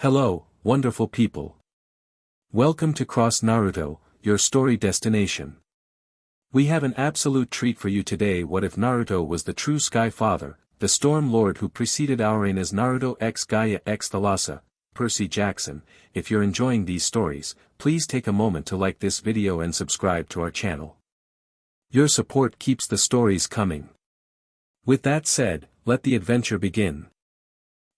Hello, wonderful people. Welcome to Cross Naruto, your story destination. We have an absolute treat for you today. What if Naruto was the true Sky Father, the Storm Lord who preceded Ouranos? Naruto x Gaia x Thalassa, Percy Jackson. If you're enjoying these stories, please take a moment to like this video and subscribe to our channel. Your support keeps the stories coming. With that said, let the adventure begin.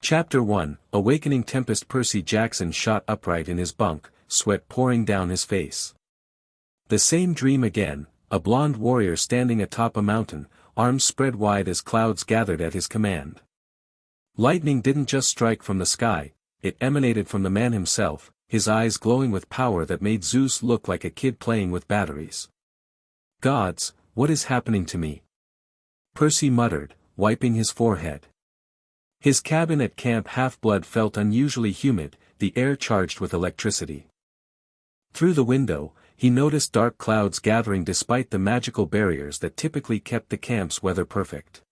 Chapter 1, Awakening Tempest. Percy Jackson shot upright in his bunk, sweat pouring down his face. The same dream again, a blonde warrior standing atop a mountain, arms spread wide as clouds gathered at his command. Lightning didn't just strike from the sky, it emanated from the man himself, his eyes glowing with power that made Zeus look like a kid playing with batteries. Gods, what is happening to me? Percy muttered, wiping his forehead. His cabin at Camp Half-Blood felt unusually humid, the air charged with electricity. Through the window, he noticed dark clouds gathering despite the magical barriers that typically kept the camp's weather perfect.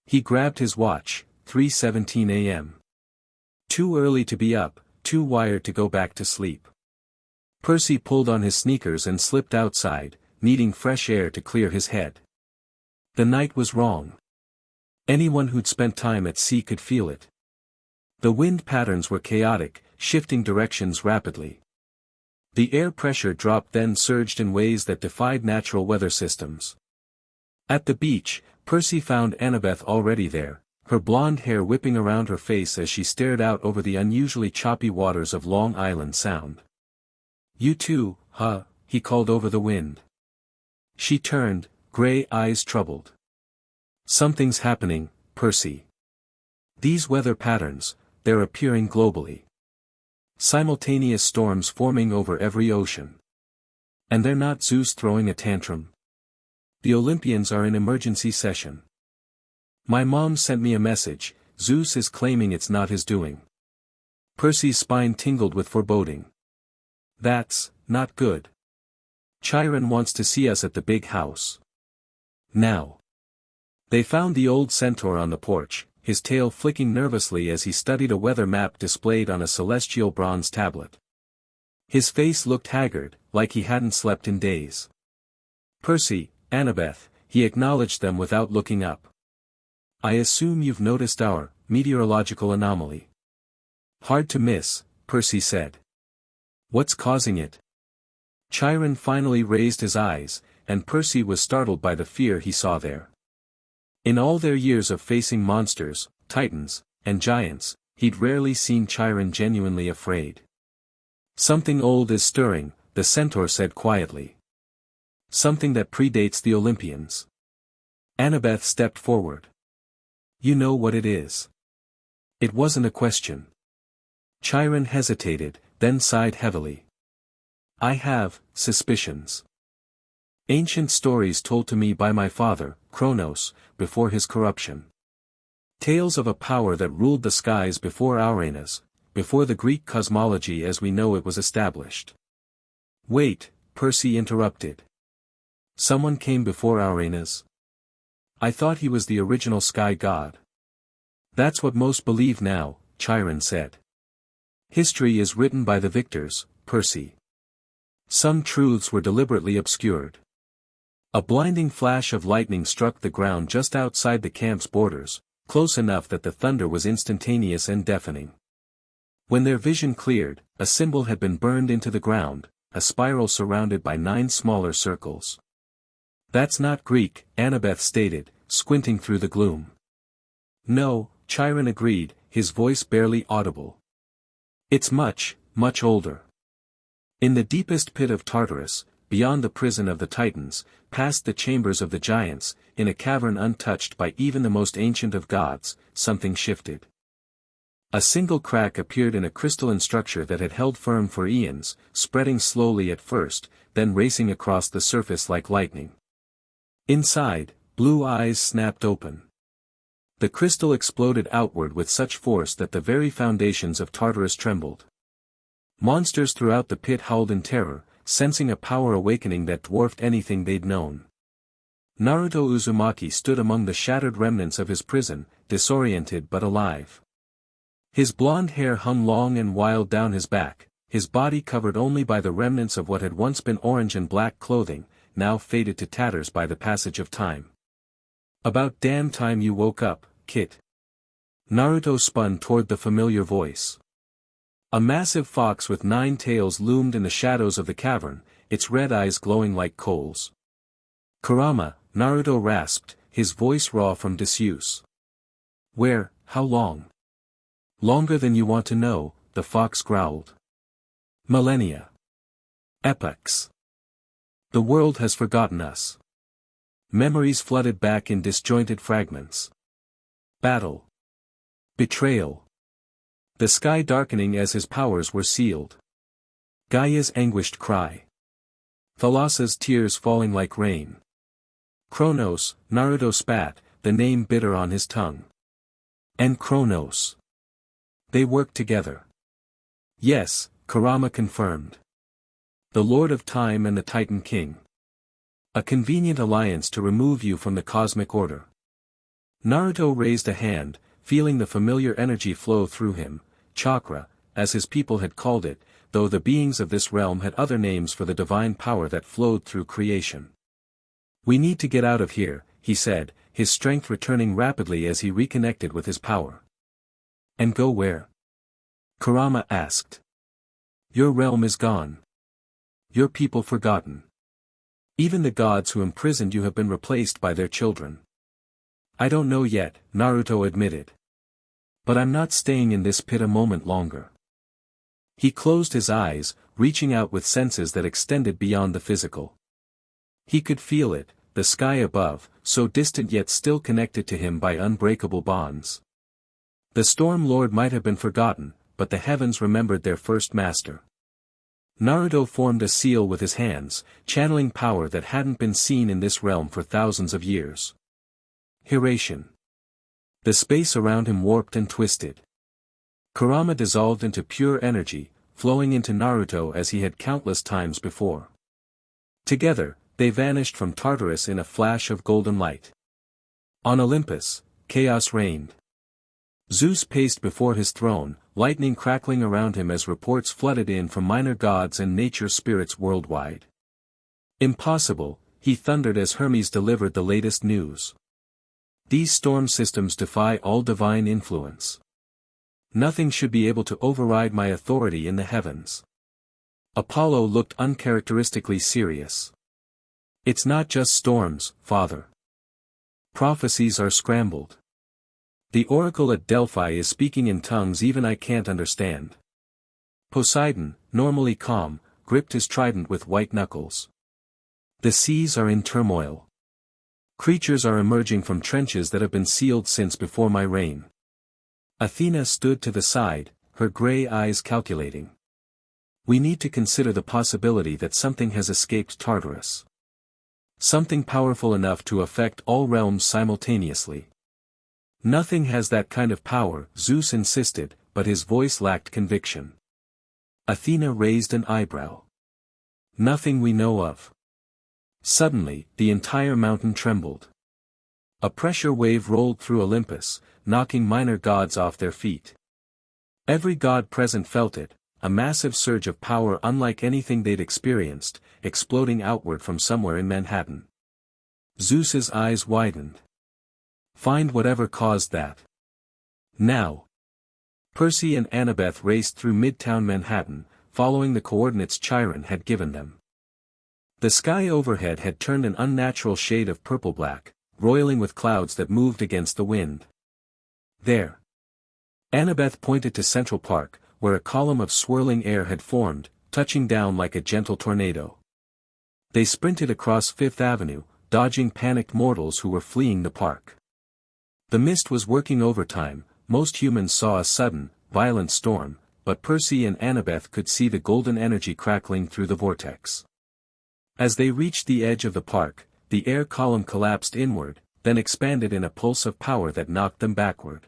He grabbed his watch, 3:17 a.m. Too early to be up, too wired to go back to sleep. Percy pulled on his sneakers and slipped outside, needing fresh air to clear his head. The night was wrong. Anyone who'd spent time at sea could feel it. The wind patterns were chaotic, shifting directions rapidly. The air pressure dropped then surged in ways that defied natural weather systems. At the beach, Percy found Annabeth already there, her blonde hair whipping around her face as she stared out over the unusually choppy waters of Long Island Sound. "You too, huh?" he called over the wind. She turned, gray eyes troubled. "Something's happening, Percy. These weather patterns, they're appearing globally. Simultaneous storms forming over every ocean. And they're not Zeus throwing a tantrum. The Olympians are in emergency session. My mom sent me a message, Zeus is claiming it's not his doing." Percy's spine tingled with foreboding. "That's not good. Chiron wants to see us at the big house. Now." They found the old centaur on the porch, his tail flicking nervously as he studied a weather map displayed on a celestial bronze tablet. His face looked haggard, like he hadn't slept in days. "Percy, Annabeth," he acknowledged them without looking up. "I assume you've noticed our meteorological anomaly." "Hard to miss," Percy said. "What's causing it?" Chiron finally raised his eyes, and Percy was startled by the fear he saw there. In all their years of facing monsters, titans, and giants, he'd rarely seen Chiron genuinely afraid. "Something old is stirring," the centaur said quietly. "Something that predates the Olympians." Annabeth stepped forward. "You know what it is." It wasn't a question. Chiron hesitated, then sighed heavily. "I have suspicions. Ancient stories told to me by my father, Kronos, before his corruption. Tales of a power that ruled the skies before Ouranos, before the Greek cosmology as we know it was established." "Wait," Percy interrupted. "Someone came before Ouranos? I thought he was the original sky god." "That's what most believe now," Chiron said. "History is written by the victors, Percy. Some truths were deliberately obscured." A blinding flash of lightning struck the ground just outside the camp's borders, close enough that the thunder was instantaneous and deafening. When their vision cleared, a symbol had been burned into the ground, a spiral surrounded by 9 smaller circles. "That's not Greek," Annabeth stated, squinting through the gloom. "No," Chiron agreed, his voice barely audible. "It's much, much older. In the deepest pit of Tartarus, beyond the prison of the Titans, past the chambers of the giants, in a cavern untouched by even the most ancient of gods, something shifted. A single crack appeared in a crystalline structure that had held firm for eons, spreading slowly at first, then racing across the surface like lightning. Inside, blue eyes snapped open. The crystal exploded outward with such force that the very foundations of Tartarus trembled. Monsters throughout the pit howled in terror, sensing a power awakening that dwarfed anything they'd known. Naruto Uzumaki stood among the shattered remnants of his prison, disoriented but alive. His blonde hair hung long and wild down his back, his body covered only by the remnants of what had once been orange and black clothing, now faded to tatters by the passage of time. "About damn time you woke up, Kit." Naruto spun toward the familiar voice. A massive fox with 9 tails loomed in the shadows of the cavern, its red eyes glowing like coals. "Kurama," Naruto rasped, his voice raw from disuse. "Where, how long?" "Longer than you want to know," the fox growled. "Millennia. Epochs. The world has forgotten us." Memories flooded back in disjointed fragments. Battle. Betrayal. The sky darkening as his powers were sealed. Gaia's anguished cry. Thalassa's tears falling like rain. Kronos, Naruto spat, the name bitter on his tongue. And Kronos. They worked together. Yes, Kurama confirmed. The Lord of Time and the Titan King. A convenient alliance to remove you from the cosmic order. Naruto raised a hand, feeling the familiar energy flow through him, chakra, as his people had called it, though the beings of this realm had other names for the divine power that flowed through creation. "We need to get out of here," he said, his strength returning rapidly as he reconnected with his power. "And go where?" Kurama asked. "Your realm is gone. Your people forgotten. Even the gods who imprisoned you have been replaced by their children." "I don't know yet," Naruto admitted. "But I'm not staying in this pit a moment longer." He closed his eyes, reaching out with senses that extended beyond the physical. He could feel it, the sky above, so distant yet still connected to him by unbreakable bonds. The Storm Lord might have been forgotten, but the heavens remembered their first master. Naruto formed a seal with his hands, channeling power that hadn't been seen in this realm for thousands of years. Hiration. The space around him warped and twisted. Kurama dissolved into pure energy, flowing into Naruto as he had countless times before. Together, they vanished from Tartarus in a flash of golden light. On Olympus, chaos reigned. Zeus paced before his throne, lightning crackling around him as reports flooded in from minor gods and nature spirits worldwide. "Impossible," he thundered as Hermes delivered the latest news. "These storm systems defy all divine influence. Nothing should be able to override my authority in the heavens." Apollo looked uncharacteristically serious. "It's not just storms, Father. Prophecies are scrambled. The oracle at Delphi is speaking in tongues even I can't understand." Poseidon, normally calm, gripped his trident with white knuckles. "The seas are in turmoil. Creatures are emerging from trenches that have been sealed since before my reign." Athena stood to the side, her gray eyes calculating. "We need to consider the possibility that something has escaped Tartarus. Something powerful enough to affect all realms simultaneously." "Nothing has that kind of power," Zeus insisted, but his voice lacked conviction. Athena raised an eyebrow. "Nothing we know of." Suddenly, the entire mountain trembled. A pressure wave rolled through Olympus, knocking minor gods off their feet. Every god present felt it, a massive surge of power unlike anything they'd experienced, exploding outward from somewhere in Manhattan. Zeus's eyes widened. "Find whatever caused that. Now." Percy and Annabeth raced through midtown Manhattan, following the coordinates Chiron had given them. The sky overhead had turned an unnatural shade of purple-black, roiling with clouds that moved against the wind. "There." Annabeth pointed to Central Park, where a column of swirling air had formed, touching down like a gentle tornado. They sprinted across Fifth Avenue, dodging panicked mortals who were fleeing the park. The mist was working overtime. Most humans saw a sudden, violent storm, but Percy and Annabeth could see the golden energy crackling through the vortex. As they reached the edge of the park, the air column collapsed inward, then expanded in a pulse of power that knocked them backward.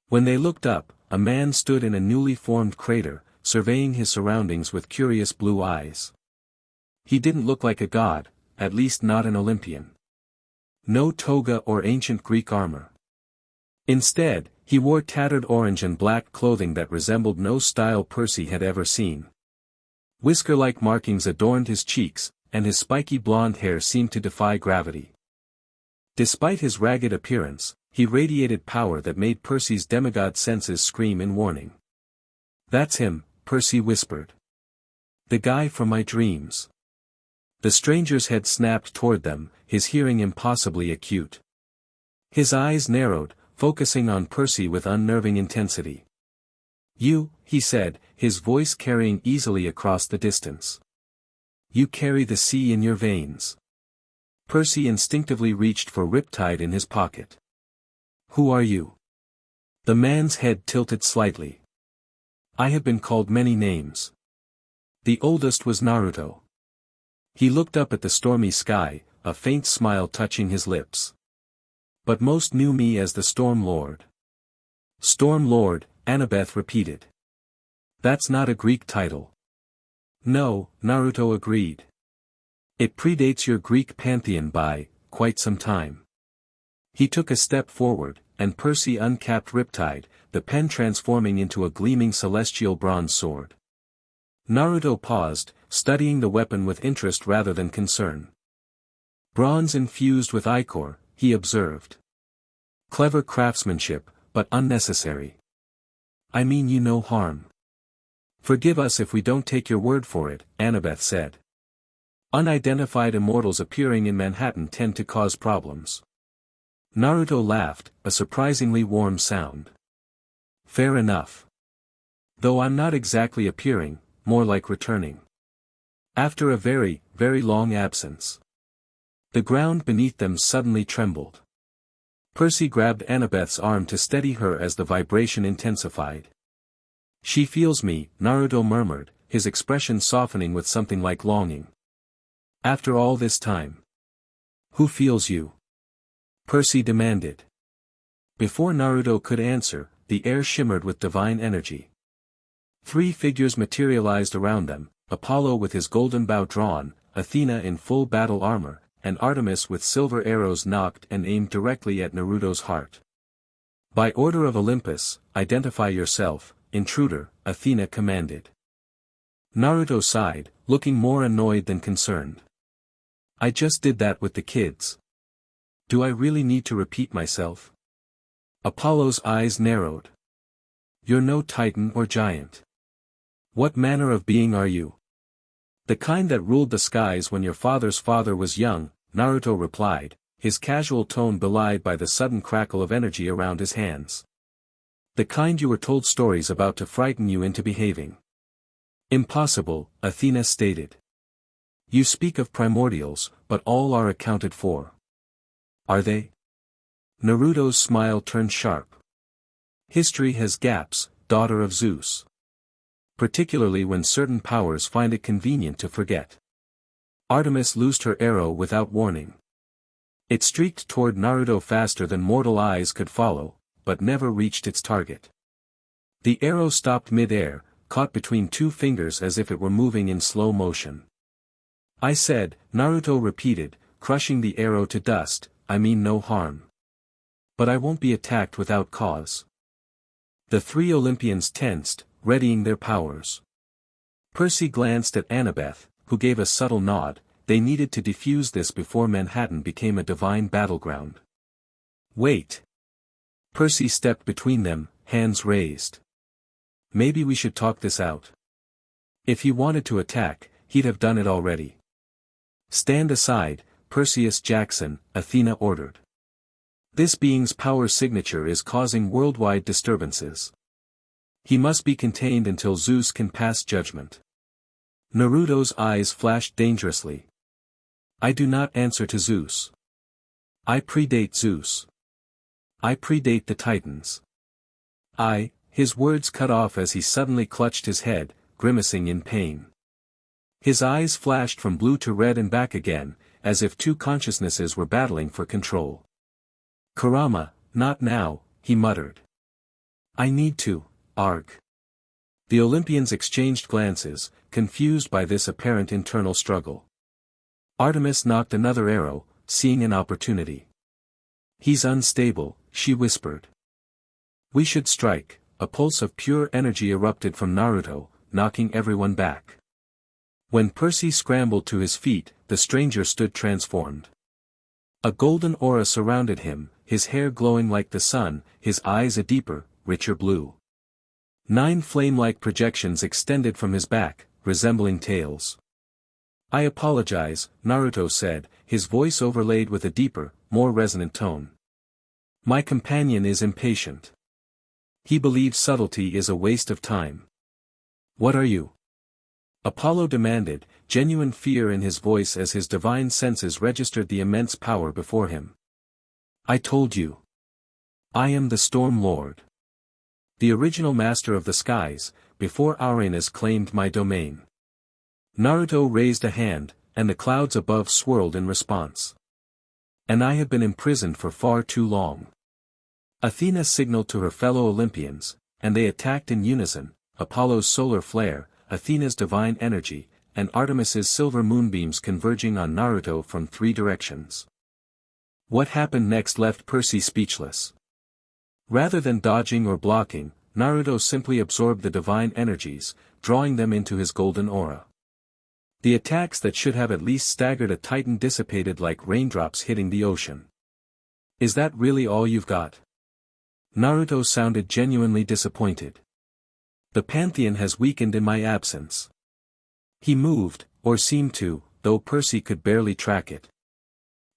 When they looked up, a man stood in a newly formed crater, surveying his surroundings with curious blue eyes. He didn't look like a god, at least not an Olympian. No toga or ancient Greek armor. Instead, he wore tattered orange and black clothing that resembled no style Percy had ever seen. Whisker-like markings adorned his cheeks, and his spiky blonde hair seemed to defy gravity. Despite his ragged appearance, he radiated power that made Percy's demigod senses scream in warning. "That's him," Percy whispered. "The guy from my dreams." The stranger's head snapped toward them, his hearing impossibly acute. His eyes narrowed, focusing on Percy with unnerving intensity. "You," he said, his voice carrying easily across the distance. "You carry the sea in your veins." Percy instinctively reached for Riptide in his pocket. "Who are you?" The man's head tilted slightly. "I have been called many names. The oldest was Naruto." He looked up at the stormy sky, a faint smile touching his lips. "But most knew me as the Storm Lord." "Storm Lord," Annabeth repeated. "That's not a Greek title." "No," Naruto agreed. "It predates your Greek pantheon by quite some time." He took a step forward, and Percy uncapped Riptide, the pen transforming into a gleaming celestial bronze sword. Naruto paused, studying the weapon with interest rather than concern. "Bronze infused with ichor," he observed. "Clever craftsmanship, but unnecessary." "I mean you no harm." "Forgive us if we don't take your word for it," Annabeth said. "Unidentified immortals appearing in Manhattan tend to cause problems." Naruto laughed, a surprisingly warm sound. "Fair enough. Though I'm not exactly appearing, more like returning. After a very, very long absence." The ground beneath them suddenly trembled. Percy grabbed Annabeth's arm to steady her as the vibration intensified. "She feels me," Naruto murmured, his expression softening with something like longing. "After all this time. Who feels you?" Percy demanded. Before Naruto could answer, the air shimmered with divine energy. 3 figures materialized around them, Apollo with his golden bow drawn, Athena in full battle armor, and Artemis with silver arrows nocked and aimed directly at Naruto's heart. "By order of Olympus, identify yourself, intruder," Athena commanded. Naruto sighed, looking more annoyed than concerned. "I just did that with the kids. Do I really need to repeat myself?" Apollo's eyes narrowed. "You're no titan or giant. What manner of being are you?" "The kind that ruled the skies when your father's father was young," Naruto replied, his casual tone belied by the sudden crackle of energy around his hands. "The kind you were told stories about to frighten you into behaving." "Impossible," Athena stated. "You speak of primordials, but all are accounted for." "Are they?" Naruto's smile turned sharp. "History has gaps, daughter of Zeus. Particularly when certain powers find it convenient to forget." Artemis loosed her arrow without warning. It streaked toward Naruto faster than mortal eyes could follow, but never reached its target. The arrow stopped mid-air, caught between 2 fingers as if it were moving in slow motion. "I said," Naruto repeated, crushing the arrow to dust, "I mean no harm. But I won't be attacked without cause." The 3 Olympians tensed, readying their powers. Percy glanced at Annabeth, who gave a subtle nod. They needed to defuse this before Manhattan became a divine battleground. "Wait." Percy stepped between them, hands raised. "Maybe we should talk this out." If he wanted to attack, he'd have done it already. "Stand aside, Perseus Jackson," Athena ordered. "This being's power signature is causing worldwide disturbances. He must be contained until Zeus can pass judgment." Naruto's eyes flashed dangerously. "I do not answer to Zeus. I predate Zeus. I predate the Titans. His words cut off as he suddenly clutched his head, grimacing in pain. His eyes flashed from blue to red and back again, as if 2 consciousnesses were battling for control. "Kurama, not now," he muttered. "I need to, Arg." The Olympians exchanged glances, confused by this apparent internal struggle. Artemis knocked another arrow, seeing an opportunity. "He's unstable," she whispered. We should strike. A pulse of pure energy erupted from Naruto, knocking everyone back. When Percy scrambled to his feet, the stranger stood transformed. A golden aura surrounded him, his hair glowing like the sun, his eyes a deeper, richer blue. 9 flame-like projections extended from his back, resembling tails. "I apologize," Naruto said, his voice overlaid with a deeper, more resonant tone. "My companion is impatient. He believes subtlety is a waste of time." "What are you?" Apollo demanded, genuine fear in his voice as his divine senses registered the immense power before him. "I told you. I am the Storm Lord. The original master of the skies, before Ouranos claimed my domain." Naruto raised a hand, and the clouds above swirled in response. "And I have been imprisoned for far too long." Athena signaled to her fellow Olympians, and they attacked in unison, Apollo's solar flare, Athena's divine energy, and Artemis's silver moonbeams converging on Naruto from 3 directions. What happened next left Percy speechless. Rather than dodging or blocking, Naruto simply absorbed the divine energies, drawing them into his golden aura. The attacks that should have at least staggered a titan dissipated like raindrops hitting the ocean. "Is that really all you've got?" Naruto sounded genuinely disappointed. "The Pantheon has weakened in my absence." He moved, or seemed to, though Percy could barely track it.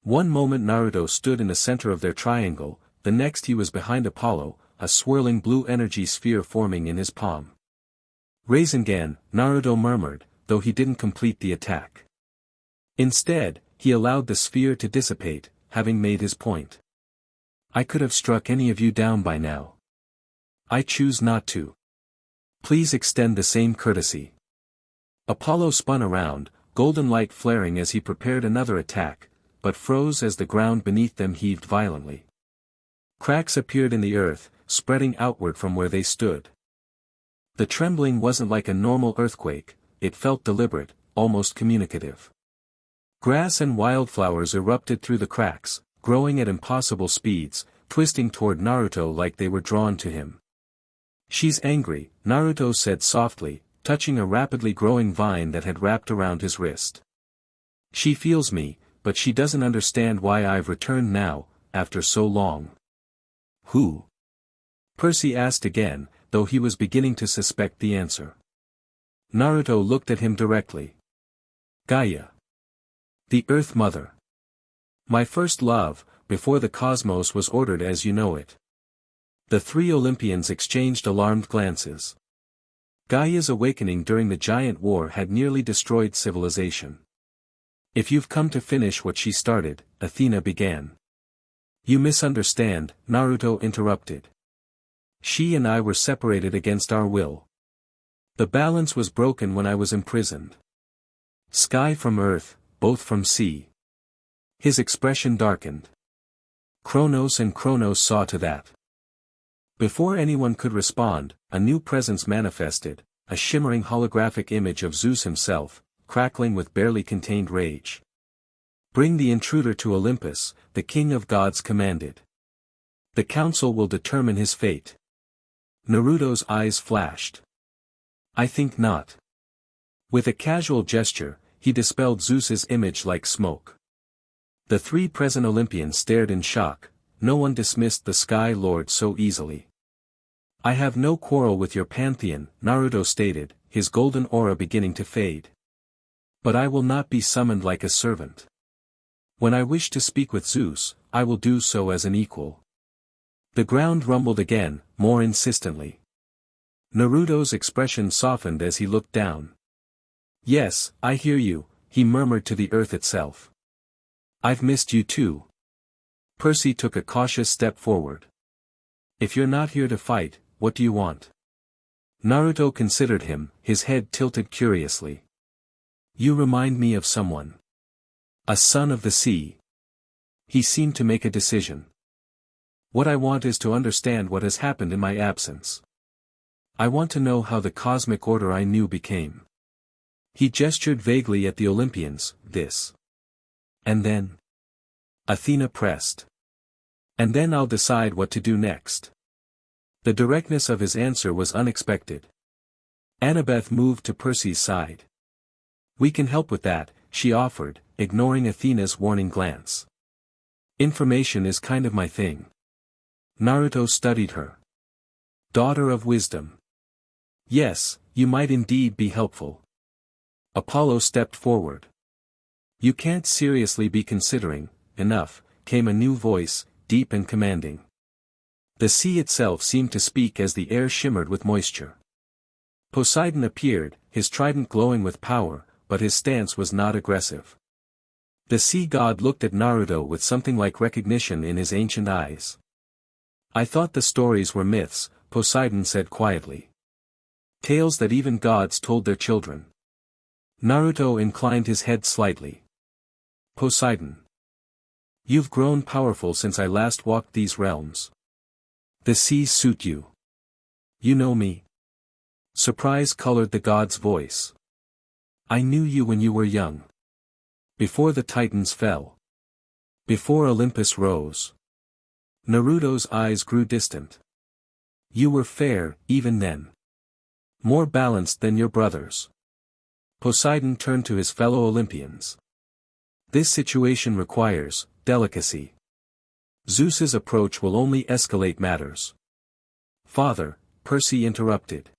One moment Naruto stood in the center of their triangle, the next he was behind Apollo, a swirling blue energy sphere forming in his palm. "Rasengan," Naruto murmured, though he didn't complete the attack. Instead, he allowed the sphere to dissipate, having made his point. "I could have struck any of you down by now. I choose not to. Please extend the same courtesy." Apollo spun around, golden light flaring as he prepared another attack, but froze as the ground beneath them heaved violently. Cracks appeared in the earth, spreading outward from where they stood. The trembling wasn't like a normal earthquake, it felt deliberate, almost communicative. Grass and wildflowers erupted through the cracks, growing at impossible speeds, twisting toward Naruto like they were drawn to him. "She's angry," Naruto said softly, touching a rapidly growing vine that had wrapped around his wrist. "She feels me, but she doesn't understand why I've returned now, after so long." "Who?" Percy asked again, though he was beginning to suspect the answer. Naruto looked at him directly. "Gaia. The Earth Mother. My first love, before the cosmos was ordered as you know it." The 3 Olympians exchanged alarmed glances. Gaia's awakening during the giant war had nearly destroyed civilization. "If you've come to finish what she started," Athena began. "You misunderstand," Naruto interrupted. "She and I were separated against our will. The balance was broken when I was imprisoned. Sky from earth, both from sea." His expression darkened. "Kronos and Kronos saw to that." Before anyone could respond, a new presence manifested, a shimmering holographic image of Zeus himself, crackling with barely contained rage. "Bring the intruder to Olympus," the king of gods commanded. "The council will determine his fate." Naruto's eyes flashed. "I think not." With a casual gesture, he dispelled Zeus's image like smoke. The 3 present Olympians stared in shock, no one dismissed the Sky Lord so easily. "I have no quarrel with your pantheon," Naruto stated, his golden aura beginning to fade. "But I will not be summoned like a servant. When I wish to speak with Zeus, I will do so as an equal." The ground rumbled again, more insistently. Naruto's expression softened as he looked down. "Yes, I hear you," he murmured to the earth itself. "I've missed you too." Percy took a cautious step forward. "If you're not here to fight, what do you want?" Naruto considered him, his head tilted curiously. "You remind me of someone. A son of the sea." He seemed to make a decision. "What I want is to understand what has happened in my absence. I want to know how the cosmic order I knew became." He gestured vaguely at the Olympians, "This. And then?" Athena pressed. "And then I'll decide what to do next." The directness of his answer was unexpected. Annabeth moved to Percy's side. "We can help with that," she offered, ignoring Athena's warning glance. "Information is kind of my thing." Naruto studied her. "Daughter of wisdom. Yes, you might indeed be helpful." Apollo stepped forward. "You can't seriously be considering." "Enough," came a new voice, deep and commanding. The sea itself seemed to speak as the air shimmered with moisture. Poseidon appeared, his trident glowing with power, but his stance was not aggressive. The sea god looked at Naruto with something like recognition in his ancient eyes. "I thought the stories were myths," Poseidon said quietly. "Tales that even gods told their children." Naruto inclined his head slightly. "Poseidon. You've grown powerful since I last walked these realms. The seas suit you. You know me?" Surprise colored the god's voice. "I knew you when you were young. Before the Titans fell. Before Olympus rose." Naruto's eyes grew distant. "You were fair, even then. More balanced than your brothers." Poseidon turned to his fellow Olympians. "This situation requires delicacy. Zeus's approach will only escalate matters." "Father," Percy interrupted.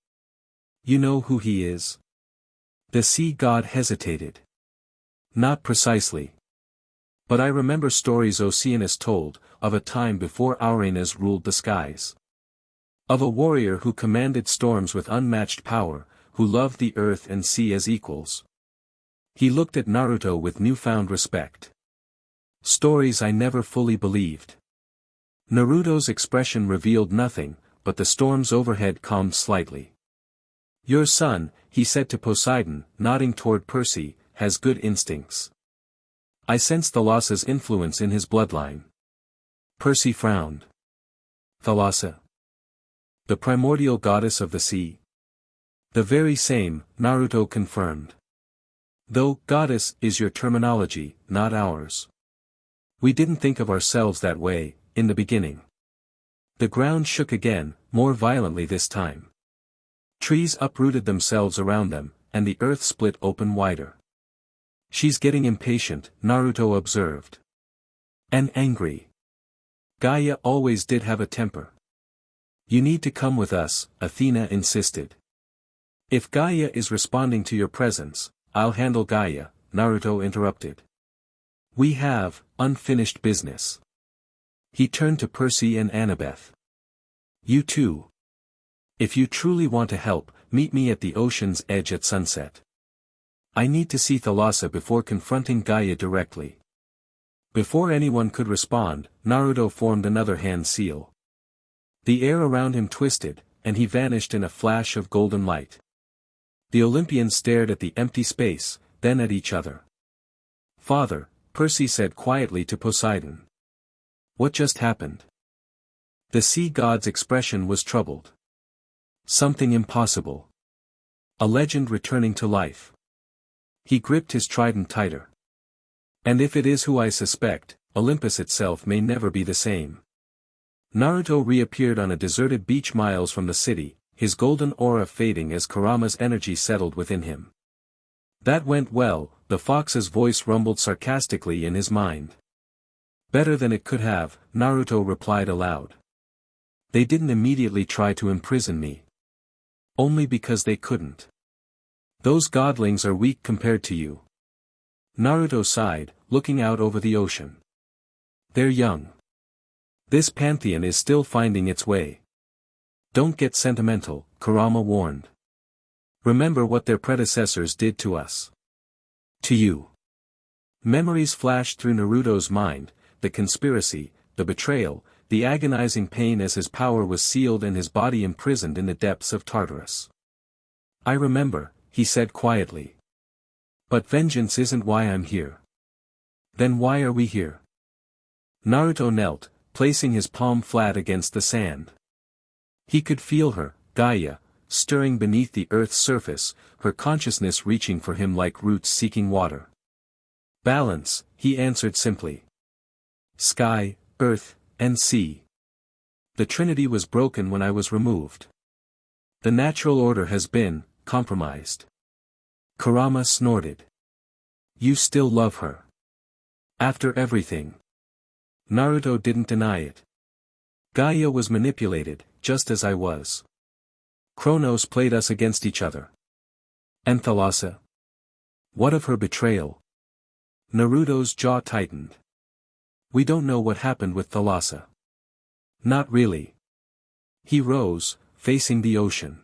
"You know who he is?" The sea god hesitated. "Not precisely. But I remember stories Oceanus told, of a time before Ouranos ruled the skies. Of a warrior who commanded storms with unmatched power, who loved the earth and sea as equals." He looked at Naruto with newfound respect. "Stories I never fully believed." Naruto's expression revealed nothing, but the storms overhead calmed slightly. "Your son," he said to Poseidon, nodding toward Percy, "has good instincts. I sense Thalassa's influence in his bloodline." Percy frowned. "Thalassa? The primordial goddess of the sea?" "The very same," Naruto confirmed. "Though, goddess is your terminology, not ours. We didn't think of ourselves that way, in the beginning." The ground shook again, more violently this time. Trees uprooted themselves around them, and the earth split open wider. "She's getting impatient," Naruto observed. "And angry. Gaia always did have a temper." "You need to come with us," Athena insisted. "If Gaia is responding to your presence, I'll handle Gaia," Naruto interrupted. "We have unfinished business." He turned to Percy and Annabeth. "You too. If you truly want to help, meet me at the ocean's edge at sunset. I need to see Thalassa before confronting Gaia directly." Before anyone could respond, Naruto formed another hand seal. The air around him twisted, and he vanished in a flash of golden light. The Olympians stared at the empty space, then at each other. "Father," Percy said quietly to Poseidon. "What just happened?" The sea god's expression was troubled. "Something impossible. A legend returning to life." He gripped his trident tighter. "And if it is who I suspect, Olympus itself may never be the same." Naruto reappeared on a deserted beach miles from the city, his golden aura fading as Kurama's energy settled within him. "That went well," the fox's voice rumbled sarcastically in his mind. "Better than it could have," Naruto replied aloud. "They didn't immediately try to imprison me. Only because they couldn't. Those godlings are weak compared to you." Naruto sighed, looking out over the ocean. "They're young. This pantheon is still finding its way. Don't get sentimental," Kurama warned. "Remember what their predecessors did to us. To you." Memories flashed through Naruto's mind, the conspiracy, the betrayal, the agonizing pain as his power was sealed and his body imprisoned in the depths of Tartarus. "I remember," he said quietly. "But vengeance isn't why I'm here." "Then why are we here?" Naruto knelt, placing his palm flat against the sand. He could feel her, Gaia, stirring beneath the earth's surface, her consciousness reaching for him like roots seeking water. "Balance," he answered simply. "Sky, earth, and sea. The Trinity was broken when I was removed. The natural order has been compromised. Kurama snorted. You still love her. After everything. Naruto didn't deny it. Gaia was manipulated, just as I was. Kronos played us against each other. And Thalassa? What of her betrayal? Naruto's jaw tightened. We don't know what happened with Thalassa. Not really. He rose, facing the ocean.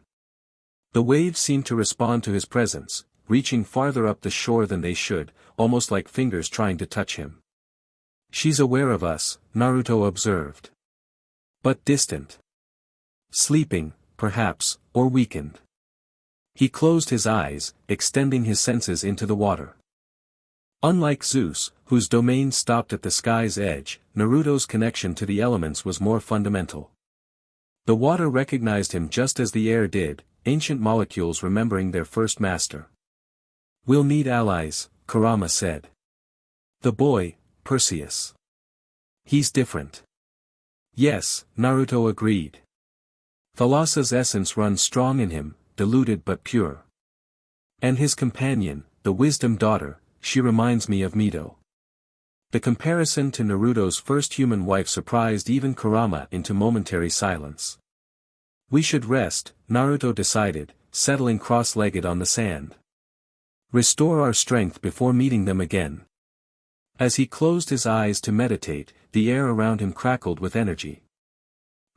The waves seemed to respond to his presence, reaching farther up the shore than they should, almost like fingers trying to touch him. She's aware of us, Naruto observed. But distant. Sleeping, perhaps, or weakened. He closed his eyes, extending his senses into the water. Unlike Zeus, whose domain stopped at the sky's edge, Naruto's connection to the elements was more fundamental. The water recognized him just as the air did, ancient molecules remembering their first master. We'll need allies, Kurama said. The boy, Perseus. He's different. Yes, Naruto agreed. Thalassa's essence runs strong in him, diluted but pure. And his companion, the wisdom daughter, she reminds me of Mito. The comparison to Naruto's first human wife surprised even Kurama into momentary silence. We should rest, Naruto decided, settling cross-legged on the sand. Restore our strength before meeting them again. As he closed his eyes to meditate, the air around him crackled with energy.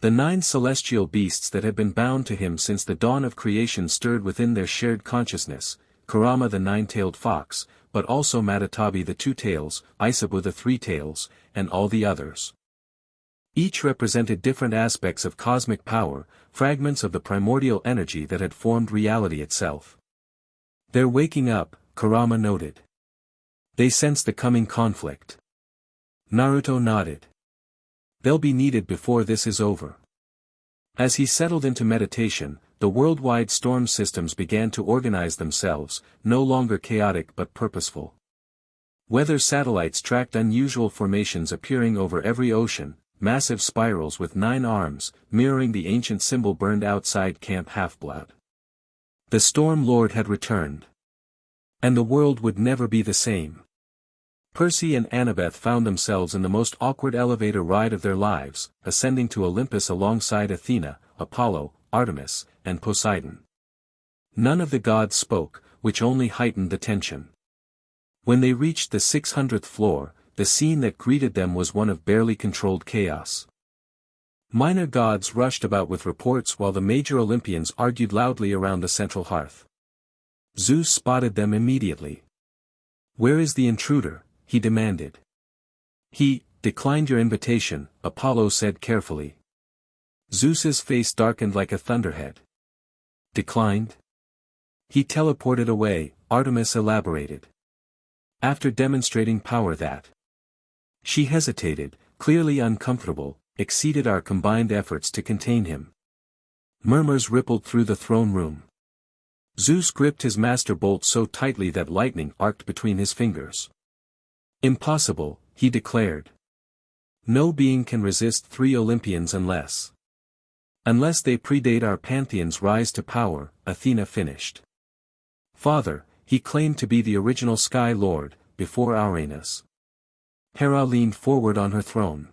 The 9 celestial beasts that had been bound to him since the dawn of creation stirred within their shared consciousness, Kurama the 9-tailed fox, but also Matatabi the 2 tails, Isabu the 3 tails, and all the others. Each represented different aspects of cosmic power, fragments of the primordial energy that had formed reality itself. They're waking up, Kurama noted. They sense the coming conflict. Naruto nodded. They'll be needed before this is over. As he settled into meditation, the worldwide storm systems began to organize themselves, no longer chaotic but purposeful. Weather satellites tracked unusual formations appearing over every ocean, massive spirals with 9 arms, mirroring the ancient symbol burned outside Camp Half-Blood. The Storm Lord had returned. And the world would never be the same. Percy and Annabeth found themselves in the most awkward elevator ride of their lives, ascending to Olympus alongside Athena, Apollo, Artemis, and Poseidon. None of the gods spoke, which only heightened the tension. When they reached the 600th floor, the scene that greeted them was one of barely controlled chaos. Minor gods rushed about with reports while the major Olympians argued loudly around the central hearth. Zeus spotted them immediately. Where is the intruder? He demanded. He declined your invitation, Apollo said carefully. Zeus's face darkened like a thunderhead. Declined? He teleported away, Artemis elaborated. After demonstrating power that. She hesitated, clearly uncomfortable, exceeded our combined efforts to contain him. Murmurs rippled through the throne room. Zeus gripped his master bolt so tightly that lightning arced between his fingers. Impossible, he declared. No being can resist 3 Olympians unless they predate our pantheon's rise to power, Athena finished. Father, he claimed to be the original Sky Lord, before Uranus. Hera leaned forward on her throne.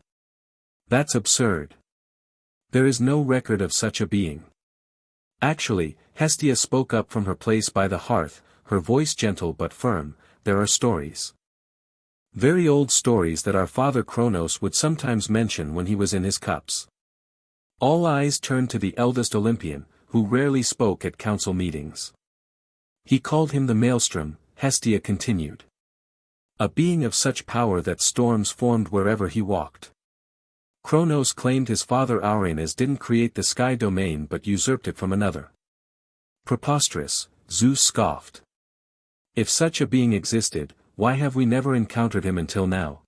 That's absurd. There is no record of such a being. Actually, Hestia spoke up from her place by the hearth, her voice gentle but firm, there are stories. Very old stories that our father Kronos would sometimes mention when he was in his cups. All eyes turned to the eldest Olympian, who rarely spoke at council meetings. He called him the Maelstrom, Hestia continued. A being of such power that storms formed wherever he walked. Kronos claimed his father Uranus didn't create the sky domain but usurped it from another. Preposterous, Zeus scoffed. If such a being existed, why have we never encountered him until now?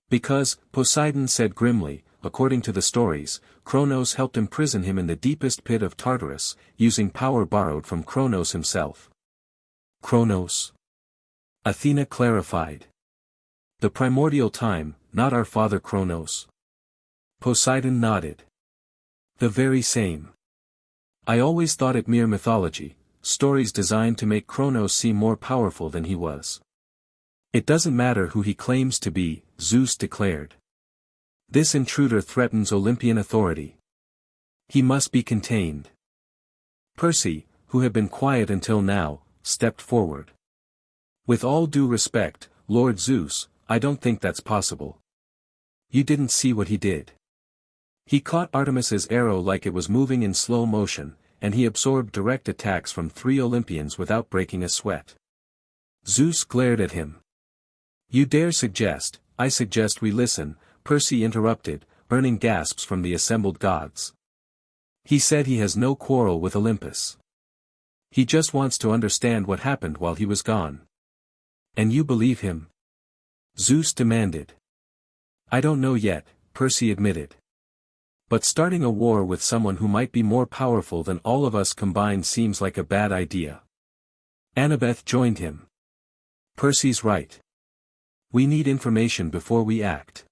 Because, Poseidon said grimly, according to the stories, Kronos helped imprison him in the deepest pit of Tartarus, using power borrowed from Kronos himself. Kronos? Athena clarified. The primordial time, not our father Kronos. Poseidon nodded. The very same. I always thought it mere mythology, stories designed to make Kronos seem more powerful than he was. It doesn't matter who he claims to be, Zeus declared. This intruder threatens Olympian authority. He must be contained. Percy, who had been quiet until now, stepped forward. With all due respect, Lord Zeus, I don't think that's possible. You didn't see what he did. He caught Artemis's arrow like it was moving in slow motion, and he absorbed direct attacks from 3 Olympians without breaking a sweat. Zeus glared at him. You dare suggest, I suggest we listen, Percy interrupted, earning gasps from the assembled gods. He said he has no quarrel with Olympus. He just wants to understand what happened while he was gone. And you believe him? Zeus demanded. I don't know yet, Percy admitted. But starting a war with someone who might be more powerful than all of us combined seems like a bad idea. Annabeth joined him. Percy's right. We need information before we act.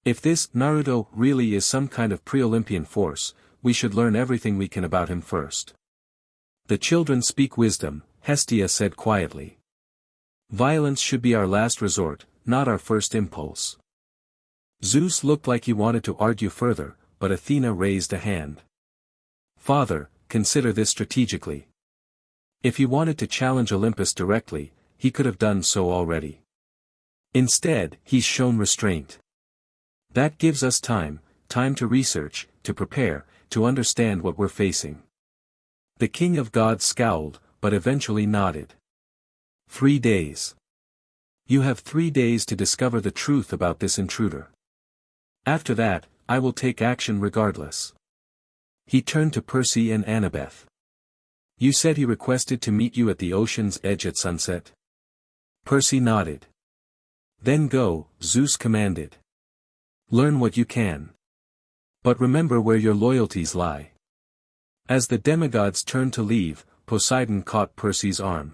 If this Naruto really is some kind of pre-Olympian force, we should learn everything we can about him first. The children speak wisdom, Hestia said quietly. Violence should be our last resort, not our first impulse. Zeus looked like he wanted to argue further, but Athena raised a hand. Father, consider this strategically. If he wanted to challenge Olympus directly, he could have done so already. Instead, he's shown restraint. That gives us time to research, to prepare, to understand what we're facing. The King of Gods scowled, but eventually nodded. 3 days. You have 3 days to discover the truth about this intruder. After that, I will take action regardless. He turned to Percy and Annabeth. You said he requested to meet you at the ocean's edge at sunset? Percy nodded. Then go, Zeus commanded. Learn what you can. But remember where your loyalties lie. As the demigods turned to leave, Poseidon caught Percy's arm.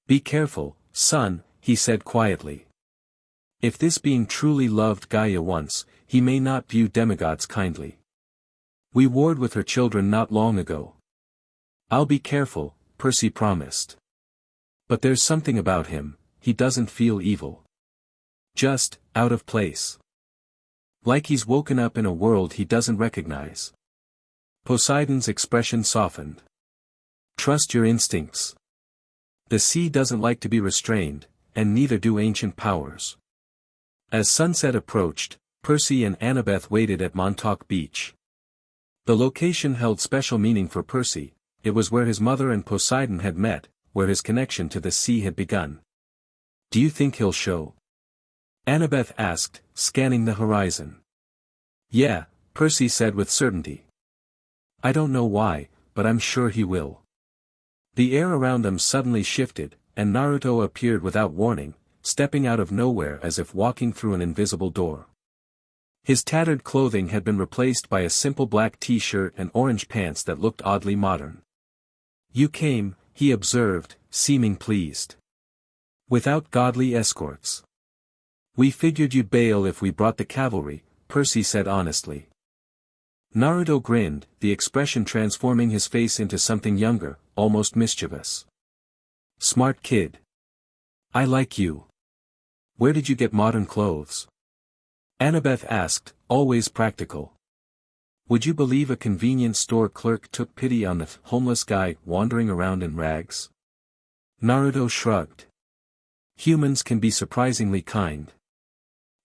Be careful, son, he said quietly. If this being truly loved Gaia once, he may not view demigods kindly. We warred with her children not long ago. I'll be careful, Percy promised. But there's something about him, he doesn't feel evil. Just, out of place. Like he's woken up in a world he doesn't recognize. Poseidon's expression softened. Trust your instincts. The sea doesn't like to be restrained, and neither do ancient powers. As sunset approached, Percy and Annabeth waited at Montauk Beach. The location held special meaning for Percy, it was where his mother and Poseidon had met, where his connection to the sea had begun. Do you think he'll show? Annabeth asked, scanning the horizon. Yeah, Percy said with certainty. I don't know why, but I'm sure he will. The air around them suddenly shifted, and Naruto appeared without warning, stepping out of nowhere as if walking through an invisible door. His tattered clothing had been replaced by a simple black t-shirt and orange pants that looked oddly modern. You came, he observed, seeming pleased. Without godly escorts. We figured you'd bail if we brought the cavalry, Percy said honestly. Naruto grinned, the expression transforming his face into something younger, almost mischievous. Smart kid. I like you. Where did you get modern clothes? Annabeth asked, always practical. Would you believe a convenience store clerk took pity on the homeless guy wandering around in rags? Naruto shrugged. Humans can be surprisingly kind.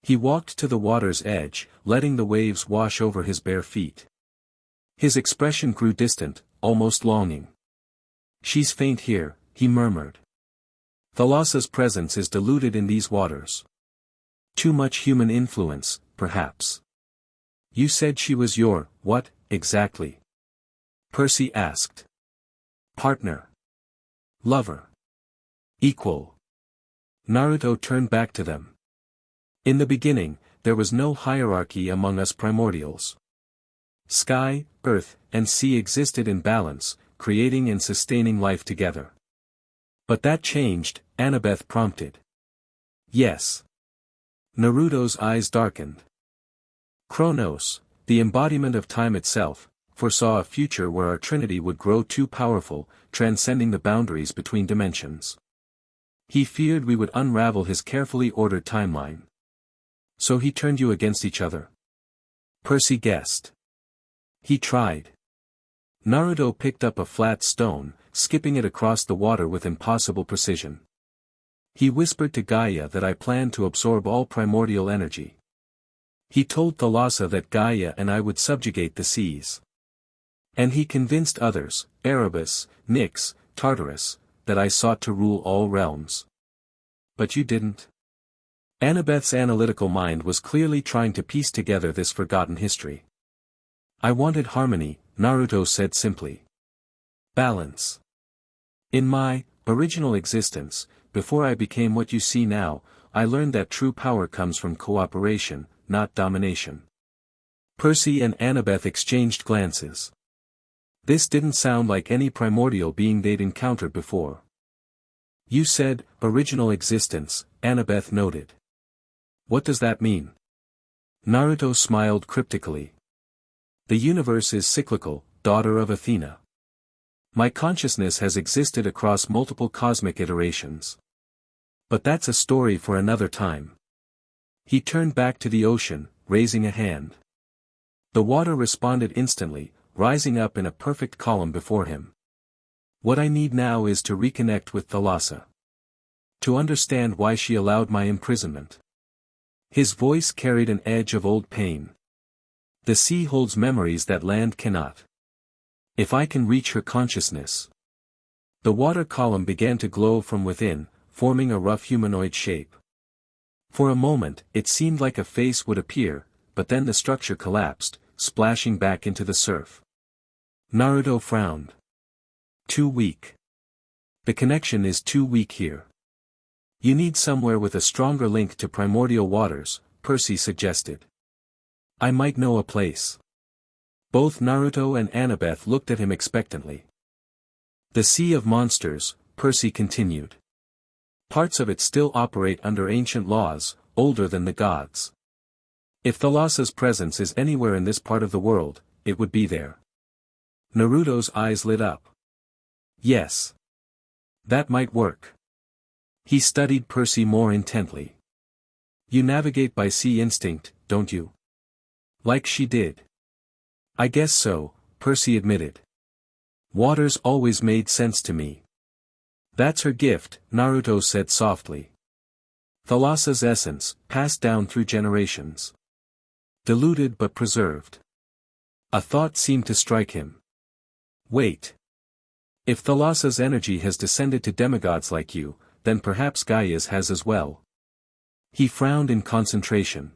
He walked to the water's edge, letting the waves wash over his bare feet. His expression grew distant, almost longing. She's faint here, he murmured. Thalassa's presence is diluted in these waters. Too much human influence, perhaps. You said she was your, what, exactly? Percy asked. Partner. Lover. Equal. Naruto turned back to them. In the beginning, there was no hierarchy among us primordials. Sky, earth, and sea existed in balance, creating and sustaining life together. But that changed, Annabeth prompted. Yes. Naruto's eyes darkened. Kronos, the embodiment of time itself, foresaw a future where our trinity would grow too powerful, transcending the boundaries between dimensions. He feared we would unravel his carefully ordered timeline. So he turned you against each other? Percy guessed. He tried. Naruto picked up a flat stone, skipping it across the water with impossible precision. He whispered to Gaia that I planned to absorb all primordial energy. He told Thalassa that Gaia and I would subjugate the seas. And he convinced others, Erebus, Nyx, Tartarus, that I sought to rule all realms. But you didn't. Annabeth's analytical mind was clearly trying to piece together this forgotten history. I wanted harmony, Naruto said simply. Balance. In my original existence, before I became what you see now, I learned that true power comes from cooperation, not domination. Percy and Annabeth exchanged glances. This didn't sound like any primordial being they'd encountered before. You said, original existence, Annabeth noted. What does that mean? Naruto smiled cryptically. The universe is cyclical, daughter of Athena. My consciousness has existed across multiple cosmic iterations. But that's a story for another time. He turned back to the ocean, raising a hand. The water responded instantly, rising up in a perfect column before him. What I need now is to reconnect with Thalassa. To understand why she allowed my imprisonment. His voice carried an edge of old pain. The sea holds memories that land cannot. If I can reach her consciousness. The water column began to glow from within, forming a rough humanoid shape. For a moment, it seemed like a face would appear, but then the structure collapsed, splashing back into the surf. Naruto frowned. Too weak. The connection is too weak here. You need somewhere with a stronger link to primordial waters, Percy suggested. I might know a place. Both Naruto and Annabeth looked at him expectantly. The Sea of Monsters, Percy continued. Parts of it still operate under ancient laws, older than the gods. If Thalassa's presence is anywhere in this part of the world, it would be there. Naruto's eyes lit up. Yes. That might work. He studied Percy more intently. You navigate by sea instinct, don't you? Like she did. I guess so, Percy admitted. Waters always made sense to me. That's her gift, Naruto said softly. Thalassa's essence, passed down through generations. Diluted but preserved. A thought seemed to strike him. Wait. If Thalassa's energy has descended to demigods like you, then perhaps Gaia's has as well. He frowned in concentration.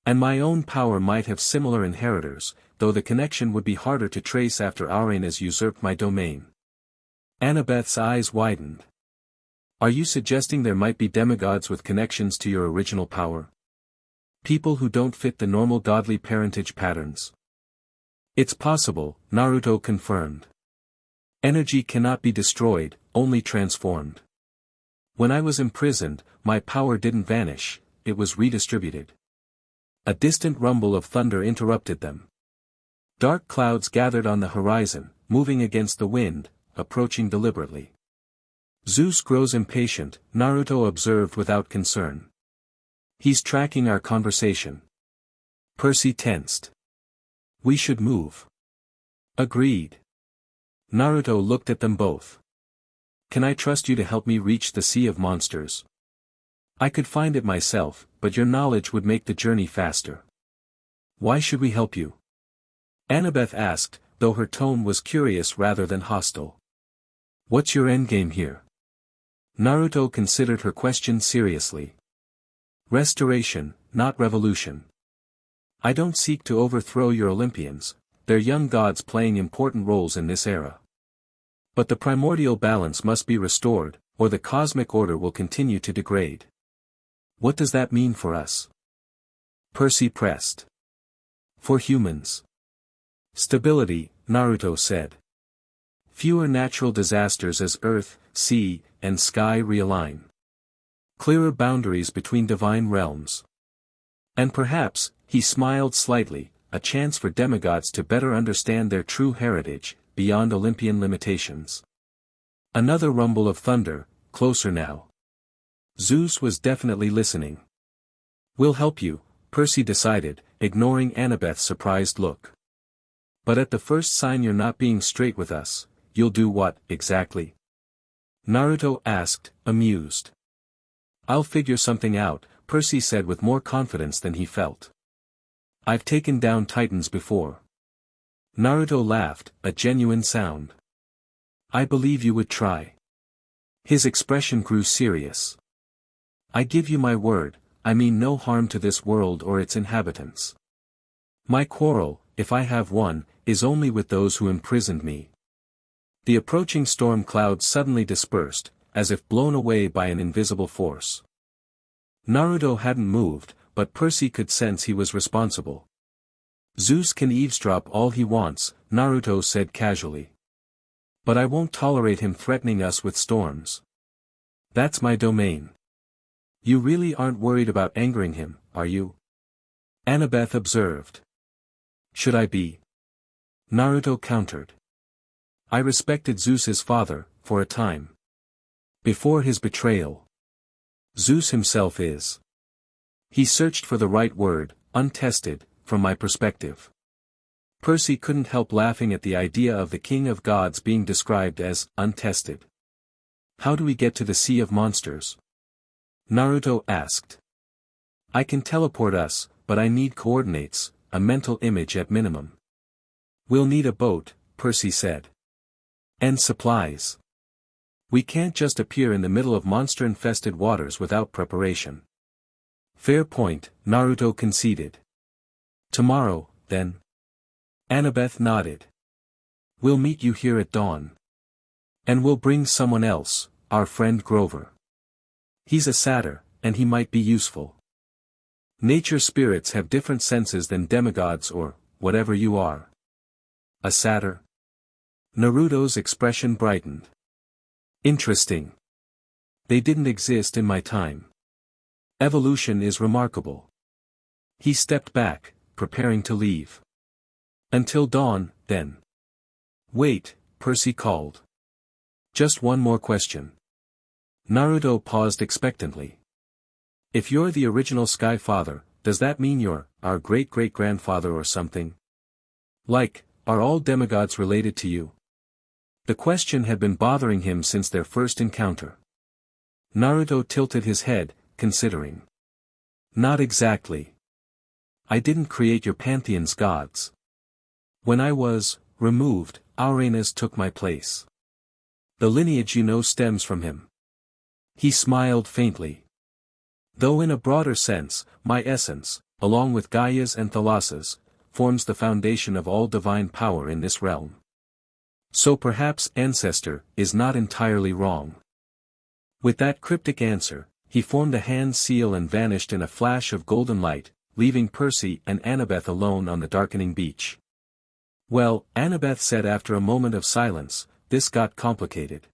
And my own power might have similar inheritors, though the connection would be harder to trace after Auranas usurped my domain. Annabeth's eyes widened. Are you suggesting there might be demigods with connections to your original power? People who don't fit the normal godly parentage patterns? It's possible, Naruto confirmed. Energy cannot be destroyed, only transformed. When I was imprisoned, my power didn't vanish, it was redistributed. A distant rumble of thunder interrupted them. Dark clouds gathered on the horizon, moving against the wind, approaching deliberately. Zeus grows impatient, Naruto observed without concern. He's tracking our conversation. Percy tensed. We should move. Agreed. Naruto looked at them both. Can I trust you to help me reach the Sea of Monsters? I could find it myself, but your knowledge would make the journey faster. Why should we help you? Annabeth asked, though her tone was curious rather than hostile. What's your endgame here? Naruto considered her question seriously. Restoration, not revolution. I don't seek to overthrow your Olympians, they're young gods playing important roles in this era. But the primordial balance must be restored, or the cosmic order will continue to degrade. What does that mean for us? Percy pressed. For humans. Stability, Naruto said. Fewer natural disasters as earth, sea, and sky realign. Clearer boundaries between divine realms. And perhaps, he smiled slightly, a chance for demigods to better understand their true heritage, beyond Olympian limitations. Another rumble of thunder, closer now. Zeus was definitely listening. "We'll help you," Percy decided, ignoring Annabeth's surprised look. "But at the first sign you're not being straight with us, you'll do what, exactly?" Naruto asked, amused. "I'll figure something out," Percy said with more confidence than he felt. "I've taken down titans before." Naruto laughed, a genuine sound. "I believe you would try." His expression grew serious. "I give you my word, I mean no harm to this world or its inhabitants. My quarrel, if I have one, is only with those who imprisoned me." The approaching storm clouds suddenly dispersed, as if blown away by an invisible force. Naruto hadn't moved, but Percy could sense he was responsible. "Zeus can eavesdrop all he wants," Naruto said casually. "But I won't tolerate him threatening us with storms. That's my domain." "You really aren't worried about angering him, are you?" Annabeth observed. "Should I be?" Naruto countered. "I respected Zeus's father, for a time. Before his betrayal. Zeus himself is." He searched for the right word, untested, from my perspective. Percy couldn't help laughing at the idea of the king of gods being described as untested. "How do we get to the Sea of Monsters?" Naruto asked. "I can teleport us, but I need coordinates, a mental image at minimum." "We'll need a boat," Percy said. "And supplies. We can't just appear in the middle of monster-infested waters without preparation." "Fair point," Naruto conceded. "Tomorrow, then?" Annabeth nodded. "We'll meet you here at dawn. And we'll bring someone else, our friend Grover. He's a satyr, and he might be useful. Nature spirits have different senses than demigods or, whatever you are." "A satyr?" Naruto's expression brightened. "Interesting. They didn't exist in my time. Evolution is remarkable." He stepped back, preparing to leave. "Until dawn, then." "Wait," Percy called. "Just one more question." Naruto paused expectantly. "If you're the original Sky Father, does that mean you're our great-great-grandfather or something? Like, are all demigods related to you?" The question had been bothering him since their first encounter. Naruto tilted his head, considering. "Not exactly. I didn't create your pantheon's gods. When I was removed, Ouranos took my place. The lineage you know stems from him." He smiled faintly. "Though in a broader sense, my essence, along with Gaia's and Thalassa's, forms the foundation of all divine power in this realm. So perhaps ancestor is not entirely wrong." With that cryptic answer, he formed a hand seal and vanished in a flash of golden light, leaving Percy and Annabeth alone on the darkening beach. "Well," Annabeth said after a moment of silence, "this got complicated."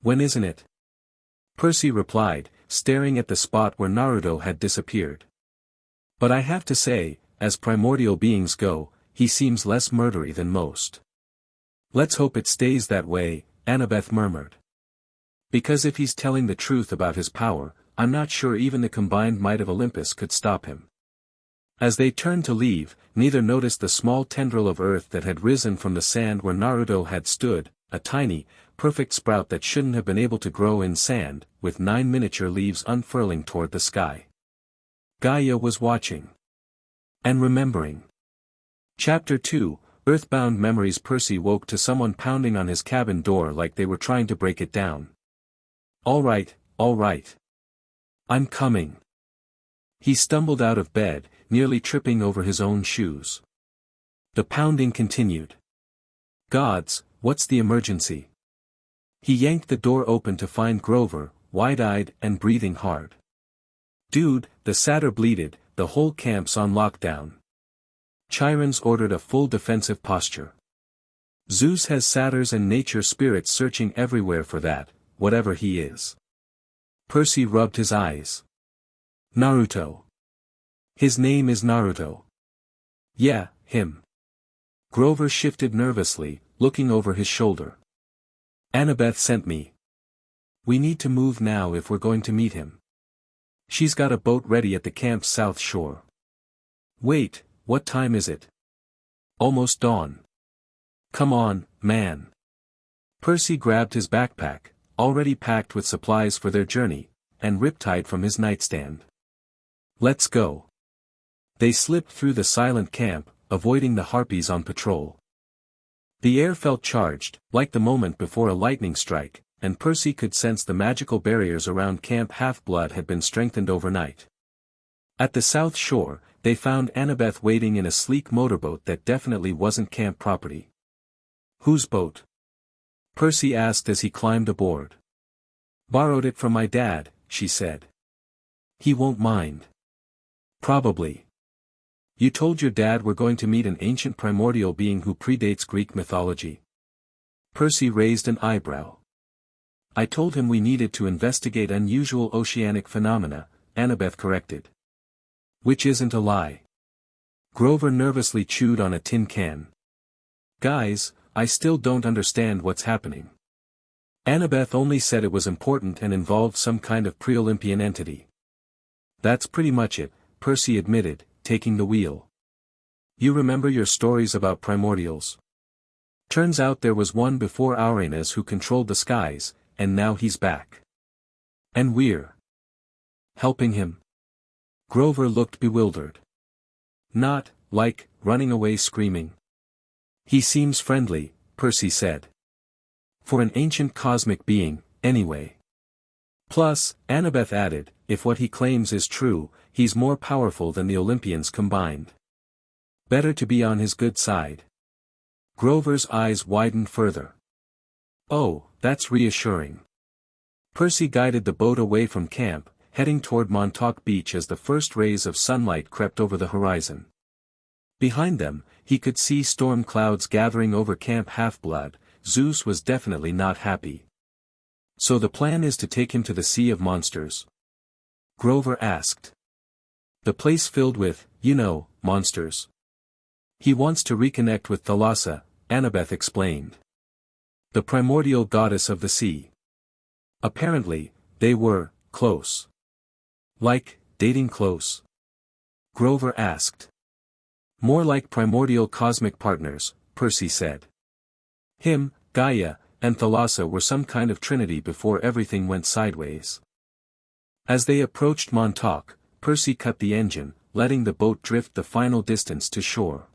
"When isn't it?" Percy replied, staring at the spot where Naruto had disappeared. "But I have to say, as primordial beings go, he seems less murdery than most." "Let's hope it stays that way," Annabeth murmured. "Because if he's telling the truth about his power, I'm not sure even the combined might of Olympus could stop him." As they turned to leave, neither noticed the small tendril of earth that had risen from the sand where Naruto had stood, a tiny, perfect sprout that shouldn't have been able to grow in sand, with 9 miniature leaves unfurling toward the sky. Gaia was watching. And remembering. Chapter 2, Earthbound Memories. Percy woke to someone pounding on his cabin door like they were trying to break it down. All right. I'm coming." He stumbled out of bed, nearly tripping over his own shoes. The pounding continued. "Gods, what's the emergency?" He yanked the door open to find Grover, wide-eyed and breathing hard. "Dude," the satyr bleated, "the whole camp's on lockdown. Chiron's ordered a full defensive posture. Zeus has satyrs and nature spirits searching everywhere for that, whatever he is." Percy rubbed his eyes. "Naruto. His name is Naruto." Yeah, him. Grover shifted nervously, looking over his shoulder. Annabeth sent me. We need to move now if we're going to meet him. She's got a boat ready at the camp's south shore. Wait, what time is it? Almost dawn. Come on, man. Percy grabbed his backpack, already packed with supplies for their journey, and riptide from his nightstand. Let's go. They slipped through the silent camp, avoiding the harpies on patrol. The air felt charged, like the moment before a lightning strike, and Percy could sense the magical barriers around Camp Half-Blood had been strengthened overnight. At the south shore, they found Annabeth waiting in a sleek motorboat that definitely wasn't camp property. Whose boat? Percy asked as he climbed aboard. Borrowed it from my dad, she said. He won't mind. Probably. You told your dad we're going to meet an ancient primordial being who predates Greek mythology. Percy raised an eyebrow. I told him we needed to investigate unusual oceanic phenomena, Annabeth corrected. Which isn't a lie. Grover nervously chewed on a tin can. Guys, I still don't understand what's happening. Annabeth only said it was important and involved some kind of pre-Olympian entity. That's pretty much it, Percy admitted, taking the wheel. You remember your stories about primordials? Turns out there was one before Ouranos who controlled the skies, and now he's back. And we're helping him? Grover looked bewildered. Not, like, running away screaming. He seems friendly, Percy said. For an ancient cosmic being, anyway. Plus, Annabeth added, if what he claims is true, he's more powerful than the Olympians combined. Better to be on his good side. Grover's eyes widened further. Oh, that's reassuring. Percy guided the boat away from camp, heading toward Montauk Beach as the first rays of sunlight crept over the horizon. Behind them, he could see storm clouds gathering over Camp Half-Blood. Zeus was definitely not happy. So the plan is to take him to the Sea of Monsters? Grover asked. The place filled with, monsters. He wants to reconnect with Thalassa, Annabeth explained. The primordial goddess of the sea. Apparently, they were close. Like, dating close? Grover asked. More like primordial cosmic partners, Percy said. Him, Gaia, and Thalassa were some kind of trinity before everything went sideways. As they approached Montauk, Percy cut the engine, letting the boat drift the final distance to shore.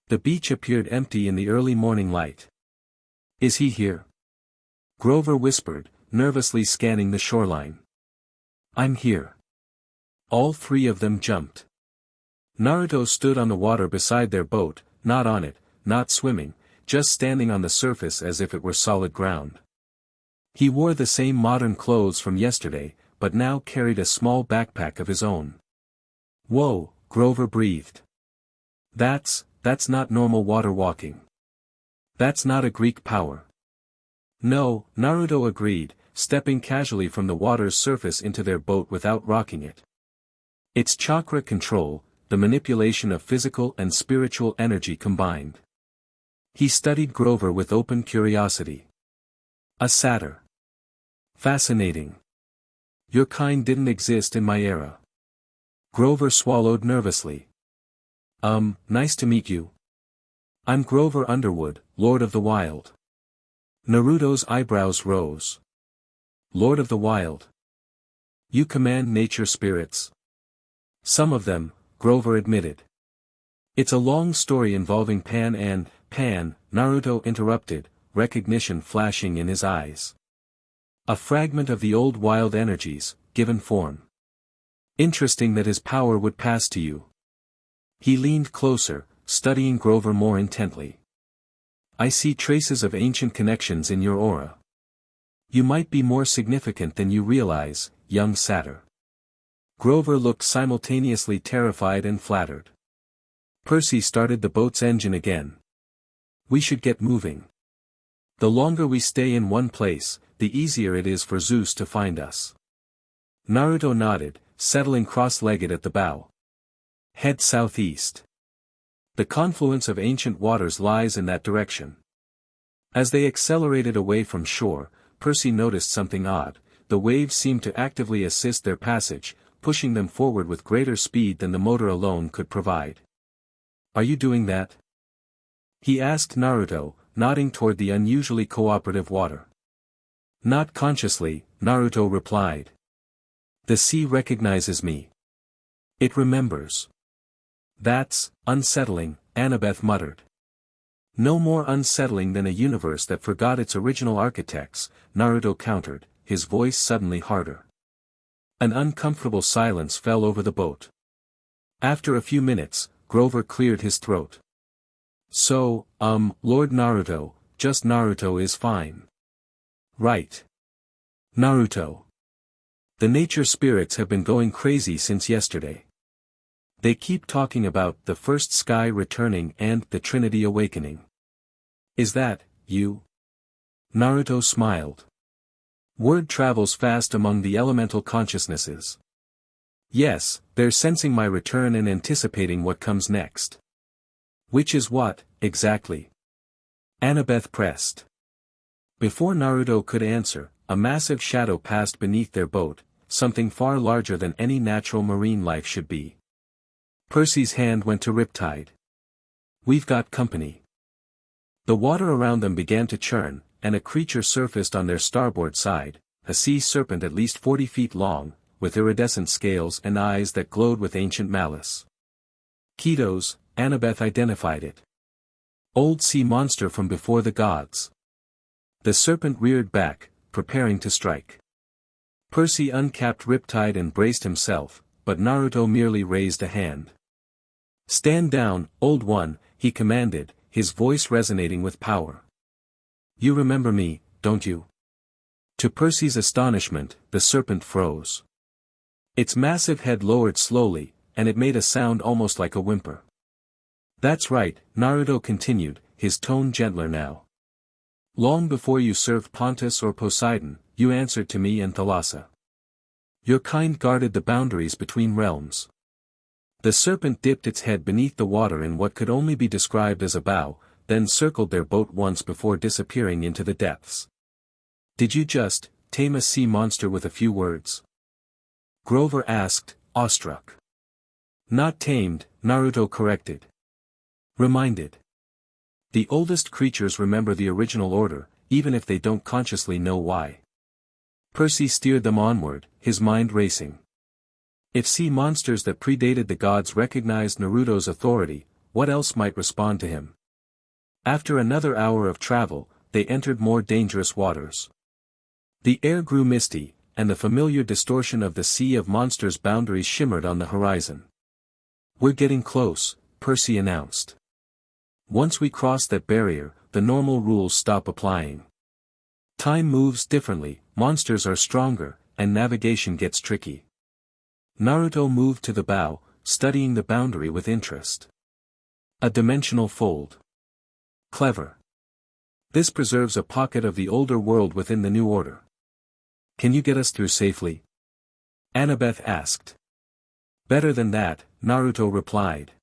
The beach appeared empty in the early morning light. Is he here? Grover whispered, nervously scanning the shoreline. I'm here. All three of them jumped. Naruto stood on the water beside their boat, not on it, not swimming, just standing on the surface as if it were solid ground. He wore the same modern clothes from yesterday, but now carried a small backpack of his own. Whoa, Grover breathed. That's not normal water walking. That's not a Greek power. No, Naruto agreed, stepping casually from the water's surface into their boat without rocking it. It's chakra control, the manipulation of physical and spiritual energy combined. He studied Grover with open curiosity. A satyr. Fascinating. Your kind didn't exist in my era. Grover swallowed nervously. Nice to meet you. I'm Grover Underwood, Lord of the Wild. Naruto's eyebrows rose. Lord of the Wild. You command nature spirits. Some of them, Grover admitted. It's a long story involving Pan, Naruto interrupted, recognition flashing in his eyes. A fragment of the old wild energies, given form. Interesting that his power would pass to you. He leaned closer, studying Grover more intently. I see traces of ancient connections in your aura. You might be more significant than you realize, young satyr. Grover looked simultaneously terrified and flattered. Percy started the boat's engine again. We should get moving. The longer we stay in one place, the easier it is for Zeus to find us. Naruto nodded, settling cross-legged at the bow. Head southeast. The confluence of ancient waters lies in that direction. As they accelerated away from shore, Percy noticed something odd. The waves seemed to actively assist their passage, pushing them forward with greater speed than the motor alone could provide. "Are you doing that?" he asked Naruto, nodding toward the unusually cooperative water. "Not consciously," Naruto replied. "The sea recognizes me. It remembers." "That's unsettling," Annabeth muttered. "No more unsettling than a universe that forgot its original architects," Naruto countered, his voice suddenly harder. An uncomfortable silence fell over the boat. After a few minutes, Grover cleared his throat. "So, Lord Naruto, just Naruto is fine. Right. Naruto. The nature spirits have been going crazy since yesterday. They keep talking about the first sky returning and the Trinity awakening. Is that you?" Naruto smiled. "Word travels fast among the elemental consciousnesses. Yes, they're sensing my return and anticipating what comes next." "Which is what, exactly?" Annabeth pressed. Before Naruto could answer, a massive shadow passed beneath their boat, something far larger than any natural marine life should be. Percy's hand went to Riptide. "We've got company." The water around them began to churn, and a creature surfaced on their starboard side, a sea serpent at least 40 feet long, with iridescent scales and eyes that glowed with ancient malice. "Kitos," Annabeth identified it. "Old sea monster from before the gods." The serpent reared back, preparing to strike. Percy uncapped Riptide and braced himself, but Naruto merely raised a hand. "Stand down, old one," he commanded, his voice resonating with power. "You remember me, don't you?" To Percy's astonishment, the serpent froze. Its massive head lowered slowly, and it made a sound almost like a whimper. "That's right," Naruto continued, his tone gentler now. "Long before you served Pontus or Poseidon, you answered to me and Thalassa. Your kind guarded the boundaries between realms." The serpent dipped its head beneath the water in what could only be described as a bow, then circled their boat once before disappearing into the depths. "Did you just tame a sea monster with a few words?" Grover asked, awestruck. "Not tamed," Naruto corrected. "Reminded. The oldest creatures remember the original order, even if they don't consciously know why." Percy steered them onward, his mind racing. If sea monsters that predated the gods recognized Naruto's authority, what else might respond to him? After another hour of travel, they entered more dangerous waters. The air grew misty, and the familiar distortion of the Sea of Monsters boundaries shimmered on the horizon. "We're getting close," Percy announced. "Once we cross that barrier, the normal rules stop applying. Time moves differently, monsters are stronger, and navigation gets tricky." Naruto moved to the bow, studying the boundary with interest. "A dimensional fold. Clever. This preserves a pocket of the older world within the new order. Can you get us through safely?" Annabeth asked. "Better than that," Naruto replied.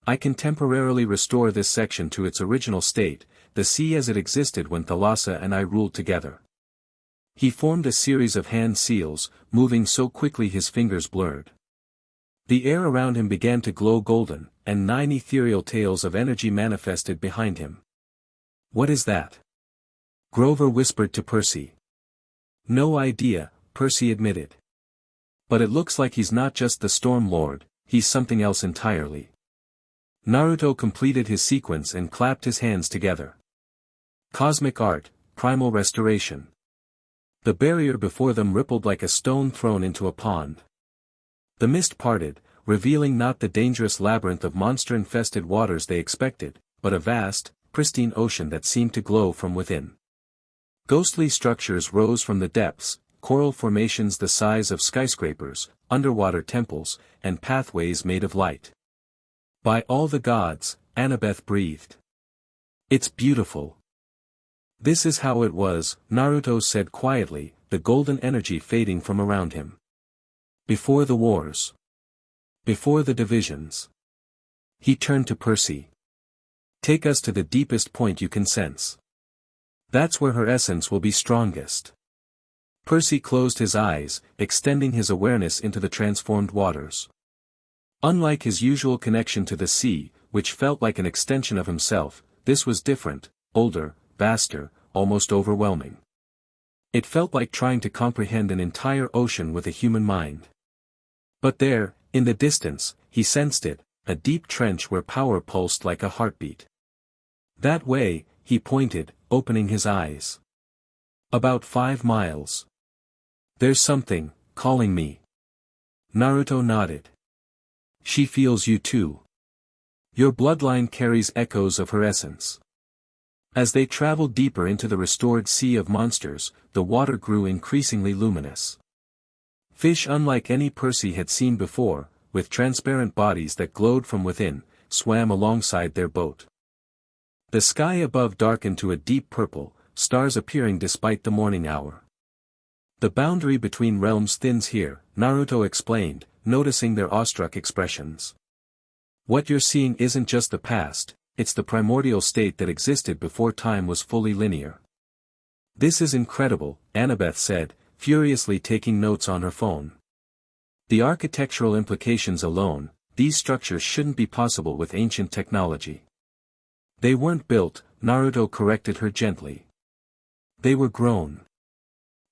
"I can temporarily restore this section to its original state, the sea as it existed when Thalassa and I ruled together." He formed a series of hand seals, moving so quickly his fingers blurred. The air around him began to glow golden, and 9 ethereal tails of energy manifested behind him. "What is that?" Grover whispered to Percy. "No idea," Percy admitted. "But it looks like he's not just the Storm Lord, he's something else entirely." Naruto completed his sequence and clapped his hands together. "Cosmic art, primal restoration." The barrier before them rippled like a stone thrown into a pond. The mist parted, revealing not the dangerous labyrinth of monster-infested waters they expected, but a vast, pristine ocean that seemed to glow from within. Ghostly structures rose from the depths, coral formations the size of skyscrapers, underwater temples, and pathways made of light. "By all the gods," Annabeth breathed. "It's beautiful." "This is how it was," Naruto said quietly, the golden energy fading from around him. "Before the wars. Before the divisions. He turned to Percy. Take us to the deepest point you can sense. That's where her essence will be strongest. Percy closed his eyes, extending his awareness into the transformed waters. Unlike his usual connection to the sea, which felt like an extension of himself, this was different, older, vaster, almost overwhelming. It felt like trying to comprehend an entire ocean with a human mind. But there, in the distance, he sensed it, a deep trench where power pulsed like a heartbeat. That way, he pointed, opening his eyes. About 5 miles. There's something, calling me. Naruto nodded. She feels you too. Your bloodline carries echoes of her essence. As they traveled deeper into the restored sea of monsters, the water grew increasingly luminous. Fish unlike any Percy had seen before, with transparent bodies that glowed from within, swam alongside their boat. The sky above darkened to a deep purple, stars appearing despite the morning hour. The boundary between realms thins here, Naruto explained, noticing their awestruck expressions. What you're seeing isn't just the past, it's the primordial state that existed before time was fully linear. This is incredible, Annabeth said, furiously taking notes on her phone. The architectural implications alone, these structures shouldn't be possible with ancient technology. They weren't built, Naruto corrected her gently. They were grown.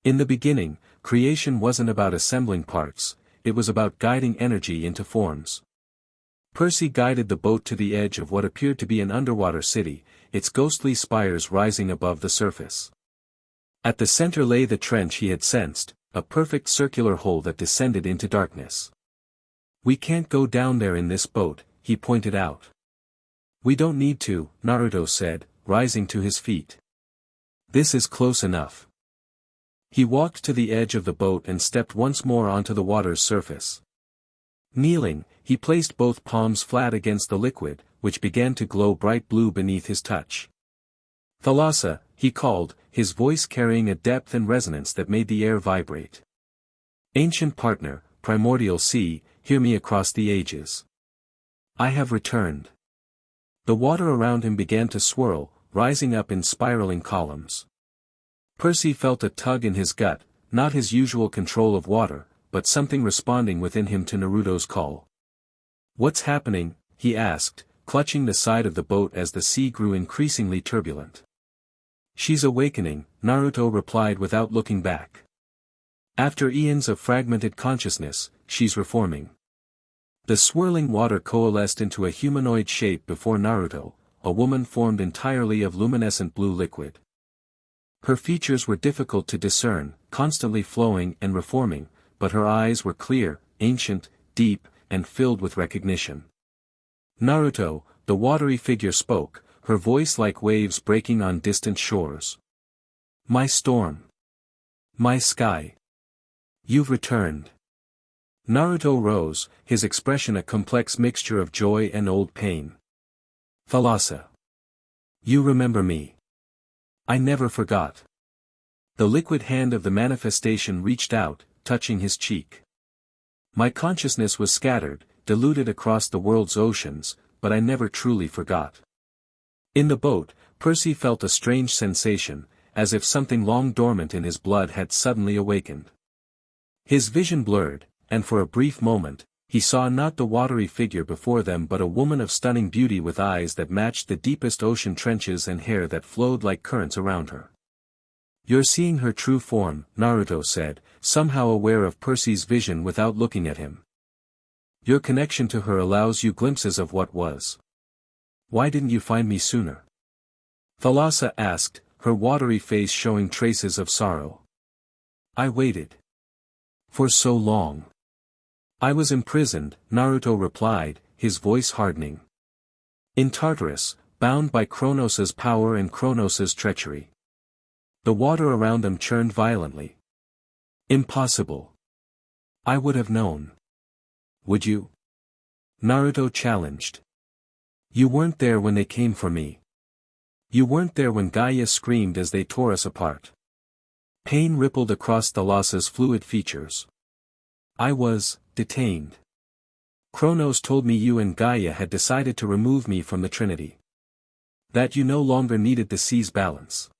In the beginning, creation wasn't about assembling parts, it was about guiding energy into forms. Percy guided the boat to the edge of what appeared to be an underwater city, its ghostly spires rising above the surface. At the center lay the trench he had sensed, a perfect circular hole that descended into darkness. We can't go down there in this boat, he pointed out. We don't need to, Naruto said, rising to his feet. This is close enough. He walked to the edge of the boat and stepped once more onto the water's surface. Kneeling, he placed both palms flat against the liquid, which began to glow bright blue beneath his touch. Thalassa, he called, his voice carrying a depth and resonance that made the air vibrate. Ancient partner, primordial sea, hear me across the ages. I have returned. The water around him began to swirl, rising up in spiraling columns. Percy felt a tug in his gut, not his usual control of water, but something responding within him to Naruto's call. What's happening? He asked, clutching the side of the boat as the sea grew increasingly turbulent. She's awakening, Naruto replied without looking back. After eons of fragmented consciousness, she's reforming. The swirling water coalesced into a humanoid shape before Naruto, a woman formed entirely of luminescent blue liquid. Her features were difficult to discern, constantly flowing and reforming, but her eyes were clear, ancient, deep, and filled with recognition. Naruto, the watery figure spoke, her voice like waves breaking on distant shores. My storm. My sky. You've returned. Naruto rose, his expression a complex mixture of joy and old pain. Thalassa. You remember me. I never forgot. The liquid hand of the manifestation reached out, touching his cheek. My consciousness was scattered, diluted across the world's oceans, but I never truly forgot. In the boat, Percy felt a strange sensation, as if something long dormant in his blood had suddenly awakened. His vision blurred, and for a brief moment, he saw not the watery figure before them but a woman of stunning beauty with eyes that matched the deepest ocean trenches and hair that flowed like currents around her. You're seeing her true form, Naruto said, somehow aware of Percy's vision without looking at him. Your connection to her allows you glimpses of what was. Why didn't you find me sooner? Thalassa asked, her watery face showing traces of sorrow. I waited. For so long. I was imprisoned, Naruto replied, his voice hardening. In Tartarus, bound by Kronos' power and Kronos' treachery. The water around them churned violently. Impossible. I would have known. Would you? Naruto challenged. You weren't there when they came for me. You weren't there when Gaia screamed as they tore us apart. Pain rippled across Thalassa's fluid features. I was detained. Kronos told me you and Gaia had decided to remove me from the Trinity. That you no longer needed the sea's balance.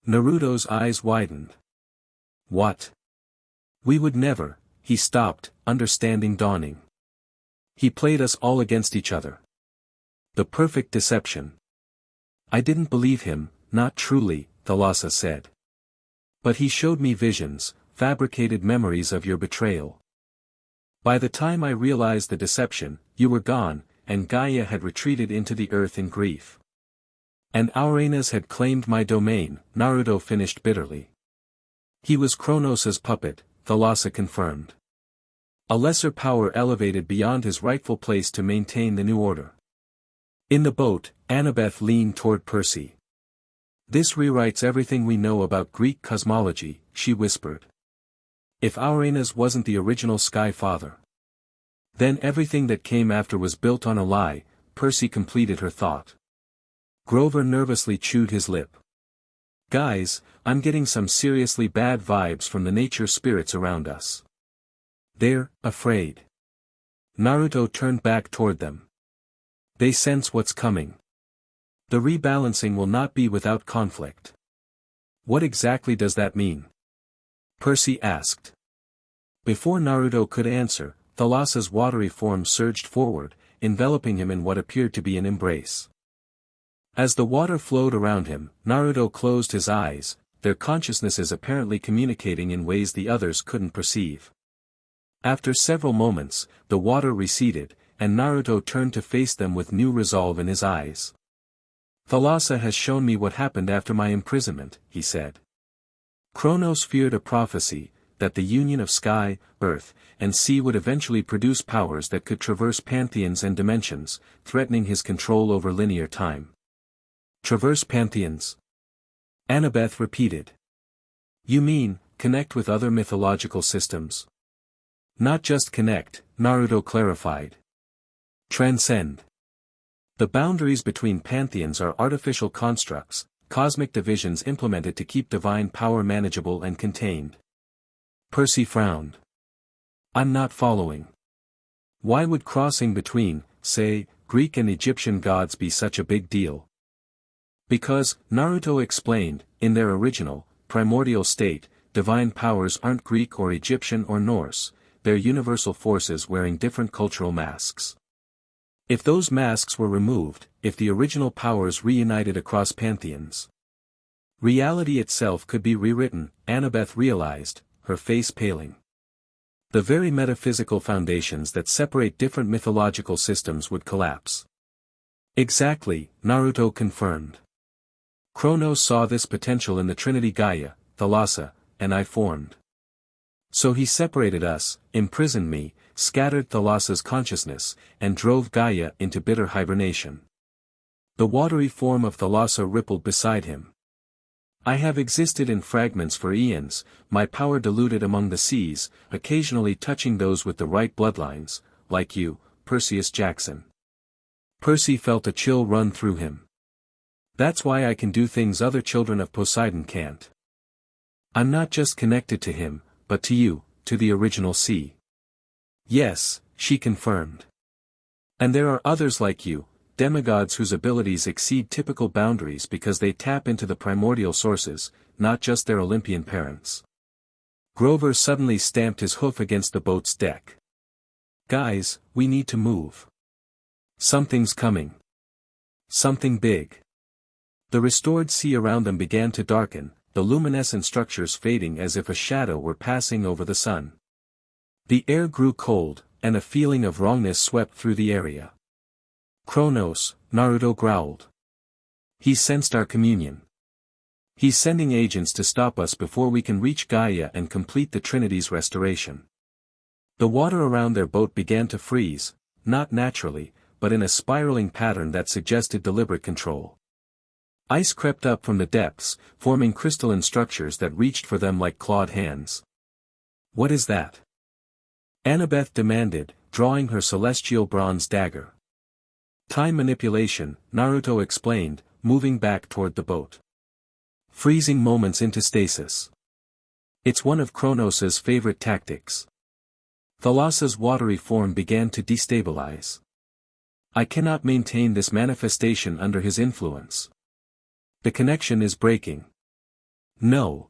Naruto's eyes widened. What? We would never, he stopped, understanding dawning. He played us all against each other. The perfect deception. I didn't believe him, not truly, Thalassa said. But he showed me visions, fabricated memories of your betrayal. By the time I realized the deception, you were gone, and Gaia had retreated into the earth in grief. And Ouranos had claimed my domain, Naruto finished bitterly. He was Kronos' puppet, Thalassa confirmed. A lesser power elevated beyond his rightful place to maintain the new order. In the boat, Annabeth leaned toward Percy. This rewrites everything we know about Greek cosmology, she whispered. If Ouranos wasn't the original Sky Father, then everything that came after was built on a lie, Percy completed her thought. Grover nervously chewed his lip. Guys, I'm getting some seriously bad vibes from the nature spirits around us. They're afraid. Naruto turned back toward them. They sense what's coming. The rebalancing will not be without conflict. What exactly does that mean? Percy asked. Before Naruto could answer, Thalassa's watery form surged forward, enveloping him in what appeared to be an embrace. As the water flowed around him, Naruto closed his eyes, their consciousnesses apparently communicating in ways the others couldn't perceive. After several moments, the water receded, and Naruto turned to face them with new resolve in his eyes. Thalassa has shown me what happened after my imprisonment, he said. Kronos feared a prophecy, that the union of sky, earth, and sea would eventually produce powers that could traverse pantheons and dimensions, threatening his control over linear time. Traverse pantheons? Annabeth repeated. You mean, connect with other mythological systems? Not just connect, Naruto clarified. Transcend. The boundaries between pantheons are artificial constructs, cosmic divisions implemented to keep divine power manageable and contained. Percy frowned. I'm not following. Why would crossing between, say, Greek and Egyptian gods be such a big deal? Because, Naruto explained, in their original, primordial state, divine powers aren't Greek or Egyptian or Norse, they're universal forces wearing different cultural masks. If those masks were removed, if the original powers reunited across pantheons, reality itself could be rewritten, Annabeth realized, her face paling. The very metaphysical foundations that separate different mythological systems would collapse. Exactly, Naruto confirmed. Kronos saw this potential in the Trinity Gaia, Thalassa, and I formed. So he separated us, imprisoned me, scattered Thalassa's consciousness, and drove Gaia into bitter hibernation. The watery form of Thalassa rippled beside him. I have existed in fragments for eons, my power diluted among the seas, occasionally touching those with the right bloodlines, like you, Perseus Jackson. Percy felt a chill run through him. That's why I can do things other children of Poseidon can't. I'm not just connected to him, but to you, to the original sea. Yes, she confirmed. And there are others like you, demigods whose abilities exceed typical boundaries because they tap into the primordial sources, not just their Olympian parents. Grover suddenly stamped his hoof against the boat's deck. Guys, we need to move. Something's coming. Something big. The restored sea around them began to darken, the luminescent structures fading as if a shadow were passing over the sun. The air grew cold, and a feeling of wrongness swept through the area. Kronos, Naruto growled. He sensed our communion. He's sending agents to stop us before we can reach Gaia and complete the Trinity's restoration. The water around their boat began to freeze, not naturally, but in a spiraling pattern that suggested deliberate control. Ice crept up from the depths, forming crystalline structures that reached for them like clawed hands. What is that? Annabeth demanded, drawing her celestial bronze dagger. Time manipulation, Naruto explained, moving back toward the boat. Freezing moments into stasis. It's one of Kronos' favorite tactics. Thalassa's watery form began to destabilize. I cannot maintain this manifestation under his influence. The connection is breaking. No.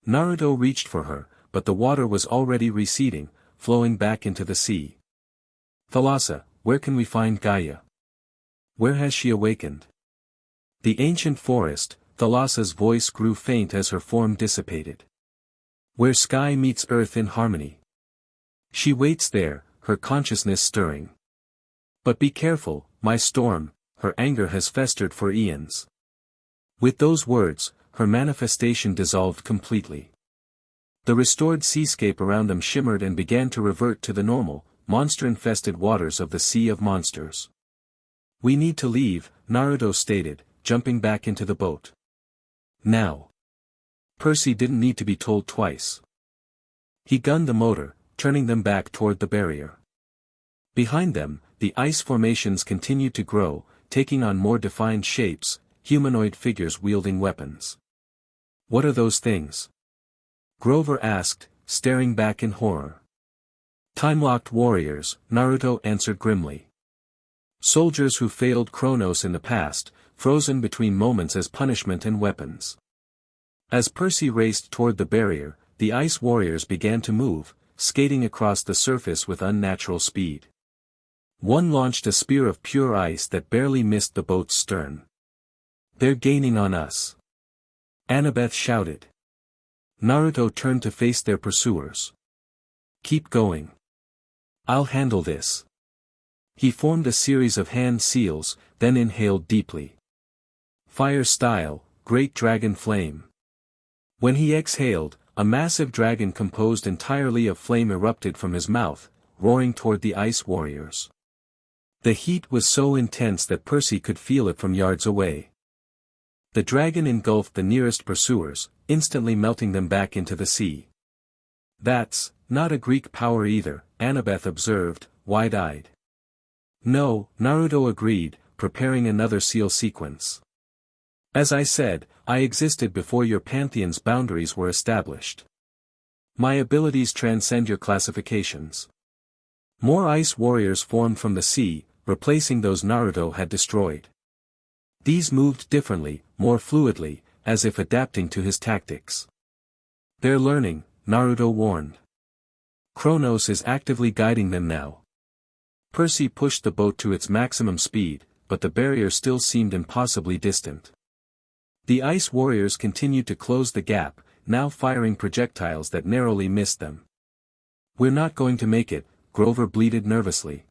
Naruto reached for her, but the water was already receding, flowing back into the sea. Thalassa, where can we find Gaia? Where has she awakened? The ancient forest, Thalassa's voice grew faint as her form dissipated. Where sky meets earth in harmony. She waits there, her consciousness stirring. But be careful, my storm, her anger has festered for eons. With those words, her manifestation dissolved completely. The restored seascape around them shimmered and began to revert to the normal, monster-infested waters of the Sea of Monsters. We need to leave, Naruto stated, jumping back into the boat. Now. Percy didn't need to be told twice. He gunned the motor, turning them back toward the barrier. Behind them, the ice formations continued to grow, taking on more defined shapes, humanoid figures wielding weapons. What are those things? Grover asked, staring back in horror. Time-locked warriors, Naruto answered grimly. Soldiers who failed Kronos in the past, frozen between moments as punishment and weapons. As Percy raced toward the barrier, the ice warriors began to move, skating across the surface with unnatural speed. One launched a spear of pure ice that barely missed the boat's stern. They're gaining on us. Annabeth shouted. Naruto turned to face their pursuers. Keep going. I'll handle this. He formed a series of hand seals, then inhaled deeply. Fire style, Great Dragon Flame. When he exhaled, a massive dragon composed entirely of flame erupted from his mouth, roaring toward the ice warriors. The heat was so intense that Percy could feel it from yards away. The dragon engulfed the nearest pursuers, instantly melting them back into the sea. That's not a Greek power either, Annabeth observed, wide-eyed. No, Naruto agreed, preparing another seal sequence. As I said, I existed before your pantheon's boundaries were established. My abilities transcend your classifications. More ice warriors formed from the sea, replacing those Naruto had destroyed. These moved differently, more fluidly, as if adapting to his tactics. They're learning, Naruto warned. Kronos is actively guiding them now. Percy pushed the boat to its maximum speed, but the barrier still seemed impossibly distant. The ice warriors continued to close the gap, now firing projectiles that narrowly missed them. We're not going to make it, Grover bleated nervously.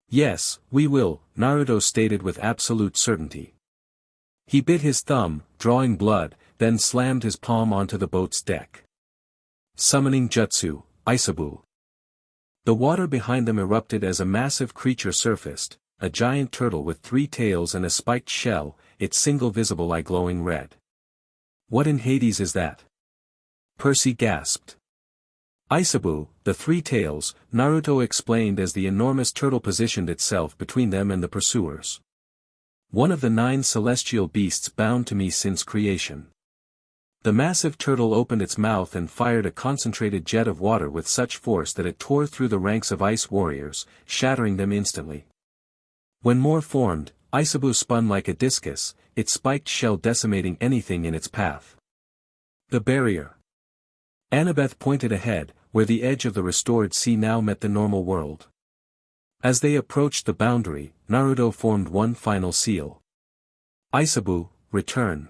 Yes, we will, Naruto stated with absolute certainty. He bit his thumb, drawing blood, then slammed his palm onto the boat's deck. Summoning Jutsu, Isabu. The water behind them erupted as a massive creature surfaced, a giant turtle with 3 tails and a spiked shell, its single visible eye glowing red. What in Hades is that? Percy gasped. Isabu, the 3 tails, Naruto explained as the enormous turtle positioned itself between them and the pursuers. One of the 9 celestial beasts bound to me since creation. The massive turtle opened its mouth and fired a concentrated jet of water with such force that it tore through the ranks of ice warriors, shattering them instantly. When more formed, Isabu spun like a discus, its spiked shell decimating anything in its path. The barrier. Annabeth pointed ahead, where the edge of the restored sea now met the normal world. As they approached the boundary, Naruto formed one final seal. Isabu, return.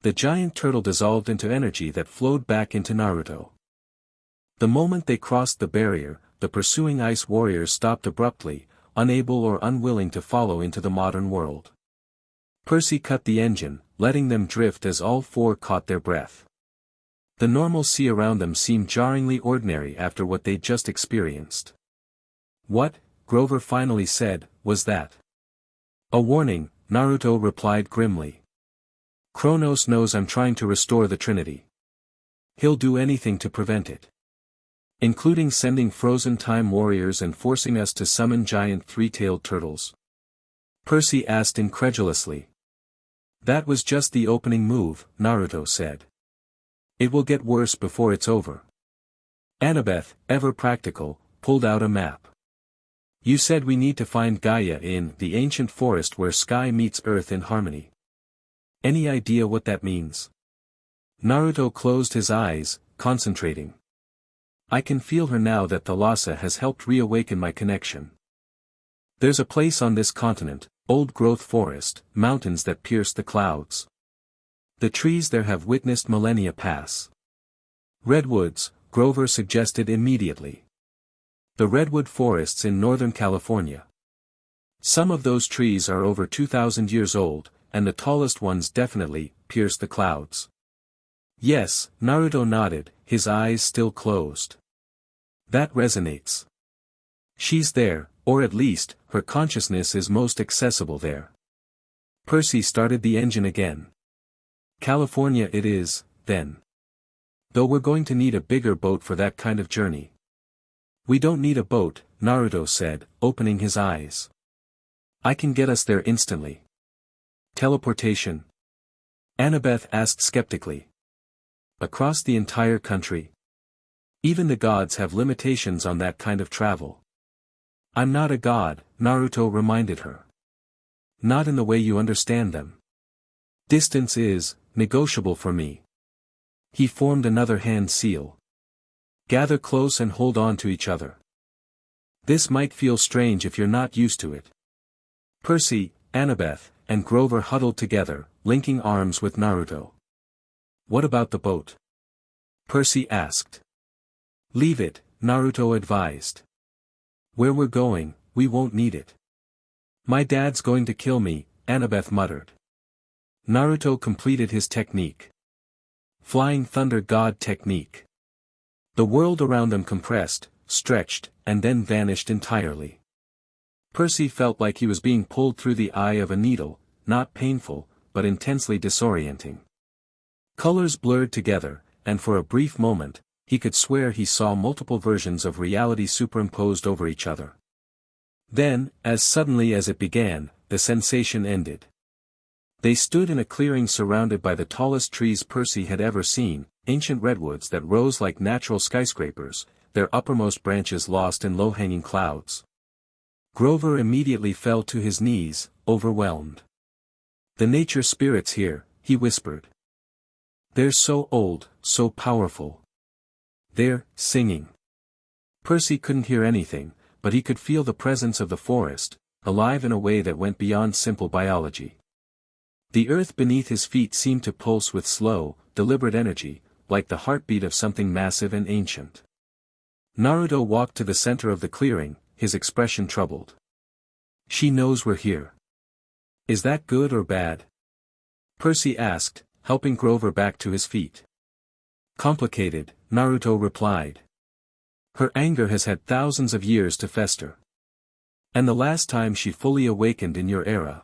The giant turtle dissolved into energy that flowed back into Naruto. The moment they crossed the barrier, the pursuing ice warriors stopped abruptly, unable or unwilling to follow into the modern world. Percy cut the engine, letting them drift as all 4 caught their breath. The normal sea around them seemed jarringly ordinary after what they'd just experienced. What, Grover finally said, was that? A warning, Naruto replied grimly. Kronos knows I'm trying to restore the Trinity. He'll do anything to prevent it. Including sending frozen time warriors and forcing us to summon giant 3-tailed turtles. Percy asked incredulously. That was just the opening move, Naruto said. It will get worse before it's over. Annabeth, ever practical, pulled out a map. You said we need to find Gaia in the ancient forest where sky meets earth in harmony. Any idea what that means? Naruto closed his eyes, concentrating. I can feel her now that Thalassa has helped reawaken my connection. There's a place on this continent, old-growth forest, mountains that pierce the clouds. The trees there have witnessed millennia pass. Redwoods, Grover suggested immediately. The redwood forests in Northern California. Some of those trees are over 2,000 years old, and the tallest ones definitely pierce the clouds. Yes, Naruto nodded, his eyes still closed. That resonates. She's there, or at least, her consciousness is most accessible there. Percy started the engine again. California it is, then. Though we're going to need a bigger boat for that kind of journey. We don't need a boat, Naruto said, opening his eyes. I can get us there instantly. Teleportation? Annabeth asked skeptically. Across the entire country? Even the gods have limitations on that kind of travel. I'm not a god, Naruto reminded her. Not in the way you understand them. Distance is negotiable for me. He formed another hand seal. Gather close and hold on to each other. This might feel strange if you're not used to it. Percy, Annabeth, and Grover huddled together, linking arms with Naruto. What about the boat? Percy asked. Leave it, Naruto advised. Where we're going, we won't need it. My dad's going to kill me, Annabeth muttered. Naruto completed his technique. Flying Thunder God technique. The world around them compressed, stretched, and then vanished entirely. Percy felt like he was being pulled through the eye of a needle, not painful, but intensely disorienting. Colors blurred together, and for a brief moment, he could swear he saw multiple versions of reality superimposed over each other. Then, as suddenly as it began, the sensation ended. They stood in a clearing surrounded by the tallest trees Percy had ever seen, ancient redwoods that rose like natural skyscrapers, their uppermost branches lost in low-hanging clouds. Grover immediately fell to his knees, overwhelmed. The nature spirits here, he whispered. They're so old, so powerful. They're singing. Percy couldn't hear anything, but he could feel the presence of the forest, alive in a way that went beyond simple biology. The earth beneath his feet seemed to pulse with slow, deliberate energy, like the heartbeat of something massive and ancient. Naruto walked to the center of the clearing, his expression troubled. She knows we're here. Is that good or bad? Percy asked, helping Grover back to his feet. Complicated, Naruto replied. Her anger has had thousands of years to fester. And the last time she fully awakened in your era.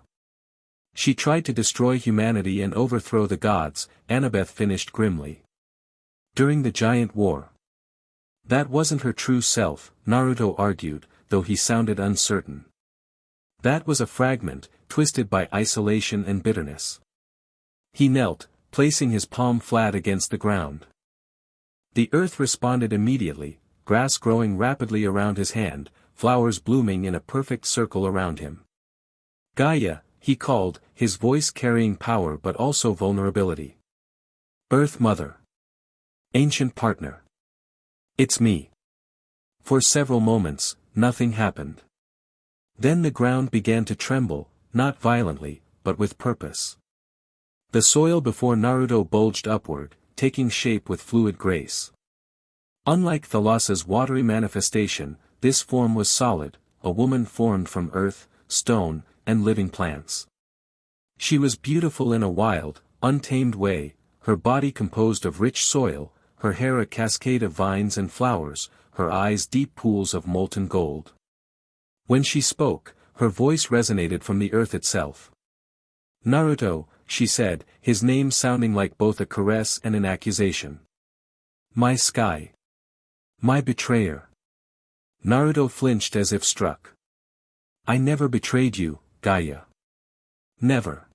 She tried to destroy humanity and overthrow the gods, Annabeth finished grimly. During the giant war. That wasn't her true self, Naruto argued, though he sounded uncertain. That was a fragment, twisted by isolation and bitterness. He knelt, placing his palm flat against the ground. The earth responded immediately, grass growing rapidly around his hand, flowers blooming in a perfect circle around him. Gaia, he called, his voice carrying power but also vulnerability. Earth Mother. Ancient partner. It's me. For several moments, nothing happened. Then the ground began to tremble, not violently, but with purpose. The soil before Naruto bulged upward, taking shape with fluid grace. Unlike Thalassa's watery manifestation, this form was solid, a woman formed from earth, stone, and living plants. She was beautiful in a wild, untamed way, her body composed of rich soil, her hair a cascade of vines and flowers, her eyes deep pools of molten gold. When she spoke, her voice resonated from the earth itself. Naruto, she said, his name sounding like both a caress and an accusation. My sky. My betrayer. Naruto flinched as if struck. I never betrayed you, Gaia. Never.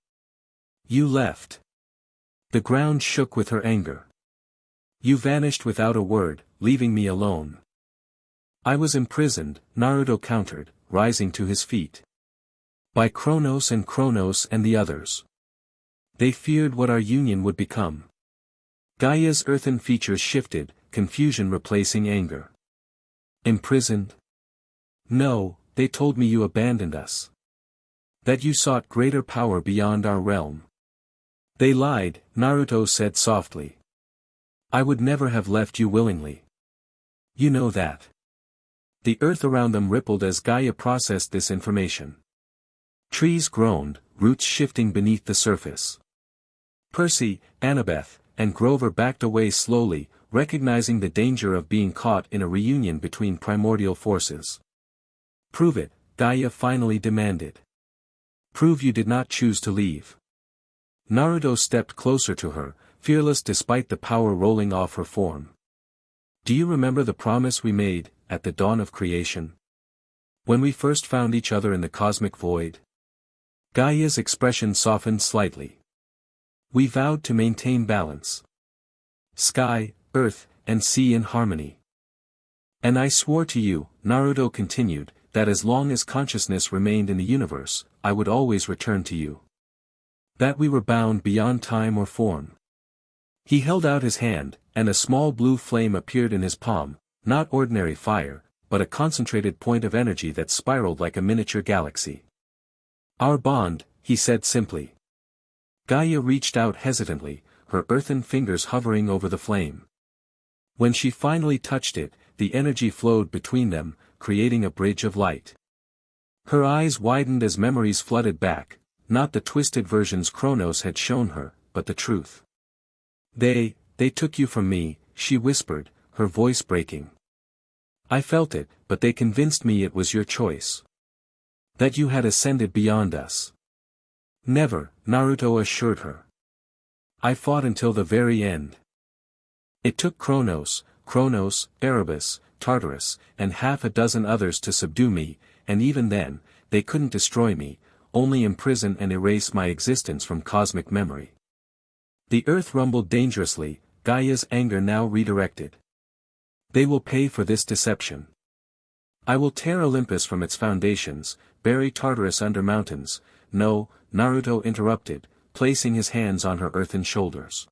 You left. The ground shook with her anger. You vanished without a word, leaving me alone. I was imprisoned, Naruto countered, rising to his feet. By Kronos and the others. They feared what our union would become. Gaia's earthen features shifted, confusion replacing anger. Imprisoned? No, they told me you abandoned us. That you sought greater power beyond our realm. They lied, Naruto said softly. I would never have left you willingly. You know that. The earth around them rippled as Gaia processed this information. Trees groaned, roots shifting beneath the surface. Percy, Annabeth, and Grover backed away slowly, recognizing the danger of being caught in a reunion between primordial forces. Prove it, Gaia finally demanded. Prove you did not choose to leave. Naruto stepped closer to her, fearless despite the power rolling off her form. Do you remember the promise we made, at the dawn of creation? When we first found each other in the cosmic void? Gaia's expression softened slightly. We vowed to maintain balance. Sky, earth, and sea in harmony. And I swore to you, Naruto continued, that as long as consciousness remained in the universe, I would always return to you. That we were bound beyond time or form. He held out his hand, and a small blue flame appeared in his palm, not ordinary fire, but a concentrated point of energy that spiraled like a miniature galaxy. Our bond, he said simply. Gaia reached out hesitantly, her earthen fingers hovering over the flame. When she finally touched it, the energy flowed between them, creating a bridge of light. Her eyes widened as memories flooded back, not the twisted versions Kronos had shown her, but the truth. They took you from me, she whispered, her voice breaking. I felt it, but they convinced me it was your choice. That you had ascended beyond us. Never, Naruto assured her. I fought until the very end. It took Kronos, Erebus, Tartarus, and half a dozen others to subdue me, and even then, they couldn't destroy me, only imprison and erase my existence from cosmic memory. The earth rumbled dangerously, Gaia's anger now redirected. They will pay for this deception. I will tear Olympus from its foundations, bury Tartarus under mountains. No, Naruto interrupted, placing his hands on her earthen shoulders.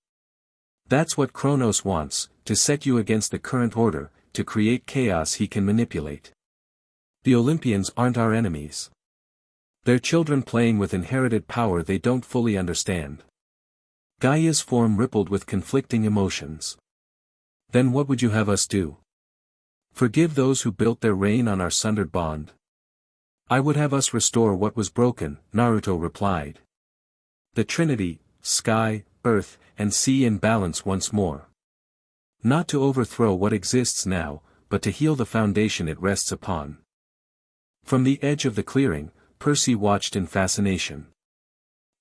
That's what Kronos wants, to set you against the current order, to create chaos he can manipulate. The Olympians aren't our enemies. They're children playing with inherited power they don't fully understand. Gaia's form rippled with conflicting emotions. Then what would you have us do? Forgive those who built their reign on our sundered bond? I would have us restore what was broken, Naruto replied. The Trinity, sky, earth, and sea in balance once more. Not to overthrow what exists now, but to heal the foundation it rests upon. From the edge of the clearing, Percy watched in fascination.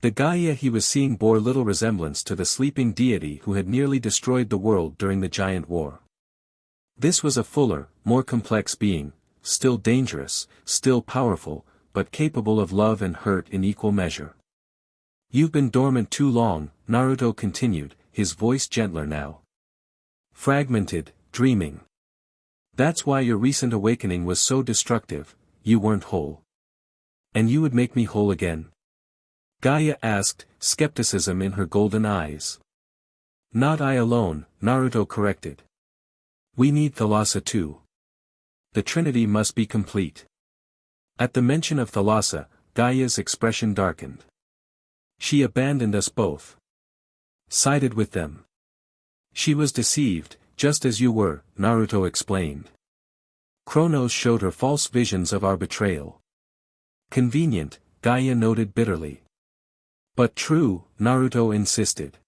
The Gaia he was seeing bore little resemblance to the sleeping deity who had nearly destroyed the world during the giant war. This was a fuller, more complex being, still dangerous, still powerful, but capable of love and hurt in equal measure. You've been dormant too long, Naruto continued, his voice gentler now. Fragmented, dreaming. That's why your recent awakening was so destructive, you weren't whole. And you would make me whole again? Gaia asked, skepticism in her golden eyes. Not I alone, Naruto corrected. We need Thalassa too. The Trinity must be complete. At the mention of Thalassa, Gaia's expression darkened. She abandoned us both. Sided with them. She was deceived, just as you were, Naruto explained. Kronos showed her false visions of our betrayal. Convenient, Gaia noted bitterly. But true, Naruto insisted.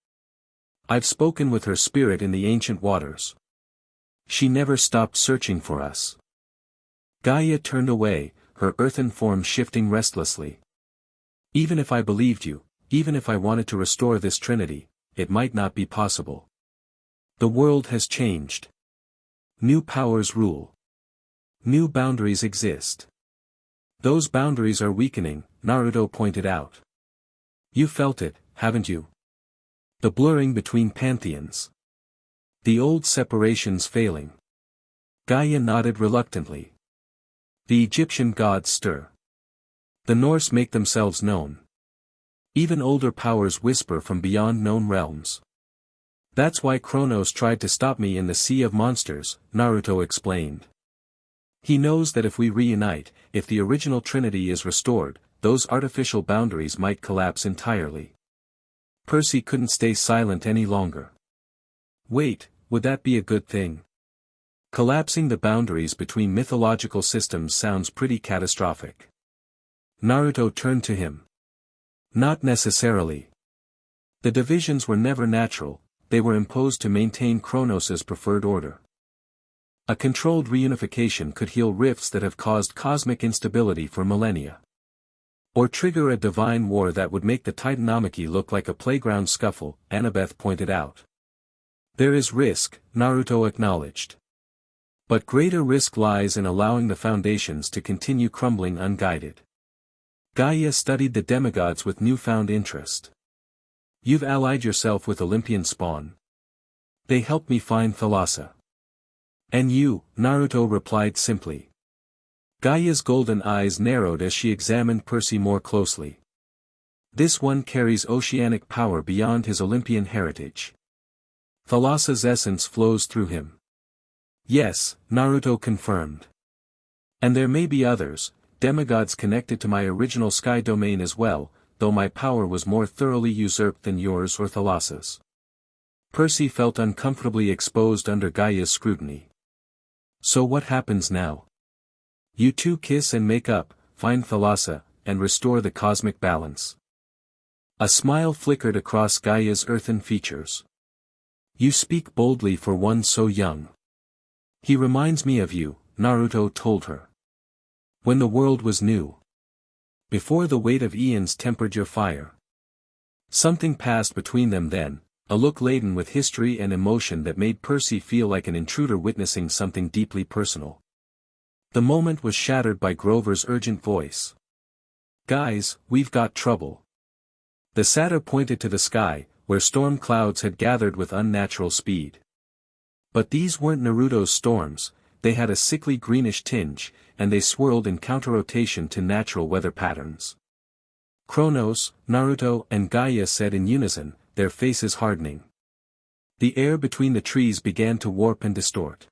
I've spoken with her spirit in the ancient waters. She never stopped searching for us. Gaia turned away, her earthen form shifting restlessly. Even if I believed you, even if I wanted to restore this trinity, it might not be possible. The world has changed. New powers rule. New boundaries exist. Those boundaries are weakening, Naruto pointed out. You felt it, haven't you? The blurring between pantheons. The old separations failing. Gaia nodded reluctantly. The Egyptian gods stir. The Norse make themselves known. Even older powers whisper from beyond known realms. That's why Kronos tried to stop me in the Sea of Monsters, Naruto explained. He knows that if we reunite, if the original Trinity is restored, those artificial boundaries might collapse entirely. Percy couldn't stay silent any longer. Wait, would that be a good thing? Collapsing the boundaries between mythological systems sounds pretty catastrophic. Naruto turned to him. Not necessarily. The divisions were never natural, they were imposed to maintain Kronos' preferred order. A controlled reunification could heal rifts that have caused cosmic instability for millennia. Or trigger a divine war that would make the Titanomachy look like a playground scuffle, Annabeth pointed out. There is risk, Naruto acknowledged. But greater risk lies in allowing the foundations to continue crumbling unguided. Gaia studied the demigods with newfound interest. You've allied yourself with Olympian spawn. They helped me find Thalassa. And you, Naruto replied simply. Gaia's golden eyes narrowed as she examined Percy more closely. This one carries oceanic power beyond his Olympian heritage. Thalassa's essence flows through him. Yes, Naruto confirmed. And there may be others, demigods connected to my original sky domain as well, though my power was more thoroughly usurped than yours or Thalassa's. Percy felt uncomfortably exposed under Gaia's scrutiny. So what happens now? You two kiss and make up, find Thalassa, and restore the cosmic balance. A smile flickered across Gaia's earthen features. You speak boldly for one so young. He reminds me of you, Naruto told her. When the world was new. Before the weight of eons tempered your fire. Something passed between them then, a look laden with history and emotion that made Percy feel like an intruder witnessing something deeply personal. The moment was shattered by Grover's urgent voice. Guys, we've got trouble. The satyr pointed to the sky, where storm clouds had gathered with unnatural speed. But these weren't Naruto's storms, they had a sickly greenish tinge, and they swirled in counter-rotation to natural weather patterns. Kronos, Naruto and Gaia said in unison, their faces hardening. The air between the trees began to warp and distort.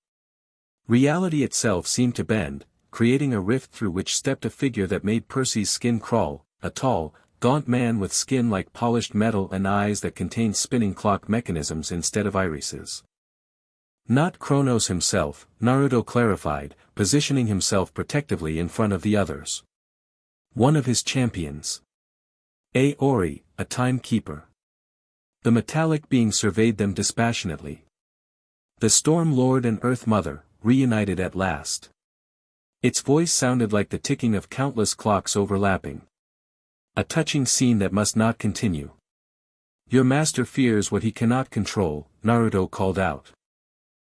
Reality itself seemed to bend, creating a rift through which stepped a figure that made Percy's skin crawl, a tall, gaunt man with skin like polished metal and eyes that contained spinning clock mechanisms instead of irises. Not Kronos himself, Naruto clarified, positioning himself protectively in front of the others. One of his champions. Ori, a timekeeper. The metallic being surveyed them dispassionately. The Storm Lord and Earth Mother, reunited at last. Its voice sounded like the ticking of countless clocks overlapping. A touching scene that must not continue. Your master fears what he cannot control, Naruto called out.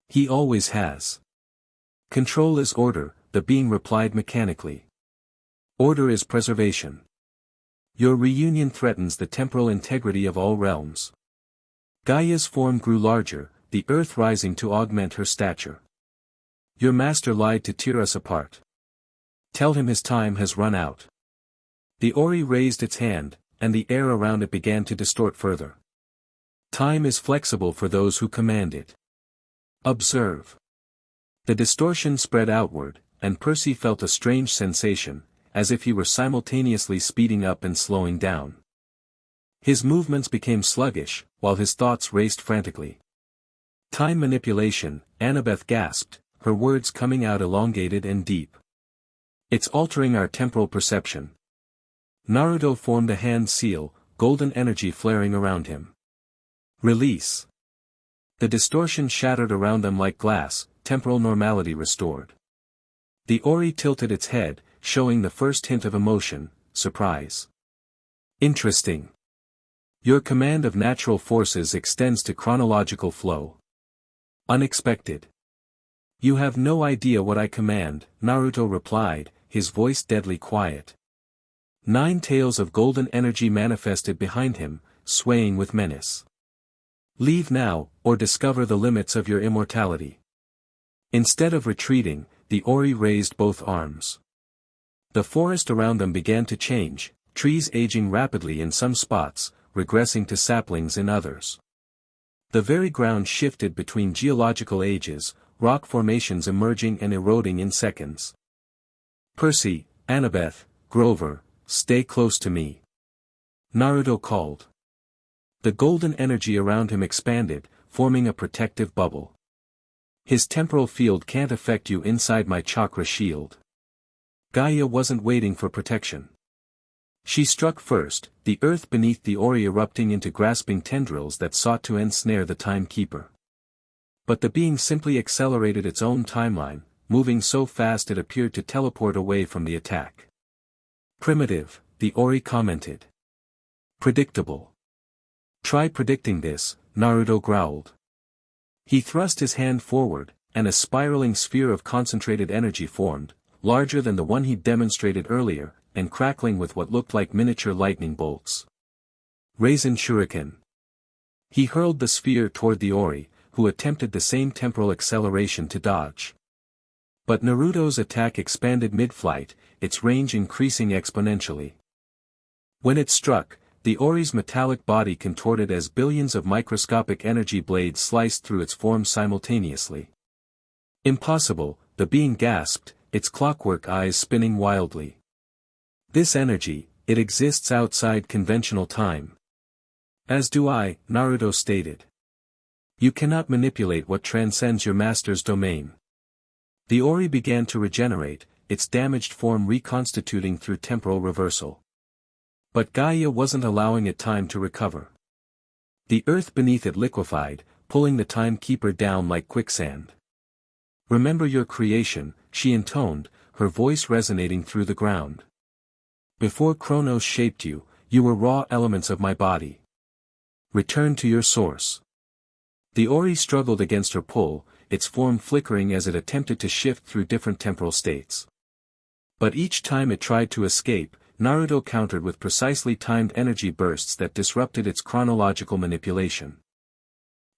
He always has. Control is order, the being replied mechanically. Order is preservation. Your reunion threatens the temporal integrity of all realms. Gaia's form grew larger, the earth rising to augment her stature. Your master lied to tear us apart. Tell him his time has run out. The Ori raised its hand, and the air around it began to distort further. Time is flexible for those who command it. Observe. The distortion spread outward, and Percy felt a strange sensation, as if he were simultaneously speeding up and slowing down. His movements became sluggish, while his thoughts raced frantically. Time manipulation, Annabeth gasped, her words coming out elongated and deep. It's altering our temporal perception. Naruto formed a hand seal, golden energy flaring around him. Release. The distortion shattered around them like glass, temporal normality restored. The Ori tilted its head, showing the first hint of emotion, surprise. Interesting. Your command of natural forces extends to chronological flow. Unexpected. You have no idea what I command, Naruto replied, his voice deadly quiet. 9 tails of golden energy manifested behind him, swaying with menace. Leave now, or discover the limits of your immortality. Instead of retreating, the Ori raised both arms. The forest around them began to change, trees aging rapidly in some spots, regressing to saplings in others. The very ground shifted between geological ages, rock formations emerging and eroding in seconds. Percy, Annabeth, Grover, stay close to me. Naruto called. The golden energy around him expanded, forming a protective bubble. His temporal field can't affect you inside my chakra shield. Gaia wasn't waiting for protection. She struck first, the earth beneath the Ori erupting into grasping tendrils that sought to ensnare the timekeeper. But the being simply accelerated its own timeline, moving so fast it appeared to teleport away from the attack. Primitive, the Ori commented. Predictable. Try predicting this, Naruto growled. He thrust his hand forward, and a spiraling sphere of concentrated energy formed, larger than the one he'd demonstrated earlier, and crackling with what looked like miniature lightning bolts. Raisin Shuriken. He hurled the sphere toward the Ori, who attempted the same temporal acceleration to dodge. But Naruto's attack expanded mid-flight, its range increasing exponentially. When it struck, the Ori's metallic body contorted as billions of microscopic energy blades sliced through its form simultaneously. Impossible, the being gasped, its clockwork eyes spinning wildly. This energy, it exists outside conventional time. As do I, Naruto stated. You cannot manipulate what transcends your master's domain. The Ori began to regenerate, its damaged form reconstituting through temporal reversal. But Gaia wasn't allowing it time to recover. The earth beneath it liquefied, pulling the timekeeper down like quicksand. Remember your creation, she intoned, her voice resonating through the ground. Before Chronos shaped you, you were raw elements of my body. Return to your source. The Ori struggled against her pull, its form flickering as it attempted to shift through different temporal states. But each time it tried to escape, Naruto countered with precisely timed energy bursts that disrupted its chronological manipulation.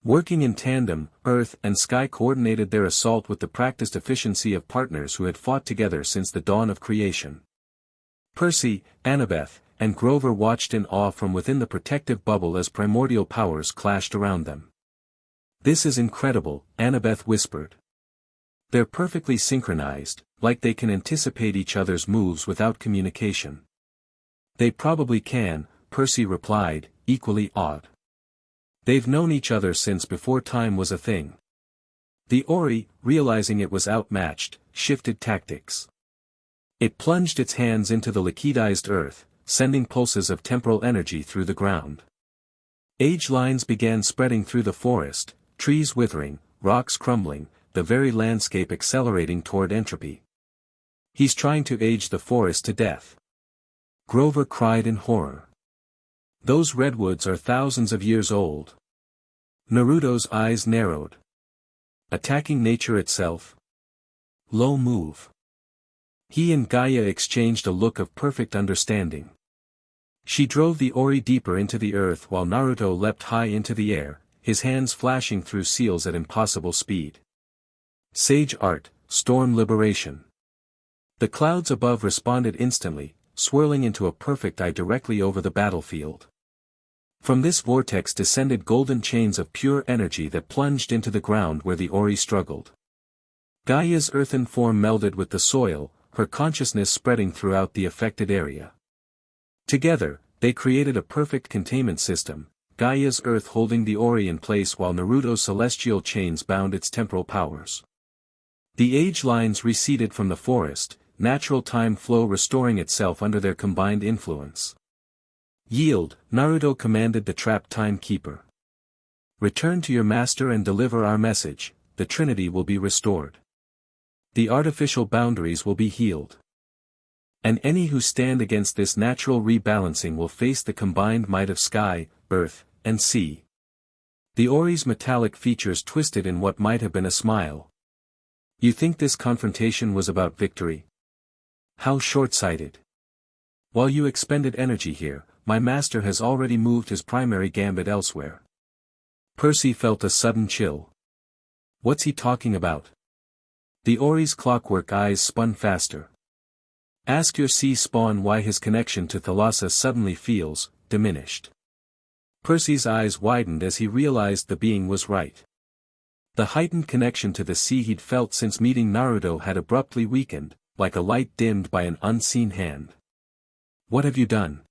Working in tandem, Earth and Sky coordinated their assault with the practiced efficiency of partners who had fought together since the dawn of creation. Percy, Annabeth, and Grover watched in awe from within the protective bubble as primordial powers clashed around them. This is incredible, Annabeth whispered. They're perfectly synchronized, like they can anticipate each other's moves without communication. They probably can, Percy replied, equally awed. They've known each other since before time was a thing. The Ori, realizing it was outmatched, shifted tactics. It plunged its hands into the liquidized earth, sending pulses of temporal energy through the ground. Age lines began spreading through the forest, trees withering, rocks crumbling, the very landscape accelerating toward entropy. He's trying to age the forest to death. Grover cried in horror. Those redwoods are thousands of years old. Naruto's eyes narrowed. Attacking nature itself? Low move. He and Gaia exchanged a look of perfect understanding. She drove the Ori deeper into the earth while Naruto leapt high into the air, his hands flashing through seals at impossible speed. Sage art, storm liberation. The clouds above responded instantly, swirling into a perfect eye directly over the battlefield. From this vortex descended golden chains of pure energy that plunged into the ground where the Ori struggled. Gaia's earthen form melded with the soil, her consciousness spreading throughout the affected area. Together, they created a perfect containment system, Gaia's earth holding the Ori in place while Naruto's celestial chains bound its temporal powers. The age lines receded from the forest, natural time flow restoring itself under their combined influence. Yield, Naruto commanded the trapped timekeeper. Return to your master and deliver our message, the Trinity will be restored. The artificial boundaries will be healed. And any who stand against this natural rebalancing will face the combined might of sky, earth, and sea. The Ori's metallic features twisted in what might have been a smile. You think this confrontation was about victory? How short-sighted. While you expended energy here, my master has already moved his primary gambit elsewhere. Percy felt a sudden chill. What's he talking about? The Ori's clockwork eyes spun faster. Ask your sea spawn why his connection to Thalassa suddenly feels diminished. Percy's eyes widened as he realized the being was right. The heightened connection to the sea he'd felt since meeting Naruto had abruptly weakened, like a light dimmed by an unseen hand. What have you done?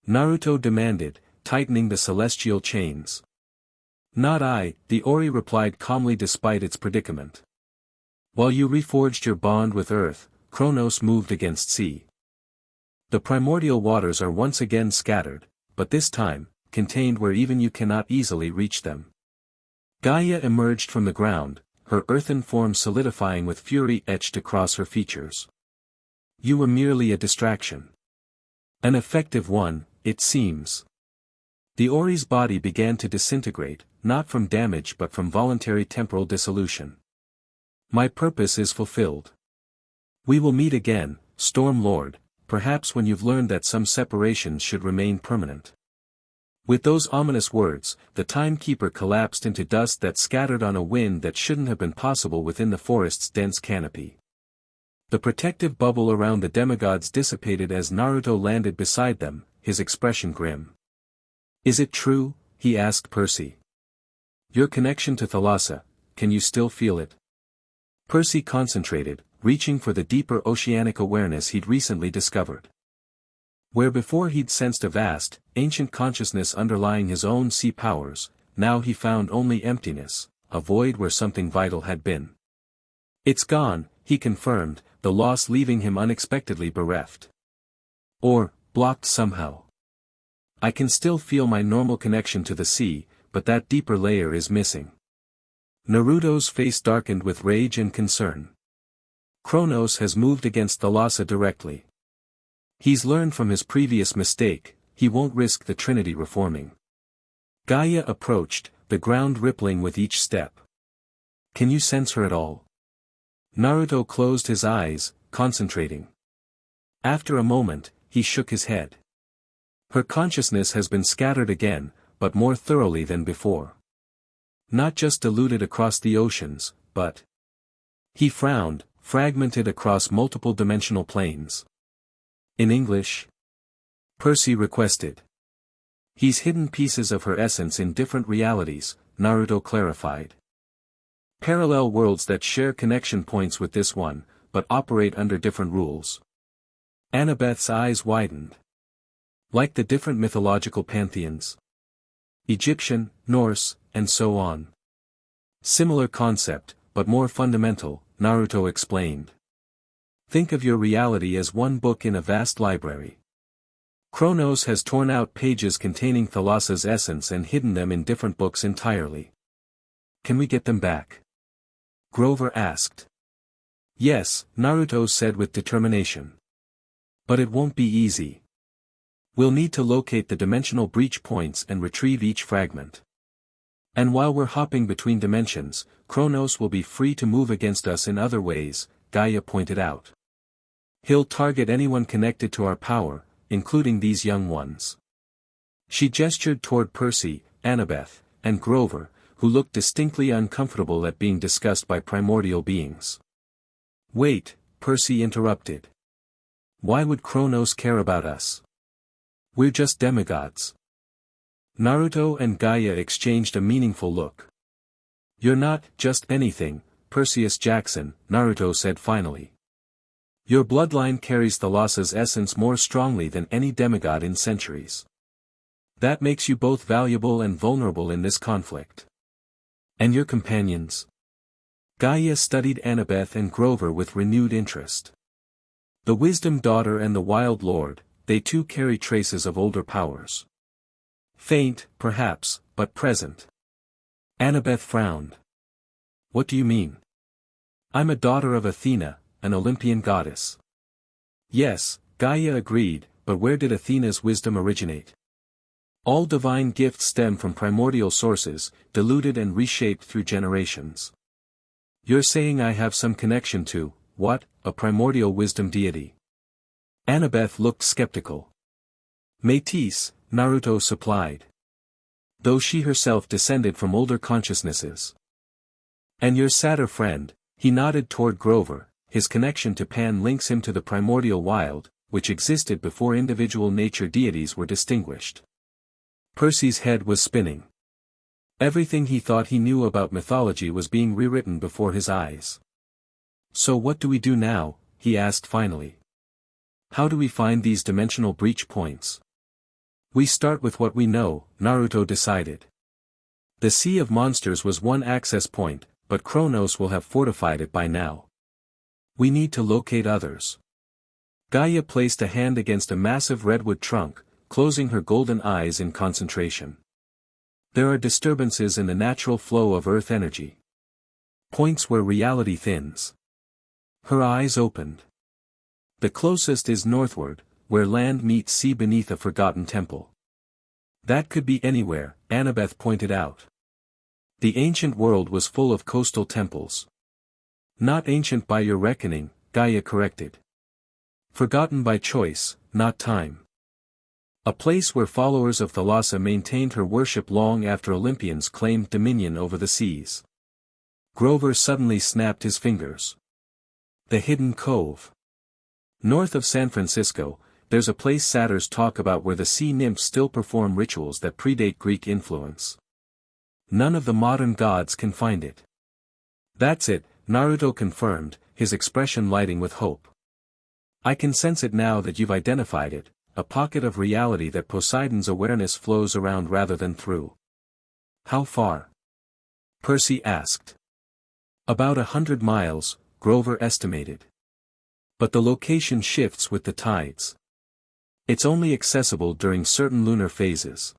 Naruto demanded, tightening the celestial chains. Not I, the Ori replied calmly despite its predicament. While you reforged your bond with Earth, Kronos moved against sea. The primordial waters are once again scattered, but this time, contained where even you cannot easily reach them. Gaia emerged from the ground, her earthen form solidifying with fury etched across her features. You were merely a distraction. An effective one, it seems. The Ori's body began to disintegrate, not from damage but from voluntary temporal dissolution. My purpose is fulfilled. We will meet again, Storm Lord, perhaps when you've learned that some separations should remain permanent. With those ominous words, the timekeeper collapsed into dust that scattered on a wind that shouldn't have been possible within the forest's dense canopy. The protective bubble around the demigods dissipated as Naruto landed beside them, his expression grim. Is it true? He asked Percy. Your connection to Thalassa, can you still feel it? Percy concentrated, reaching for the deeper oceanic awareness he'd recently discovered. Where before he'd sensed a vast, ancient consciousness underlying his own sea powers, now he found only emptiness, a void where something vital had been. It's gone, he confirmed, the loss leaving him unexpectedly bereft. Or, blocked somehow. I can still feel my normal connection to the sea, but that deeper layer is missing. Naruto's face darkened with rage and concern. Kronos has moved against Thalassa directly. He's learned from his previous mistake, he won't risk the Trinity reforming. Gaia approached, the ground rippling with each step. Can you sense her at all? Naruto closed his eyes, concentrating. After a moment, he shook his head. Her consciousness has been scattered again, but more thoroughly than before. Not just diluted across the oceans, but... He frowned, fragmented across multiple dimensional planes. In English? Percy requested. He's hidden pieces of her essence in different realities, Naruto clarified. Parallel worlds that share connection points with this one, but operate under different rules. Annabeth's eyes widened. Like the different mythological pantheons. Egyptian, Norse, and so on. Similar concept, but more fundamental, Naruto explained. Think of your reality as one book in a vast library. Kronos has torn out pages containing Thalassa's essence and hidden them in different books entirely. Can we get them back? Grover asked. Yes, Naruto said with determination. But it won't be easy. We'll need to locate the dimensional breach points and retrieve each fragment. And while we're hopping between dimensions, Kronos will be free to move against us in other ways, Gaia pointed out. He'll target anyone connected to our power, including these young ones. She gestured toward Percy, Annabeth, and Grover, who looked distinctly uncomfortable at being discussed by primordial beings. Wait, Percy interrupted. Why would Kronos care about us? We're just demigods. Naruto and Gaia exchanged a meaningful look. You're not just anything, Perseus Jackson, Naruto said finally. Your bloodline carries Thalassa's essence more strongly than any demigod in centuries. That makes you both valuable and vulnerable in this conflict. And your companions? Gaia studied Annabeth and Grover with renewed interest. The Wisdom Daughter and the Wild Lord, they too carry traces of older powers. Faint, perhaps, but present. Annabeth frowned. What do you mean? I'm a daughter of Athena, an Olympian goddess. Yes, Gaia agreed, but where did Athena's wisdom originate? All divine gifts stem from primordial sources, diluted and reshaped through generations. You're saying I have some connection to, what, a primordial wisdom deity? Annabeth looked skeptical. Métis, Naruto supplied. though she herself descended from older consciousnesses. And your satyr friend, he nodded toward Grover, his connection to Pan links him to the primordial wild, which existed before individual nature deities were distinguished. Percy's head was spinning. Everything he thought he knew about mythology was being rewritten before his eyes. So what do we do now? He asked finally. How do we find these dimensional breach points? We start with what we know, Naruto decided. The Sea of Monsters was one access point, but Kronos will have fortified it by now. We need to locate others. Gaia placed a hand against a massive redwood trunk, closing her golden eyes in concentration. There are disturbances in the natural flow of earth energy. Points where reality thins. Her eyes opened. The closest is northward, where land meets sea beneath a forgotten temple. That could be anywhere, Annabeth pointed out. The ancient world was full of coastal temples. Not ancient by your reckoning, Gaia corrected. Forgotten by choice, not time. A place where followers of Thalassa maintained her worship long after Olympians claimed dominion over the seas. Grover suddenly snapped his fingers. The Hidden Cove. North of San Francisco, there's a place satyrs talk about where the sea nymphs still perform rituals that predate Greek influence. None of the modern gods can find it. That's it, Naruto confirmed, his expression lighting with hope. I can sense it now that you've identified it, a pocket of reality that Poseidon's awareness flows around rather than through. How far? Percy asked. About 100 miles, Grover estimated. But the location shifts with the tides. It's only accessible during certain lunar phases.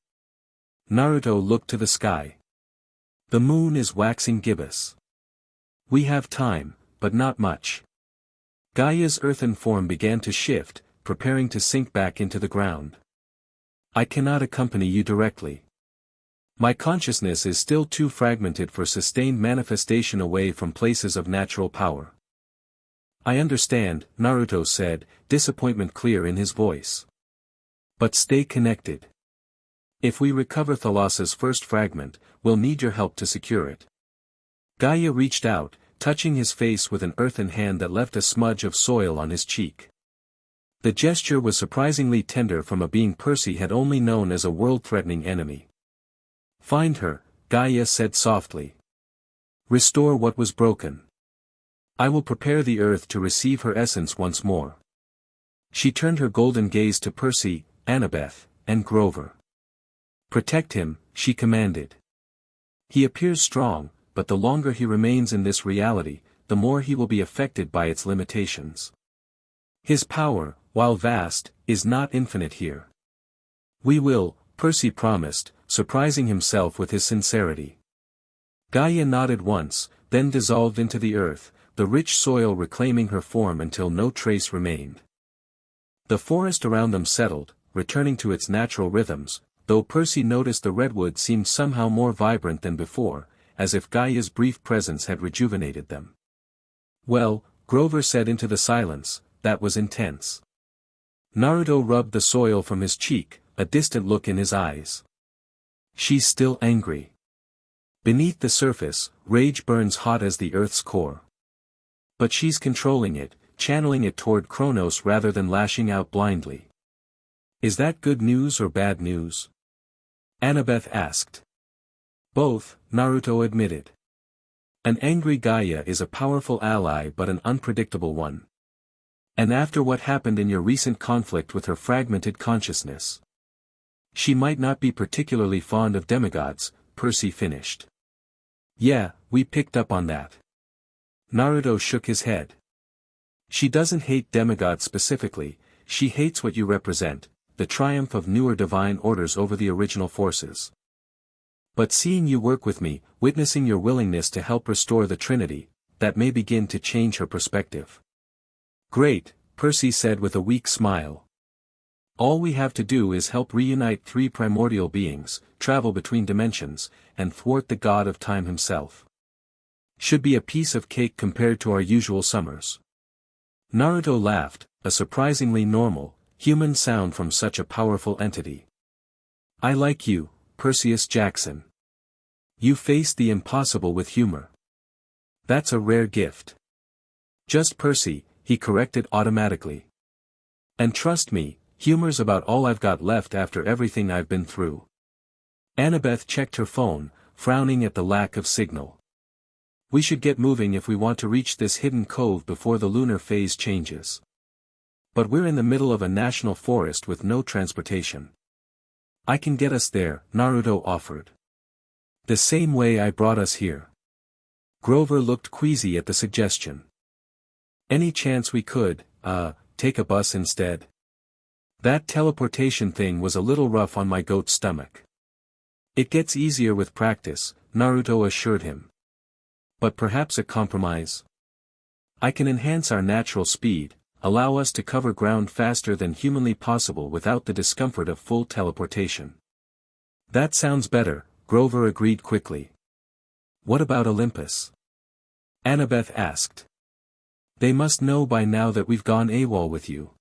Naruto looked to the sky. The moon is waxing gibbous. We have time, but not much. Gaia's earthen form began to shift, preparing to sink back into the ground. I cannot accompany you directly. My consciousness is still too fragmented for sustained manifestation away from places of natural power. I understand, Naruto said, disappointment clear in his voice. But stay connected. If we recover Thalassa's first fragment, we'll need your help to secure it. Gaia reached out, touching his face with an earthen hand that left a smudge of soil on his cheek. The gesture was surprisingly tender from a being Percy had only known as a world-threatening enemy. Find her, Gaia said softly. Restore what was broken. I will prepare the earth to receive her essence once more. She turned her golden gaze to Percy, Annabeth, and Grover. Protect him, she commanded. He appears strong, but the longer he remains in this reality, the more he will be affected by its limitations. His power, while vast, is not infinite here. We will, Percy promised, surprising himself with his sincerity. Gaia nodded once, then dissolved into the earth, the rich soil reclaiming her form until no trace remained. The forest around them settled, returning to its natural rhythms, though Percy noticed the redwood seemed somehow more vibrant than before, as if Gaia's brief presence had rejuvenated them. Well, Grover said into the silence, that was intense. Naruto rubbed the soil from his cheek, a distant look in his eyes. She's still angry. Beneath the surface, rage burns hot as the earth's core. But she's controlling it, channeling it toward Kronos rather than lashing out blindly. Is that good news or bad news? Annabeth asked. Both, Naruto admitted. An angry Gaia is a powerful ally but an unpredictable one. And after what happened in your recent conflict with her fragmented consciousness. She might not be particularly fond of demigods, Percy finished. Yeah, we picked up on that. Naruto shook his head. She doesn't hate demigods specifically, she hates what you represent, the triumph of newer divine orders over the original forces. But seeing you work with me, witnessing your willingness to help restore the Trinity, that may begin to change her perspective. Great, Percy said with a weak smile. All we have to do is help reunite three primordial beings, travel between dimensions, and thwart the god of time himself. Should be a piece of cake compared to our usual summers. Naruto laughed, a surprisingly normal, human sound from such a powerful entity. I like you, Perseus Jackson. You faced the impossible with humor. That's a rare gift. Just Percy, he corrected automatically. And trust me, humor's about all I've got left after everything I've been through. Annabeth checked her phone, frowning at the lack of signal. We should get moving if we want to reach this hidden cove before the lunar phase changes. But we're in the middle of a national forest with no transportation. I can get us there, Naruto offered. The same way I brought us here. Grover looked queasy at the suggestion. Any chance we could, take a bus instead? That teleportation thing was a little rough on my goat stomach. It gets easier with practice, Naruto assured him. But perhaps a compromise? I can enhance our natural speed, allow us to cover ground faster than humanly possible without the discomfort of full teleportation. That sounds better, Grover agreed quickly. What about Olympus? Annabeth asked. They must know by now that we've gone AWOL with you.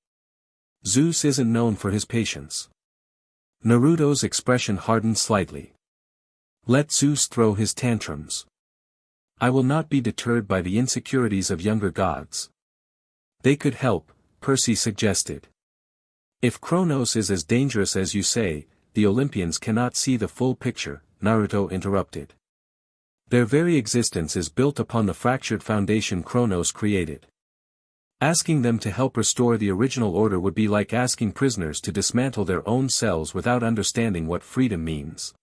Zeus isn't known for his patience. Naruto's expression hardened slightly. Let Zeus throw his tantrums. I will not be deterred by the insecurities of younger gods. They could help, Percy suggested. If Kronos is as dangerous as you say, the Olympians cannot see the full picture, Naruto interrupted. Their very existence is built upon the fractured foundation Kronos created. Asking them to help restore the original order would be like asking prisoners to dismantle their own cells without understanding what freedom means.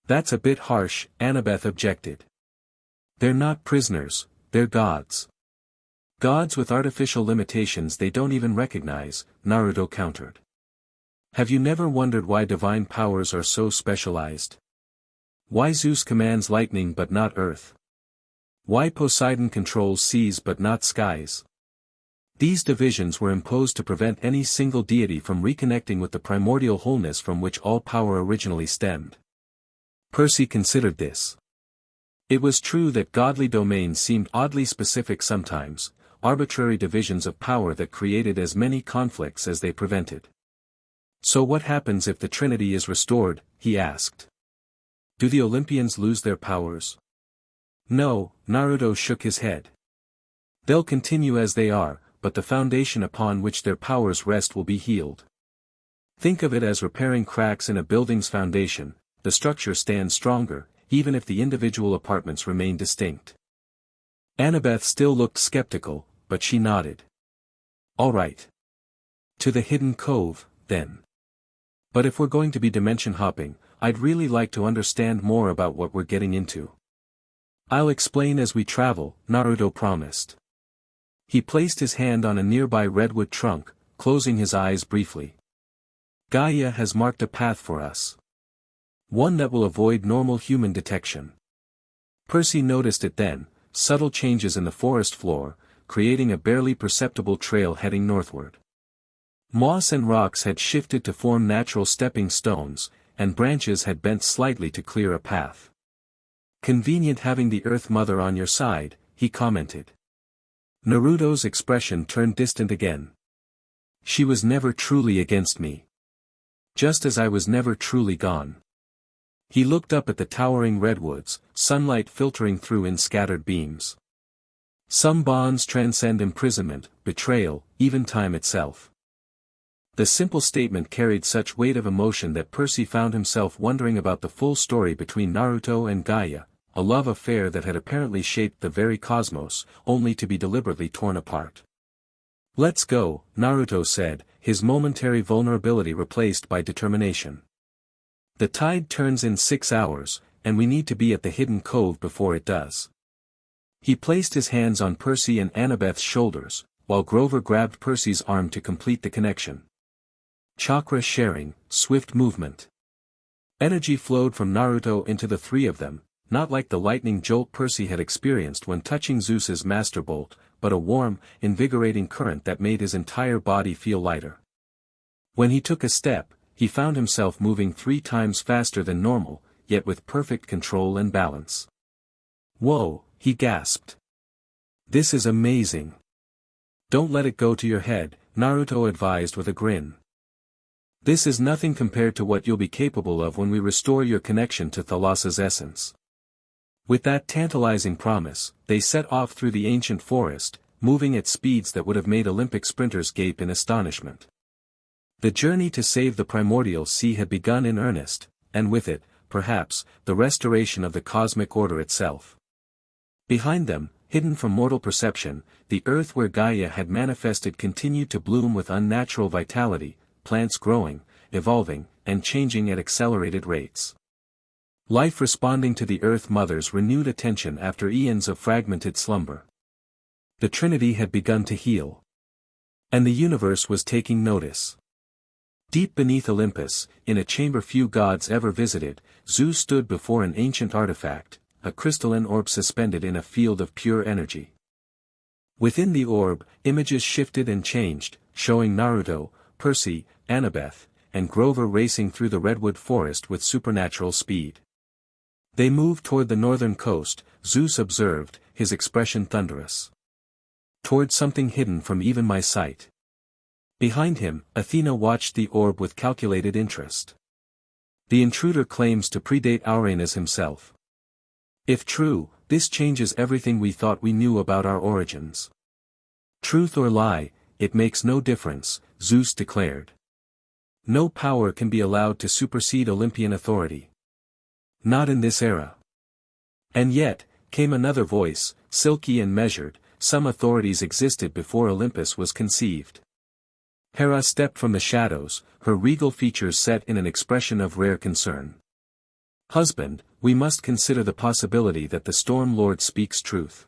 That's a bit harsh, Annabeth objected. They're not prisoners, they're gods. Gods with artificial limitations they don't even recognize, Naruto countered. Have you never wondered why divine powers are so specialized? Why Zeus commands lightning but not earth? Why Poseidon controls seas but not skies? These divisions were imposed to prevent any single deity from reconnecting with the primordial wholeness from which all power originally stemmed. Percy considered this. It was true that godly domains seemed oddly specific sometimes, arbitrary divisions of power that created as many conflicts as they prevented. So what happens if the Trinity is restored, he asked. Do the Olympians lose their powers? No, Naruto shook his head. They'll continue as they are, but the foundation upon which their powers rest will be healed. Think of it as repairing cracks in a building's foundation, the structure stands stronger, even if the individual apartments remain distinct. Annabeth still looked skeptical, but she nodded. All right. To the hidden cove, then. But if we're going to be dimension hopping, I'd really like to understand more about what we're getting into. I'll explain as we travel, Naruto promised. He placed his hand on a nearby redwood trunk, closing his eyes briefly. Gaia has marked a path for us. One that will avoid normal human detection. Percy noticed it then, subtle changes in the forest floor, creating a barely perceptible trail heading northward. Moss and rocks had shifted to form natural stepping stones, and branches had bent slightly to clear a path. Convenient having the Earth Mother on your side, he commented. Naruto's expression turned distant again. She was never truly against me. Just as I was never truly gone. He looked up at the towering redwoods, sunlight filtering through in scattered beams. Some bonds transcend imprisonment, betrayal, even time itself. The simple statement carried such weight of emotion that Percy found himself wondering about the full story between Naruto and Gaia, a love affair that had apparently shaped the very cosmos, only to be deliberately torn apart. Let's go, Naruto said, his momentary vulnerability replaced by determination. The tide turns in 6 hours, and we need to be at the hidden cove before it does. He placed his hands on Percy and Annabeth's shoulders, while Grover grabbed Percy's arm to complete the connection. Chakra sharing, swift movement. Energy flowed from Naruto into the three of them, not like the lightning jolt Percy had experienced when touching Zeus's master bolt, but a warm, invigorating current that made his entire body feel lighter. When he took a step, he found himself moving 3 times faster than normal, yet with perfect control and balance. Whoa, he gasped. This is amazing. Don't let it go to your head, Naruto advised with a grin. This is nothing compared to what you'll be capable of when we restore your connection to Thalassa's essence. With that tantalizing promise, they set off through the ancient forest, moving at speeds that would have made Olympic sprinters gape in astonishment. The journey to save the primordial sea had begun in earnest, and with it, perhaps, the restoration of the cosmic order itself. Behind them, hidden from mortal perception, the earth where Gaia had manifested continued to bloom with unnatural vitality, plants growing, evolving, and changing at accelerated rates. Life responding to the Earth Mother's renewed attention after eons of fragmented slumber. The Trinity had begun to heal. And the universe was taking notice. Deep beneath Olympus, in a chamber few gods ever visited, Zeus stood before an ancient artifact, a crystalline orb suspended in a field of pure energy. Within the orb, images shifted and changed, showing Naruto, Percy, Annabeth, and Grover racing through the redwood forest with supernatural speed. They moved toward the northern coast, Zeus observed, his expression thunderous. Toward something hidden from even my sight. Behind him, Athena watched the orb with calculated interest. The intruder claims to predate Ouranos himself. If true, this changes everything we thought we knew about our origins. Truth or lie, it makes no difference, Zeus declared. No power can be allowed to supersede Olympian authority. Not in this era. And yet, came another voice, silky and measured, some authorities existed before Olympus was conceived. Hera stepped from the shadows, her regal features set in an expression of rare concern. Husband, we must consider the possibility that the Storm Lord speaks truth.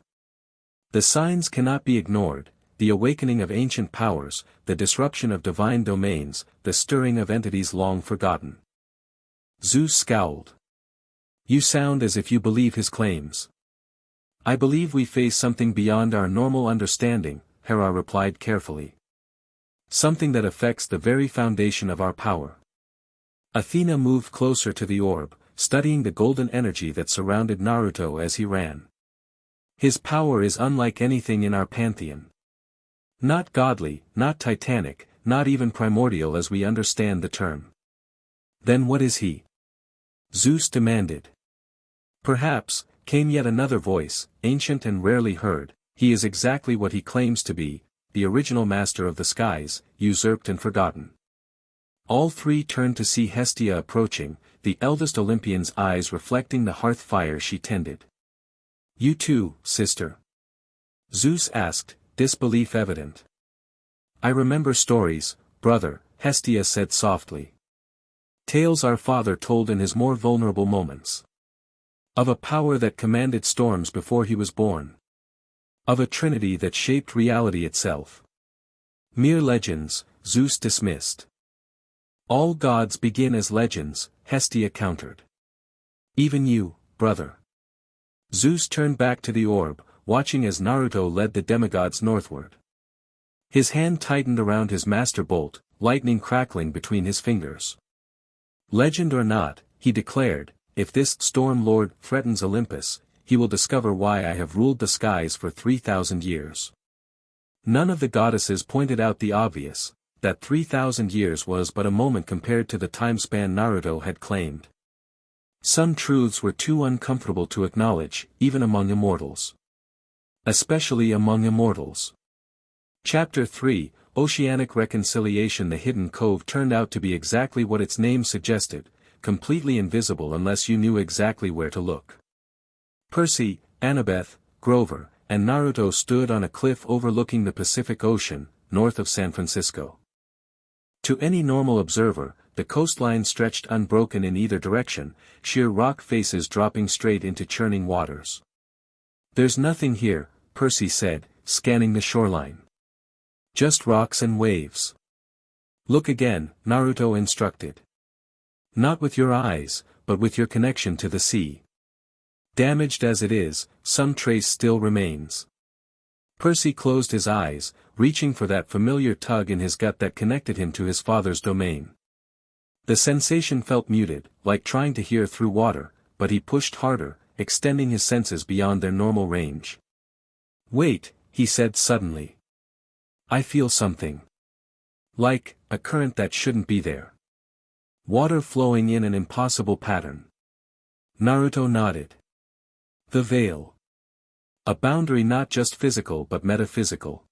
The signs cannot be ignored, the awakening of ancient powers, the disruption of divine domains, the stirring of entities long forgotten. Zeus scowled. You sound as if you believe his claims. I believe we face something beyond our normal understanding, Hera replied carefully. Something that affects the very foundation of our power. Athena moved closer to the orb, studying the golden energy that surrounded Naruto as he ran. His power is unlike anything in our pantheon. Not godly, not titanic, not even primordial as we understand the term. Then what is he? Zeus demanded. Perhaps, came yet another voice, ancient and rarely heard, he is exactly what he claims to be, the original master of the skies, usurped and forgotten. All three turned to see Hestia approaching, the eldest Olympian's eyes reflecting the hearth fire she tended. You too, sister? Zeus asked, disbelief evident. I remember stories, brother, Hestia said softly. Tales our father told in his more vulnerable moments. Of a power that commanded storms before he was born. Of a trinity that shaped reality itself. Mere legends, Zeus dismissed. All gods begin as legends, Hestia countered. Even you, brother. Zeus turned back to the orb, watching as Naruto led the demigods northward. His hand tightened around his master bolt, lightning crackling between his fingers. Legend or not, he declared, if this Storm Lord threatens Olympus, he will discover why I have ruled the skies for 3,000 years. None of the goddesses pointed out the obvious, that 3,000 years was but a moment compared to the time span Naruto had claimed. Some truths were too uncomfortable to acknowledge, even among immortals. Especially among immortals. Chapter 3, Oceanic Reconciliation. The hidden cove turned out to be exactly what its name suggested, completely invisible unless you knew exactly where to look. Percy, Annabeth, Grover, and Naruto stood on a cliff overlooking the Pacific Ocean, north of San Francisco. To any normal observer, the coastline stretched unbroken in either direction, sheer rock faces dropping straight into churning waters. There's nothing here, Percy said, scanning the shoreline. Just rocks and waves. Look again, Naruto instructed. Not with your eyes, but with your connection to the sea. Damaged as it is, some trace still remains. Percy closed his eyes, reaching for that familiar tug in his gut that connected him to his father's domain. The sensation felt muted, like trying to hear through water, but he pushed harder, extending his senses beyond their normal range. Wait, he said suddenly. I feel something. Like, a current that shouldn't be there. Water flowing in an impossible pattern. Naruto nodded. The veil. A boundary not just physical but metaphysical.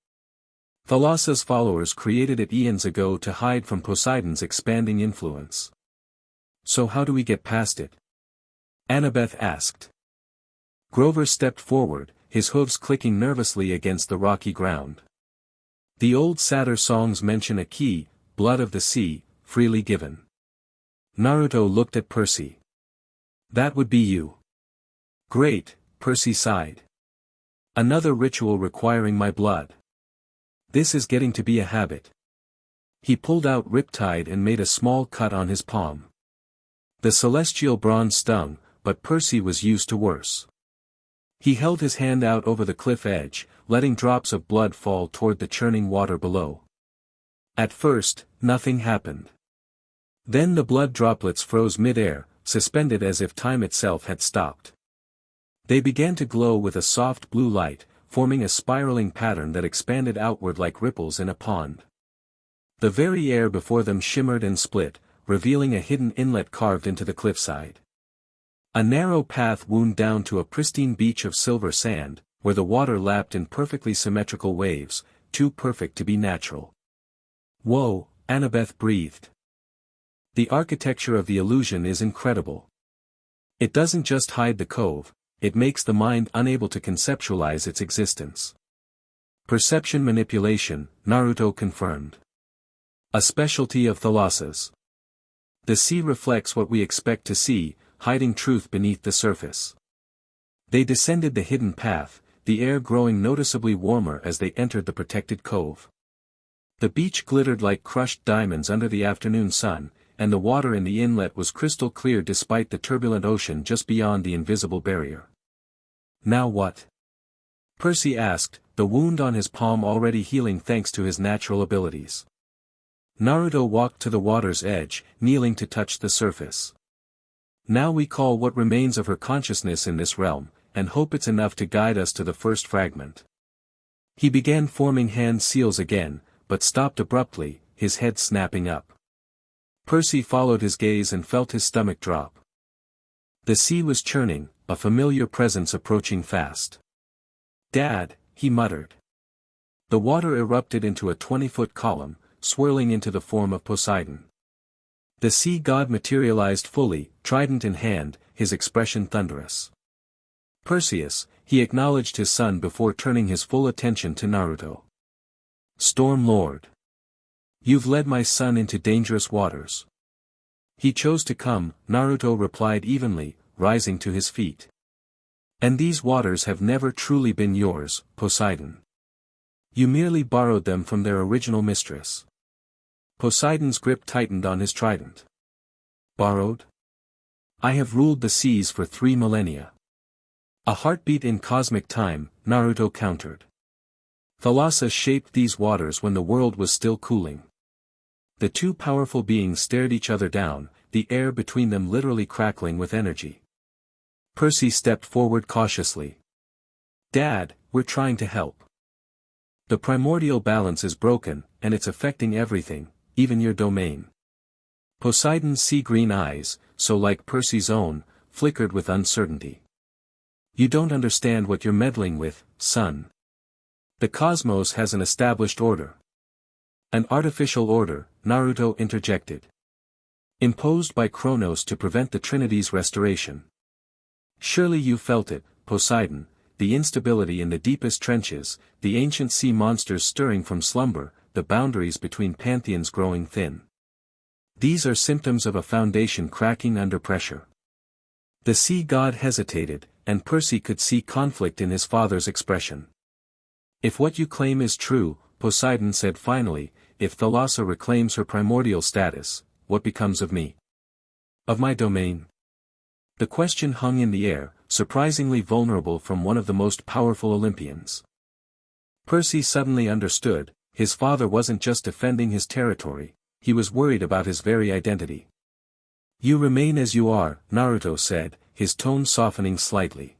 Thalassa's followers created it eons ago to hide from Poseidon's expanding influence. So how do we get past it? Annabeth asked. Grover stepped forward, his hooves clicking nervously against the rocky ground. The old satyr songs mention a key, blood of the sea, freely given. Naruto looked at Percy. That would be you. Great, Percy sighed. Another ritual requiring my blood. This is getting to be a habit. He pulled out Riptide and made a small cut on his palm. The celestial bronze stung, but Percy was used to worse. He held his hand out over the cliff edge, letting drops of blood fall toward the churning water below. At first, nothing happened. Then the blood droplets froze mid-air, suspended as if time itself had stopped. They began to glow with a soft blue light, forming a spiraling pattern that expanded outward like ripples in a pond. The very air before them shimmered and split, revealing a hidden inlet carved into the cliffside. A narrow path wound down to a pristine beach of silver sand, where the water lapped in perfectly symmetrical waves, too perfect to be natural. Whoa, Annabeth breathed. The architecture of the illusion is incredible. It doesn't just hide the cove, it makes the mind unable to conceptualize its existence. Perception manipulation, Naruto confirmed. A specialty of Thalassa's. The sea reflects what we expect to see, hiding truth beneath the surface. They descended the hidden path, the air growing noticeably warmer as they entered the protected cove. The beach glittered like crushed diamonds under the afternoon sun, and the water in the inlet was crystal clear despite the turbulent ocean just beyond the invisible barrier. Now what? Percy asked, the wound on his palm already healing thanks to his natural abilities. Naruto walked to the water's edge, kneeling to touch the surface. Now we call what remains of her consciousness in this realm, and hope it's enough to guide us to the first fragment. He began forming hand seals again, but stopped abruptly, his head snapping up. Percy followed his gaze and felt his stomach drop. The sea was churning, a familiar presence approaching fast. Dad, he muttered. The water erupted into a 20-foot column, swirling into the form of Poseidon. The sea god materialized fully, trident in hand, his expression thunderous. Perseus, he acknowledged his son before turning his full attention to Naruto. Storm Lord. You've led my son into dangerous waters. He chose to come, Naruto replied evenly, rising to his feet. And these waters have never truly been yours, Poseidon. You merely borrowed them from their original mistress. Poseidon's grip tightened on his trident. Borrowed? I have ruled the seas for 3 millennia. A heartbeat in cosmic time, Naruto countered. Thalassa shaped these waters when the world was still cooling. The two powerful beings stared each other down, the air between them literally crackling with energy. Percy stepped forward cautiously. Dad, we're trying to help. The primordial balance is broken, and it's affecting everything, even your domain. Poseidon's sea-green eyes, so like Percy's own, flickered with uncertainty. You don't understand what you're meddling with, son. The cosmos has an established order. An artificial order, Naruto interjected. Imposed by Kronos to prevent the Trinity's restoration. Surely you felt it, Poseidon, the instability in the deepest trenches, the ancient sea monsters stirring from slumber, the boundaries between pantheons growing thin. These are symptoms of a foundation cracking under pressure. The sea god hesitated, and Percy could see conflict in his father's expression. If what you claim is true, Poseidon said finally, if Thalassa reclaims her primordial status, what becomes of me? Of my domain? The question hung in the air, surprisingly vulnerable from one of the most powerful Olympians. Percy suddenly understood, his father wasn't just defending his territory, he was worried about his very identity. You remain as you are, Naruto said, his tone softening slightly.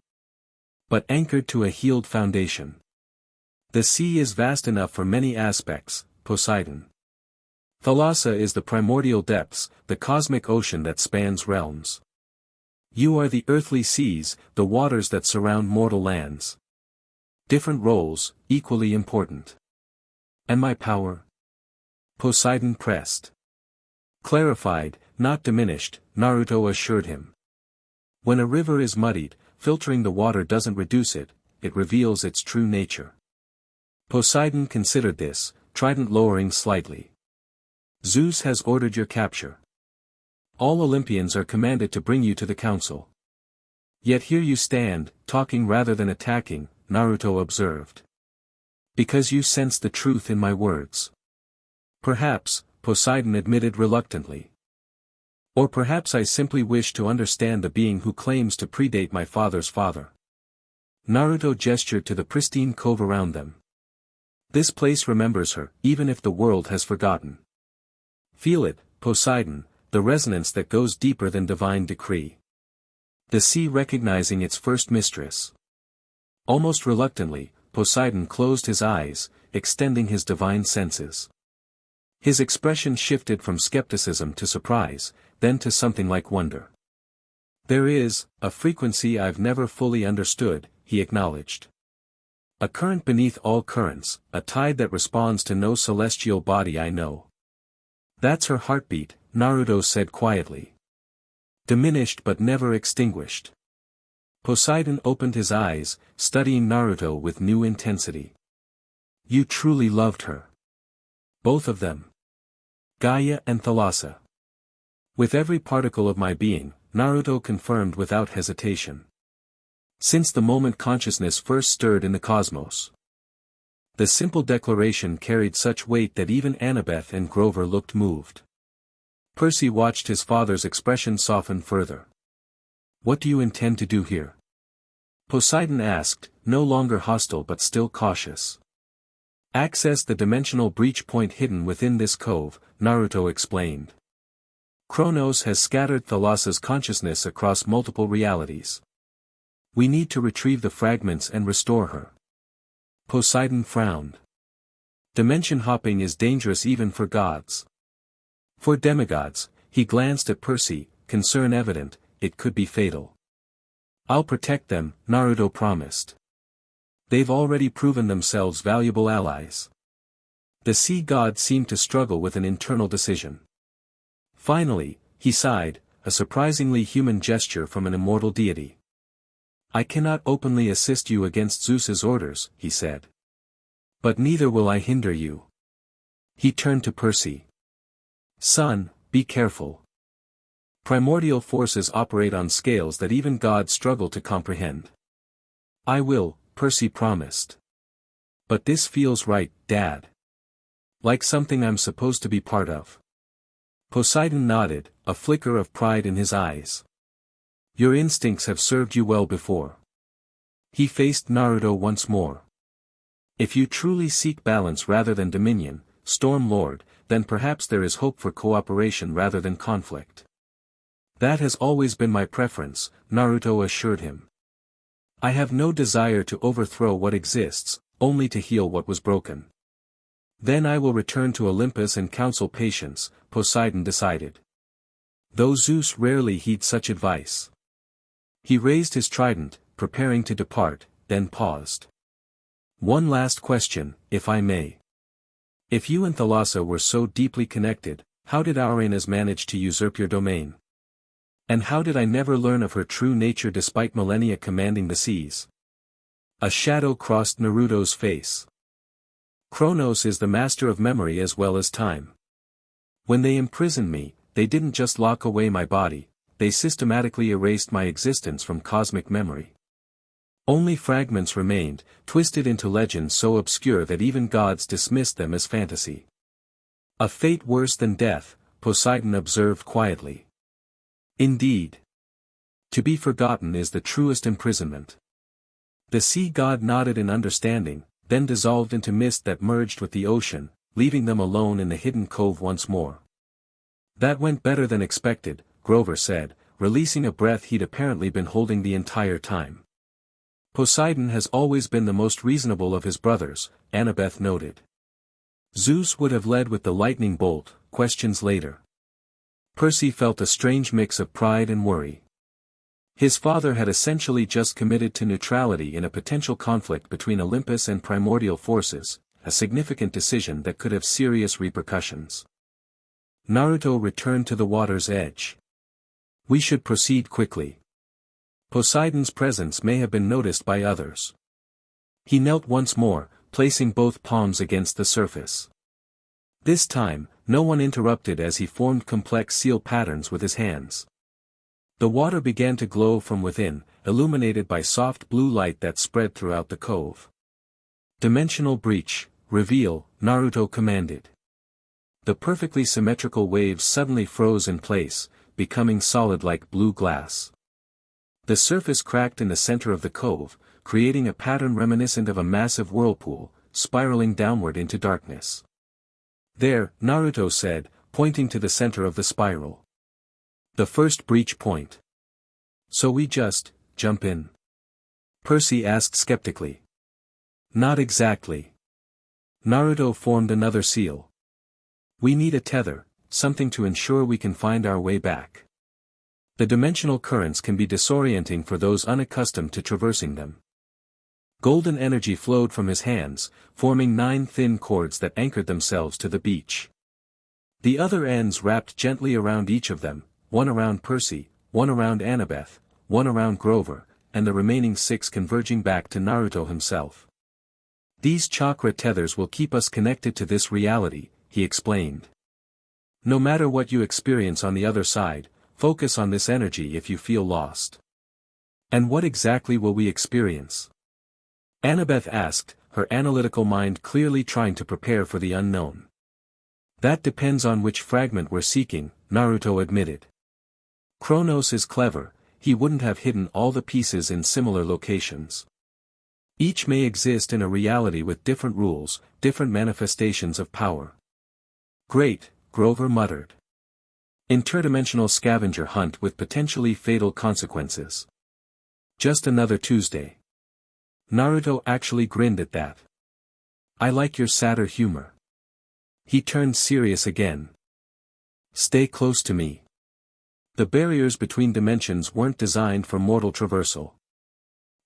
But anchored to a healed foundation. The sea is vast enough for many aspects, Poseidon. Thalassa is the primordial depths, the cosmic ocean that spans realms. You are the earthly seas, the waters that surround mortal lands. Different roles, equally important. And my power? Poseidon pressed. Clarified, not diminished, Naruto assured him. When a river is muddied, filtering the water doesn't reduce it, it reveals its true nature. Poseidon considered this, trident lowering slightly. Zeus has ordered your capture. All Olympians are commanded to bring you to the council. Yet here you stand, talking rather than attacking, Naruto observed. Because you sense the truth in my words. Perhaps, Poseidon admitted reluctantly. Or perhaps I simply wish to understand the being who claims to predate my father's father. Naruto gestured to the pristine cove around them. This place remembers her, even if the world has forgotten. Feel it, Poseidon, the resonance that goes deeper than divine decree. The sea recognizing its first mistress. Almost reluctantly, Poseidon closed his eyes, extending his divine senses. His expression shifted from skepticism to surprise, then to something like wonder. There is a frequency I've never fully understood, he acknowledged. A current beneath all currents, a tide that responds to no celestial body I know. That's her heartbeat, Naruto said quietly. Diminished but never extinguished. Poseidon opened his eyes, studying Naruto with new intensity. You truly loved her. Both of them. Gaia and Thalassa. With every particle of my being, Naruto confirmed without hesitation. Since the moment consciousness first stirred in the cosmos. The simple declaration carried such weight that even Annabeth and Grover looked moved. Percy watched his father's expression soften further. What do you intend to do here? Poseidon asked, no longer hostile but still cautious. Access the dimensional breach point hidden within this cove, Naruto explained. Kronos has scattered Thalassa's consciousness across multiple realities. We need to retrieve the fragments and restore her. Poseidon frowned. Dimension hopping is dangerous even for gods. For demigods, he glanced at Percy, concern evident, it could be fatal. I'll protect them, Naruto promised. They've already proven themselves valuable allies. The sea god seemed to struggle with an internal decision. Finally, he sighed, a surprisingly human gesture from an immortal deity. I cannot openly assist you against Zeus's orders, he said. But neither will I hinder you. He turned to Percy. Son, be careful. Primordial forces operate on scales that even gods struggle to comprehend. I will, Percy promised. But this feels right, Dad. Like something I'm supposed to be part of. Poseidon nodded, a flicker of pride in his eyes. Your instincts have served you well before. He faced Naruto once more. If you truly seek balance rather than dominion, Storm Lord, then perhaps there is hope for cooperation rather than conflict. That has always been my preference, Naruto assured him. I have no desire to overthrow what exists, only to heal what was broken. Then I will return to Olympus and counsel patience, Poseidon decided. Though Zeus rarely heeds such advice. He raised his trident, preparing to depart, then paused. One last question, if I may. If you and Thalassa were so deeply connected, how did Ouranos manage to usurp your domain? And how did I never learn of her true nature despite millennia commanding the seas? A shadow crossed Naruto's face. Kronos is the master of memory as well as time. When they imprisoned me, they didn't just lock away my body, they systematically erased my existence from cosmic memory. Only fragments remained, twisted into legends so obscure that even gods dismissed them as fantasy. A fate worse than death, Poseidon observed quietly. Indeed. To be forgotten is the truest imprisonment. The sea god nodded in understanding, then dissolved into mist that merged with the ocean, leaving them alone in the hidden cove once more. That went better than expected, Grover said, releasing a breath he'd apparently been holding the entire time. Poseidon has always been the most reasonable of his brothers, Annabeth noted. Zeus would have led with the lightning bolt, questions later. Percy felt a strange mix of pride and worry. His father had essentially just committed to neutrality in a potential conflict between Olympus and primordial forces, a significant decision that could have serious repercussions. Naruto returned to the water's edge. We should proceed quickly. Poseidon's presence may have been noticed by others. He knelt once more, placing both palms against the surface. This time, no one interrupted as he formed complex seal patterns with his hands. The water began to glow from within, illuminated by soft blue light that spread throughout the cove. Dimensional breach, reveal, Naruto commanded. The perfectly symmetrical waves suddenly froze in place, becoming solid like blue glass. The surface cracked in the center of the cove, creating a pattern reminiscent of a massive whirlpool, spiraling downward into darkness. There, Naruto said, pointing to the center of the spiral. The first breach point. So we just jump in? Percy asked skeptically. Not exactly. Naruto formed another seal. We need a tether, something to ensure we can find our way back. The dimensional currents can be disorienting for those unaccustomed to traversing them. Golden energy flowed from his hands, forming 9 thin cords that anchored themselves to the beach. The other ends wrapped gently around each of them, one around Percy, one around Annabeth, one around Grover, and the remaining 6 converging back to Naruto himself. These chakra tethers will keep us connected to this reality, he explained. No matter what you experience on the other side, focus on this energy if you feel lost. And what exactly will we experience? Annabeth asked, her analytical mind clearly trying to prepare for the unknown. That depends on which fragment we're seeking, Naruto admitted. Kronos is clever, he wouldn't have hidden all the pieces in similar locations. Each may exist in a reality with different rules, different manifestations of power. Great, Grover muttered. Interdimensional scavenger hunt with potentially fatal consequences. Just another Tuesday. Naruto actually grinned at that. I like your sadder humor. He turned serious again. Stay close to me. The barriers between dimensions weren't designed for mortal traversal.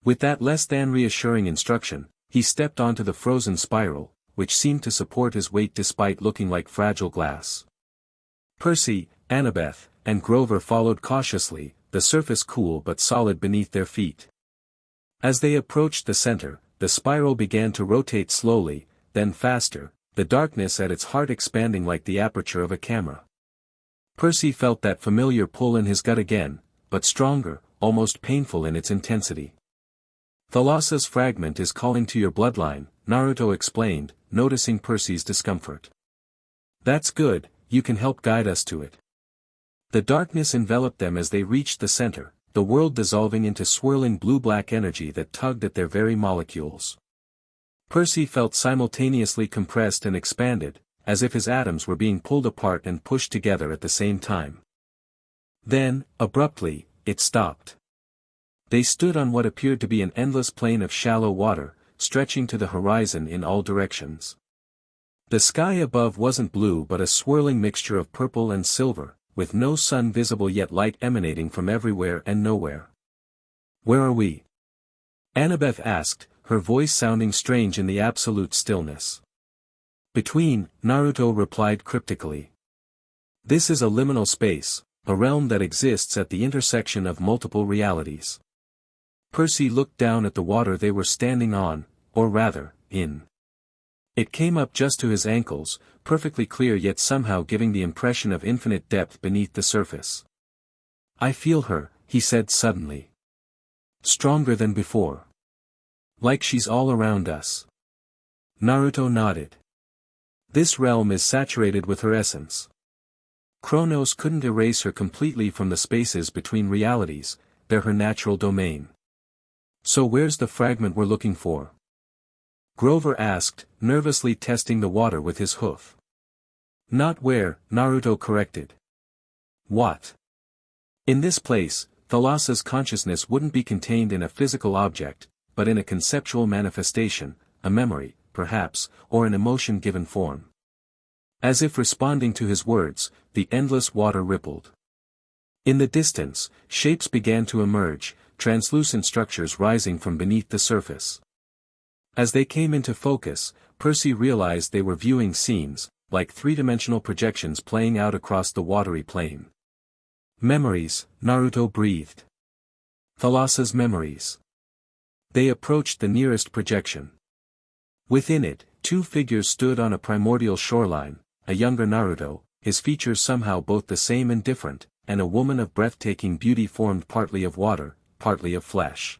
With that less than reassuring instruction, he stepped onto the frozen spiral, which seemed to support his weight despite looking like fragile glass. Percy, Annabeth, and Grover followed cautiously, the surface cool but solid beneath their feet. As they approached the center, the spiral began to rotate slowly, then faster, the darkness at its heart expanding like the aperture of a camera. Percy felt that familiar pull in his gut again, but stronger, almost painful in its intensity. Thalassa's fragment is calling to your bloodline, Naruto explained, noticing Percy's discomfort. That's good, you can help guide us to it. The darkness enveloped them as they reached the center, the world dissolving into swirling blue-black energy that tugged at their very molecules. Percy felt simultaneously compressed and expanded, as if his atoms were being pulled apart and pushed together at the same time. Then, abruptly, it stopped. They stood on what appeared to be an endless plain of shallow water, stretching to the horizon in all directions. The sky above wasn't blue but a swirling mixture of purple and silver, with no sun visible yet light emanating from everywhere and nowhere. Where are we? Annabeth asked, her voice sounding strange in the absolute stillness. Between, Naruto replied cryptically. This is a liminal space, a realm that exists at the intersection of multiple realities. Percy looked down at the water they were standing on, or rather, in. It came up just to his ankles, perfectly clear yet somehow giving the impression of infinite depth beneath the surface. I feel her, he said suddenly. Stronger than before. Like she's all around us. Naruto nodded. This realm is saturated with her essence. Kronos couldn't erase her completely from the spaces between realities, they're her natural domain. So where's the fragment we're looking for? Grover asked, nervously testing the water with his hoof. Not where, Naruto corrected. What? In this place, Thalassa's consciousness wouldn't be contained in a physical object, but in a conceptual manifestation, a memory, perhaps, or an emotion given form. As if responding to his words, the endless water rippled. In the distance, shapes began to emerge, translucent structures rising from beneath the surface. As they came into focus, Percy realized they were viewing scenes, like three-dimensional projections playing out across the watery plain. Memories, Naruto breathed. Thalassa's memories. They approached the nearest projection. Within it, two figures stood on a primordial shoreline, a younger Naruto, his features somehow both the same and different, and a woman of breathtaking beauty formed partly of water, partly of flesh.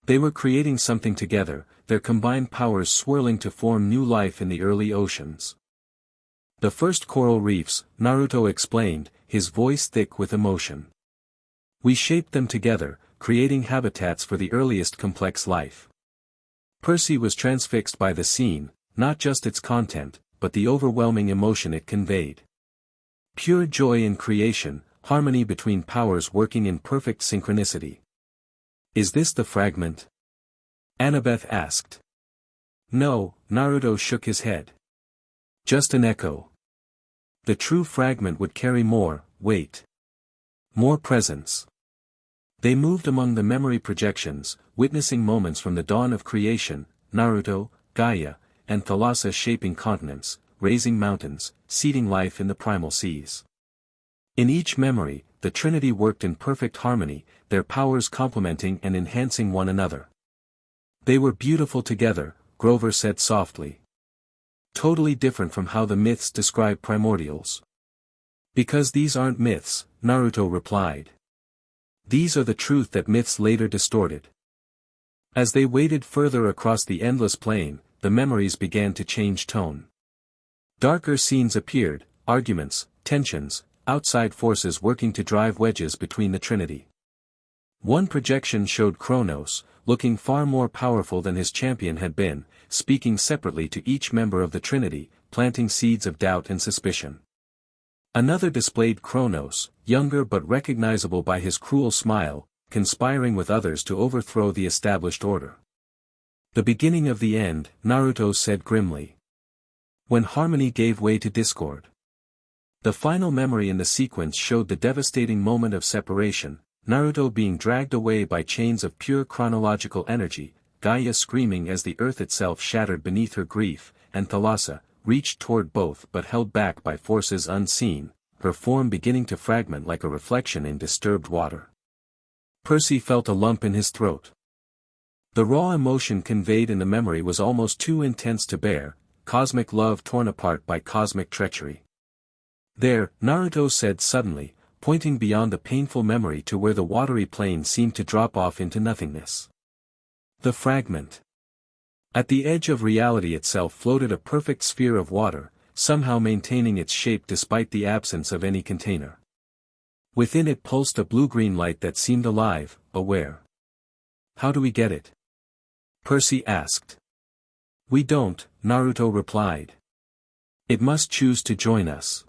They were creating something together, their combined powers swirling to form new life in the early oceans. The first coral reefs, Naruto explained, his voice thick with emotion. We shaped them together, creating habitats for the earliest complex life. Percy was transfixed by the scene, not just its content, but the overwhelming emotion it conveyed. Pure joy in creation, harmony between powers working in perfect synchronicity. Is this the fragment? Annabeth asked. No, Naruto shook his head. Just an echo. The true fragment would carry more weight. More presence. They moved among the memory projections, witnessing moments from the dawn of creation, Naruto, Gaia, and Thalassa shaping continents, raising mountains, seeding life in the primal seas. In each memory, the Trinity worked in perfect harmony, their powers complementing and enhancing one another. They were beautiful together, Grover said softly. Totally different from how the myths describe primordials. Because these aren't myths, Naruto replied. These are the truth that myths later distorted. As they waded further across the endless plain, the memories began to change tone. Darker scenes appeared, arguments, tensions, outside forces working to drive wedges between the Trinity. One projection showed Kronos, looking far more powerful than his champion had been, speaking separately to each member of the Trinity, planting seeds of doubt and suspicion. Another displayed Kronos, younger but recognizable by his cruel smile, conspiring with others to overthrow the established order. The beginning of the end, Naruto said grimly. When harmony gave way to discord. The final memory in the sequence showed the devastating moment of separation, Naruto being dragged away by chains of pure chronological energy, Gaia screaming as the earth itself shattered beneath her grief, and Thalassa, reached toward both but held back by forces unseen, her form beginning to fragment like a reflection in disturbed water. Percy felt a lump in his throat. The raw emotion conveyed in the memory was almost too intense to bear, cosmic love torn apart by cosmic treachery. There, Naruto said suddenly, pointing beyond the painful memory to where the watery plain seemed to drop off into nothingness. The fragment. At the edge of reality itself floated a perfect sphere of water, somehow maintaining its shape despite the absence of any container. Within it pulsed a blue-green light that seemed alive, aware. How do we get it? Percy asked. We don't, Naruto replied. It must choose to join us.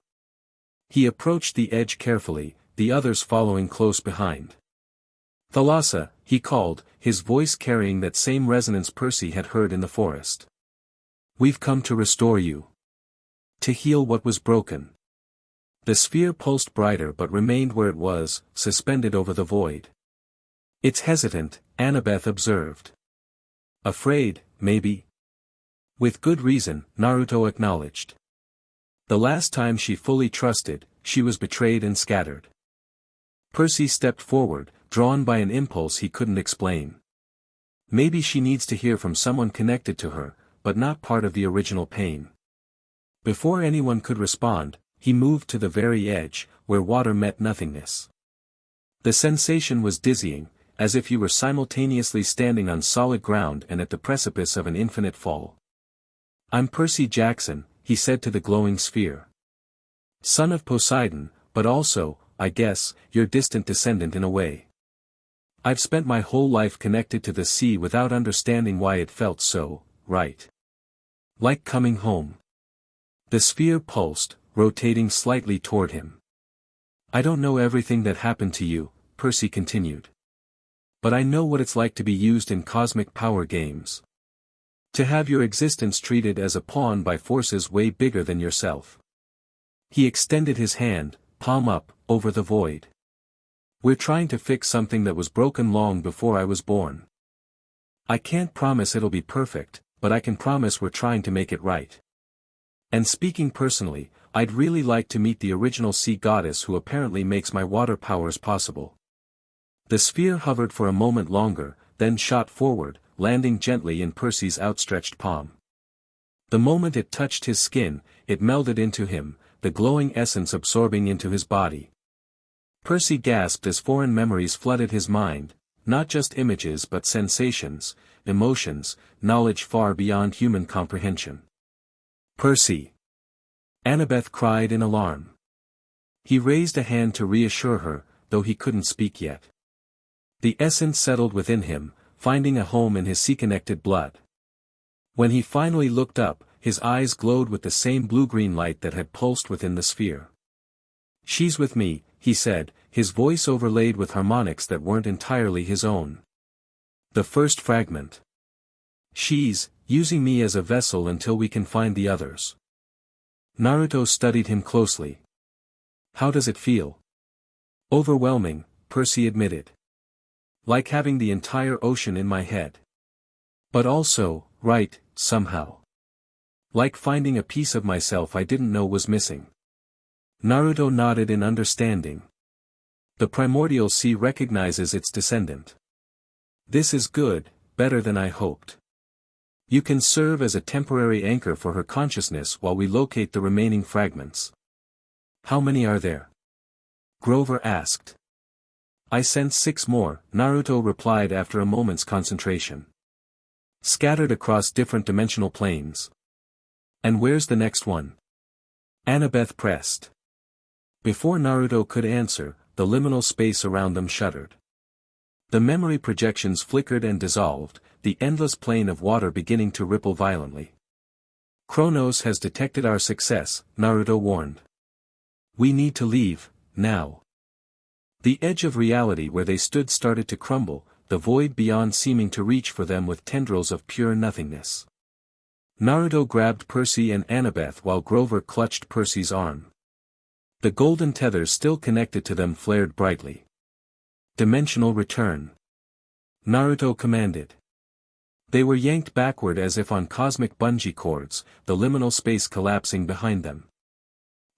He approached the edge carefully, the others following close behind. Thalassa, he called, his voice carrying that same resonance Percy had heard in the forest. We've come to restore you. To heal what was broken. The sphere pulsed brighter but remained where it was, suspended over the void. It's hesitant, Annabeth observed. Afraid, maybe. With good reason, Naruto acknowledged. The last time she fully trusted, she was betrayed and scattered. Percy stepped forward, drawn by an impulse he couldn't explain. Maybe she needs to hear from someone connected to her, but not part of the original pain. Before anyone could respond, he moved to the very edge, where water met nothingness. The sensation was dizzying, as if you were simultaneously standing on solid ground and at the precipice of an infinite fall. I'm Percy Jackson, he said to the glowing sphere. Son of Poseidon, but also, I guess, your distant descendant in a way. I've spent my whole life connected to the sea without understanding why it felt so, right. Like coming home. The sphere pulsed, rotating slightly toward him. I don't know everything that happened to you, Percy continued. But I know what it's like to be used in cosmic power games. To have your existence treated as a pawn by forces way bigger than yourself. He extended his hand, palm up, over the void. We're trying to fix something that was broken long before I was born. I can't promise it'll be perfect, but I can promise we're trying to make it right. And speaking personally, I'd really like to meet the original sea goddess who apparently makes my water powers possible. The sphere hovered for a moment longer, then shot forward, landing gently in Percy's outstretched palm. The moment it touched his skin, it melded into him, the glowing essence absorbing into his body. Percy gasped as foreign memories flooded his mind, not just images but sensations, emotions, knowledge far beyond human comprehension. Percy! Annabeth cried in alarm. He raised a hand to reassure her, though he couldn't speak yet. The essence settled within him, finding a home in his sea-connected blood. When he finally looked up, his eyes glowed with the same blue-green light that had pulsed within the sphere. "She's with me," he said, his voice overlaid with harmonics that weren't entirely his own. The first fragment. "She's using me as a vessel until we can find the others." Naruto studied him closely. "How does it feel?" "Overwhelming," Percy admitted. "Like having the entire ocean in my head. But also, right, somehow. Like finding a piece of myself I didn't know was missing." Naruto nodded in understanding. "The primordial sea recognizes its descendant. This is good, better than I hoped. You can serve as a temporary anchor for her consciousness while we locate the remaining fragments." "How many are there?" Grover asked. "I sense 6 more," Naruto replied after a moment's concentration. "Scattered across different dimensional planes." "And where's the next one?" Annabeth pressed. Before Naruto could answer, the liminal space around them shuddered. The memory projections flickered and dissolved, the endless plane of water beginning to ripple violently. "Kronos has detected our success," Naruto warned. "We need to leave, now." The edge of reality where they stood started to crumble, the void beyond seeming to reach for them with tendrils of pure nothingness. Naruto grabbed Percy and Annabeth while Grover clutched Percy's arm. The golden tethers still connected to them flared brightly. "Dimensional return," Naruto commanded. They were yanked backward as if on cosmic bungee cords, the liminal space collapsing behind them.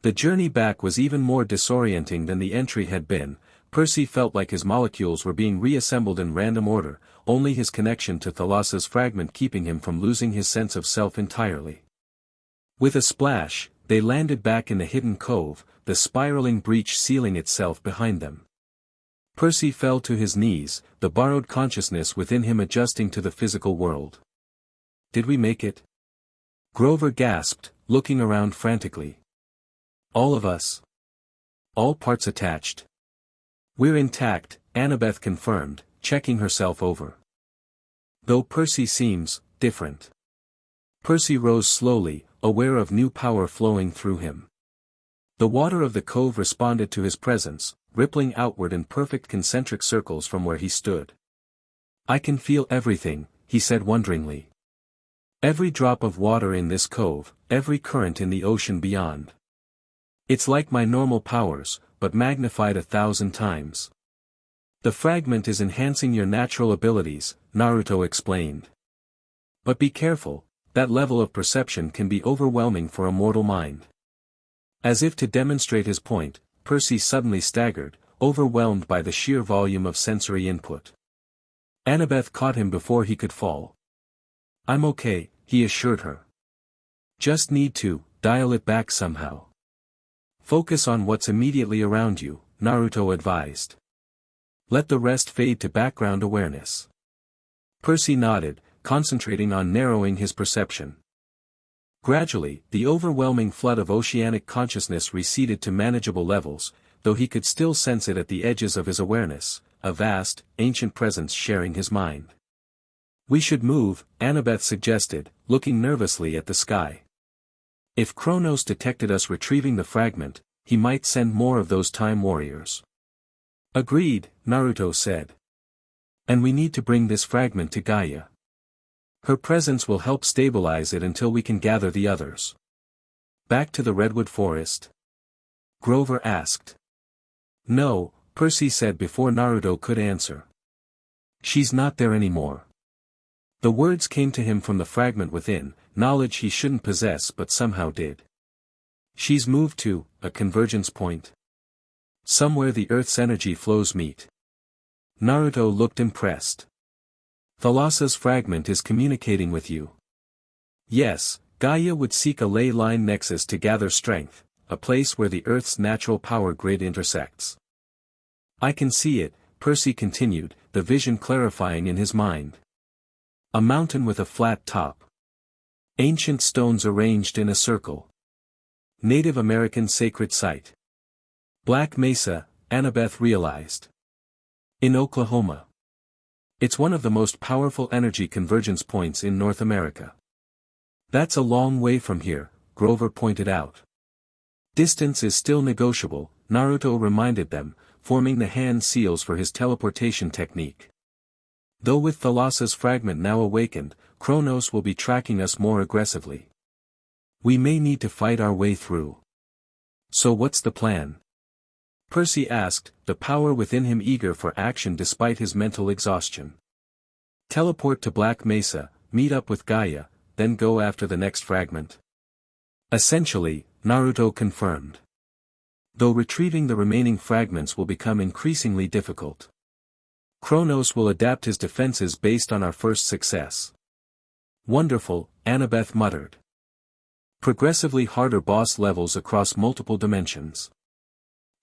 The journey back was even more disorienting than the entry had been. Percy felt like his molecules were being reassembled in random order, only his connection to Thalassa's fragment keeping him from losing his sense of self entirely. With a splash, they landed back in the hidden cove, the spiraling breach sealing itself behind them. Percy fell to his knees, the borrowed consciousness within him adjusting to the physical world. "Did we make it?" Grover gasped, looking around frantically. "All of us. All parts attached." "We're intact," Annabeth confirmed, checking herself over. "Though Percy seems different." Percy rose slowly, aware of new power flowing through him. The water of the cove responded to his presence, rippling outward in perfect concentric circles from where he stood. "I can feel everything," he said wonderingly. "Every drop of water in this cove, every current in the ocean beyond. It's like my normal powers, but magnified 1,000 times." "The fragment is enhancing your natural abilities," Naruto explained. "But be careful, that level of perception can be overwhelming for a mortal mind." As if to demonstrate his point, Percy suddenly staggered, overwhelmed by the sheer volume of sensory input. Annabeth caught him before he could fall. "I'm okay," he assured her. "Just need to dial it back somehow. Focus on what's immediately around you," Naruto advised. "Let the rest fade to background awareness." Percy nodded, concentrating on narrowing his perception. Gradually, the overwhelming flood of oceanic consciousness receded to manageable levels, though he could still sense it at the edges of his awareness, a vast, ancient presence sharing his mind. "We should move," Annabeth suggested, looking nervously at the sky. "If Kronos detected us retrieving the fragment, he might send more of those time warriors." "Agreed," Naruto said. "And we need to bring this fragment to Gaia." Her presence will help stabilize it until we can gather the others. Back to the redwood forest? Grover asked. No, Percy said before Naruto could answer. She's not there anymore. The words came to him from the fragment within, knowledge he shouldn't possess but somehow did. She's moved to a convergence point. Somewhere the Earth's energy flows meet. Naruto looked impressed. Thalassa's fragment is communicating with you. Yes, Gaia would seek a ley line nexus to gather strength, a place where the Earth's natural power grid intersects. I can see it, Percy continued, the vision clarifying in his mind. A mountain with a flat top. Ancient stones arranged in a circle. Native American sacred site. Black Mesa, Annabeth realized. In Oklahoma. It's one of the most powerful energy convergence points in North America. That's a long way from here, Grover pointed out. Distance is still negotiable, Naruto reminded them, forming the hand seals for his teleportation technique. Though with Thalassa's fragment now awakened, Kronos will be tracking us more aggressively. We may need to fight our way through. So what's the plan? Percy asked, the power within him eager for action despite his mental exhaustion. Teleport to Black Mesa, meet up with Gaia, then go after the next fragment. Essentially, Naruto confirmed. Though retrieving the remaining fragments will become increasingly difficult. Kronos will adapt his defenses based on our first success. Wonderful, Annabeth muttered. Progressively harder boss levels across multiple dimensions.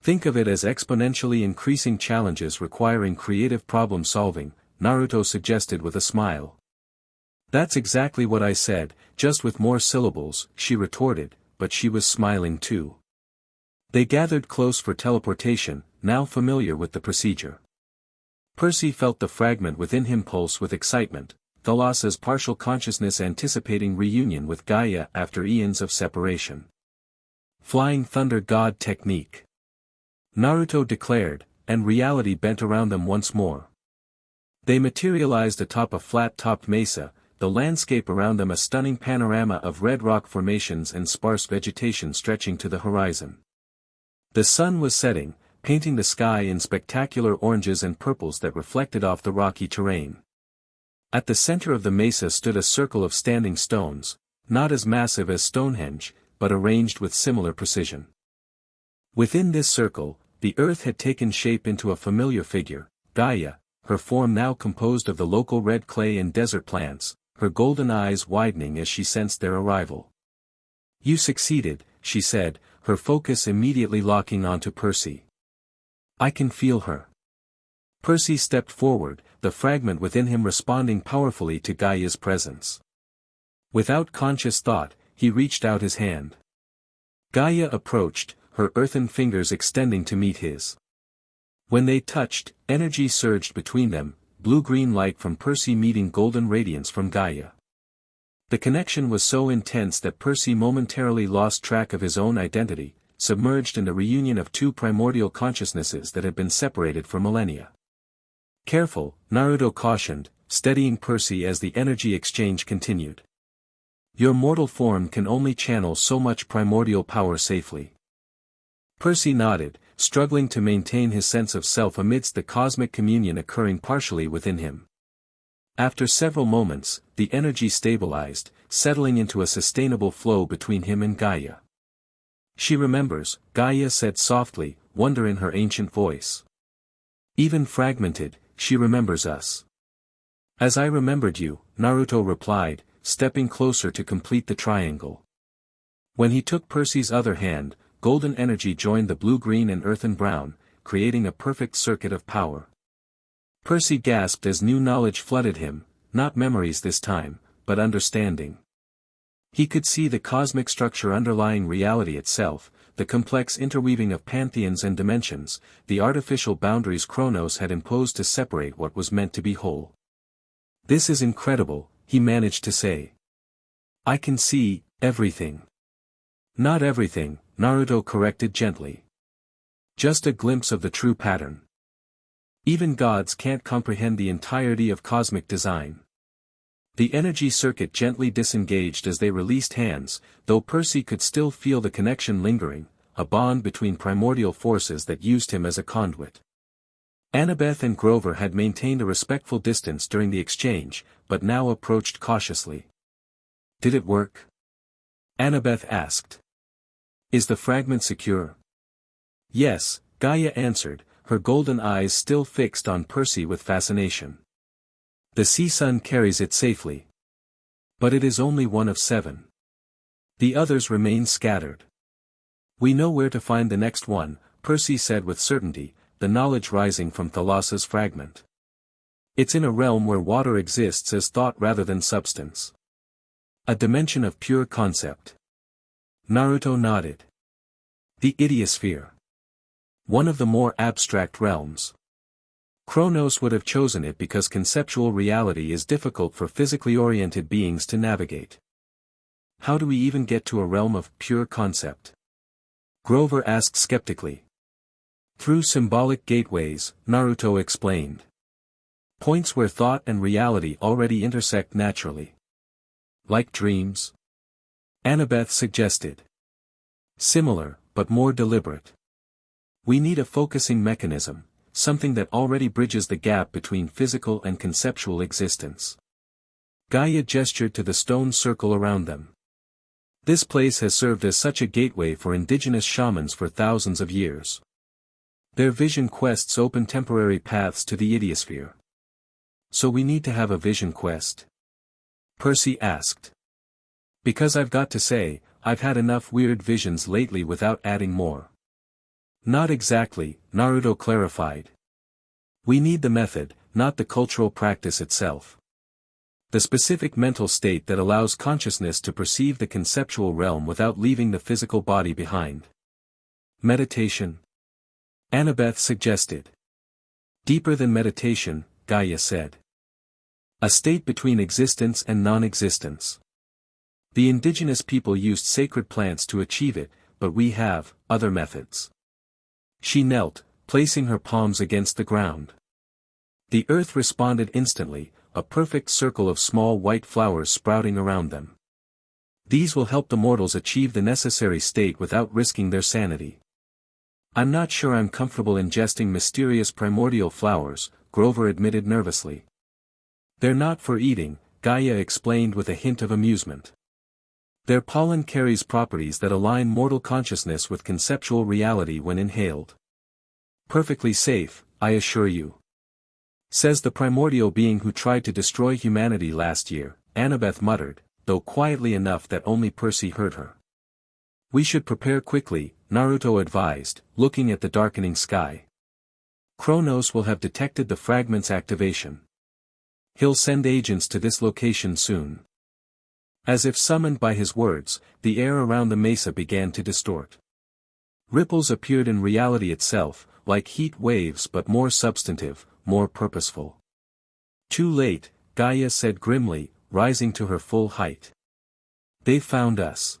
Think of it as exponentially increasing challenges requiring creative problem solving, Naruto suggested with a smile. That's exactly what I said, just with more syllables, she retorted, but she was smiling too. They gathered close for teleportation, now familiar with the procedure. Percy felt the fragment within him pulse with excitement, Thalassa's partial consciousness anticipating reunion with Gaia after eons of separation. Flying Thunder God technique. Naruto declared, and reality bent around them once more. They materialized atop a flat-topped mesa, the landscape around them a stunning panorama of red rock formations and sparse vegetation stretching to the horizon. The sun was setting, painting the sky in spectacular oranges and purples that reflected off the rocky terrain. At the center of the mesa stood a circle of standing stones, not as massive as Stonehenge, but arranged with similar precision. Within this circle, the earth had taken shape into a familiar figure, Gaia, her form now composed of the local red clay and desert plants, her golden eyes widening as she sensed their arrival. You succeeded, she said, her focus immediately locking onto Percy. I can feel her. Percy stepped forward, the fragment within him responding powerfully to Gaia's presence. Without conscious thought, he reached out his hand. Gaia approached, her earthen fingers extending to meet his. When they touched, energy surged between them, blue-green light from Percy meeting golden radiance from Gaia. The connection was so intense that Percy momentarily lost track of his own identity, submerged in the reunion of two primordial consciousnesses that had been separated for millennia. Careful, Naruto cautioned, steadying Percy as the energy exchange continued. Your mortal form can only channel so much primordial power safely. Percy nodded, struggling to maintain his sense of self amidst the cosmic communion occurring partially within him. After several moments, the energy stabilized, settling into a sustainable flow between him and Gaia. She remembers, Gaia said softly, wonder in her ancient voice. Even fragmented, she remembers us. As I remembered you, Naruto replied, stepping closer to complete the triangle. When he took Percy's other hand, golden energy joined the blue-green and earthen brown, creating a perfect circuit of power. Percy gasped as new knowledge flooded him, not memories this time, but understanding. He could see the cosmic structure underlying reality itself, the complex interweaving of pantheons and dimensions, the artificial boundaries Kronos had imposed to separate what was meant to be whole. This is incredible, he managed to say. I can see everything. Not everything, Naruto corrected gently. Just a glimpse of the true pattern. Even gods can't comprehend the entirety of cosmic design. The energy circuit gently disengaged as they released hands, though Percy could still feel the connection lingering, a bond between primordial forces that used him as a conduit. Annabeth and Grover had maintained a respectful distance during the exchange, but now approached cautiously. "Did it work?" Annabeth asked. "Is the fragment secure?" "Yes," Gaia answered, her golden eyes still fixed on Percy with fascination. "The sea sun carries it safely. But it is only one of 7. The others remain scattered." "We know where to find the next one," Percy said with certainty, the knowledge rising from Thalassa's fragment. "It's in a realm where water exists as thought rather than substance. A dimension of pure concept." Naruto nodded. "The idiosphere. One of the more abstract realms. Kronos would have chosen it because conceptual reality is difficult for physically oriented beings to navigate." "How do we even get to a realm of pure concept?" Grover asked skeptically. "Through symbolic gateways," Naruto explained. "Points where thought and reality already intersect naturally." "Like dreams?" Annabeth suggested. "Similar, but more deliberate. We need a focusing mechanism, something that already bridges the gap between physical and conceptual existence." Gaia gestured to the stone circle around them. "This place has served as such a gateway for indigenous shamans for thousands of years. Their vision quests open temporary paths to the idiosphere." "So we need to have a vision quest?" Percy asked. "Because I've got to say, I've had enough weird visions lately without adding more." "Not exactly," Naruto clarified. "We need the method, not the cultural practice itself. The specific mental state that allows consciousness to perceive the conceptual realm without leaving the physical body behind." "Meditation?" Annabeth suggested. "Deeper than meditation," Gaia said. "A state between existence and non-existence. The indigenous people used sacred plants to achieve it, but we have other methods." She knelt, placing her palms against the ground. The earth responded instantly, a perfect circle of small white flowers sprouting around them. "These will help the mortals achieve the necessary state without risking their sanity." "I'm not sure I'm comfortable ingesting mysterious primordial flowers," Grover admitted nervously. "They're not for eating," Gaia explained with a hint of amusement. "Their pollen carries properties that align mortal consciousness with conceptual reality when inhaled. Perfectly safe, I assure you. Says the primordial being who tried to destroy humanity last year," Annabeth muttered, though quietly enough that only Percy heard her. "We should prepare quickly," Naruto advised, looking at the darkening sky. "Kronos will have detected the fragment's activation. He'll send agents to this location soon." As if summoned by his words, the air around the mesa began to distort. Ripples appeared in reality itself, like heat waves but more substantive, more purposeful. "Too late," Gaia said grimly, rising to her full height. "They've found us."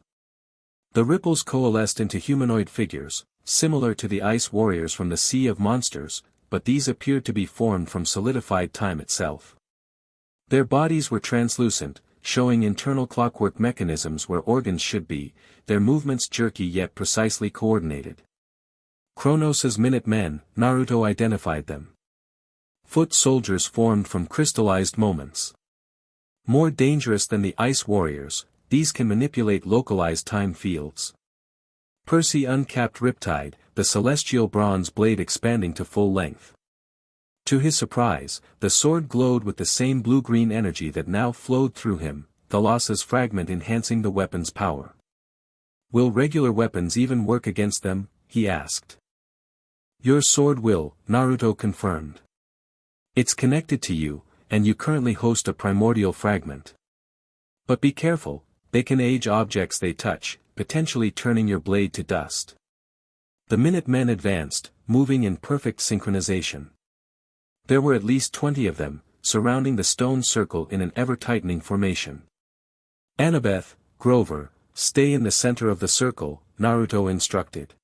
The ripples coalesced into humanoid figures, similar to the ice warriors from the Sea of Monsters, but these appeared to be formed from solidified time itself. Their bodies were translucent, showing internal clockwork mechanisms where organs should be, their movements jerky yet precisely coordinated. Kronos' Minutemen, Naruto identified them. Foot soldiers formed from crystallized moments. More dangerous than the ice warriors, these can manipulate localized time fields. Percy uncapped Riptide, the celestial bronze blade expanding to full length. To his surprise, the sword glowed with the same blue-green energy that now flowed through him, Thalassa's fragment enhancing the weapon's power. "Will regular weapons even work against them?" he asked. "Your sword will," Naruto confirmed. "It's connected to you, and you currently host a primordial fragment. But be careful, they can age objects they touch, potentially turning your blade to dust." The Minutemen advanced, moving in perfect synchronization. There were at least 20 of them, surrounding the stone circle in an ever-tightening formation. "Annabeth, Grover, stay in the center of the circle," Naruto instructed.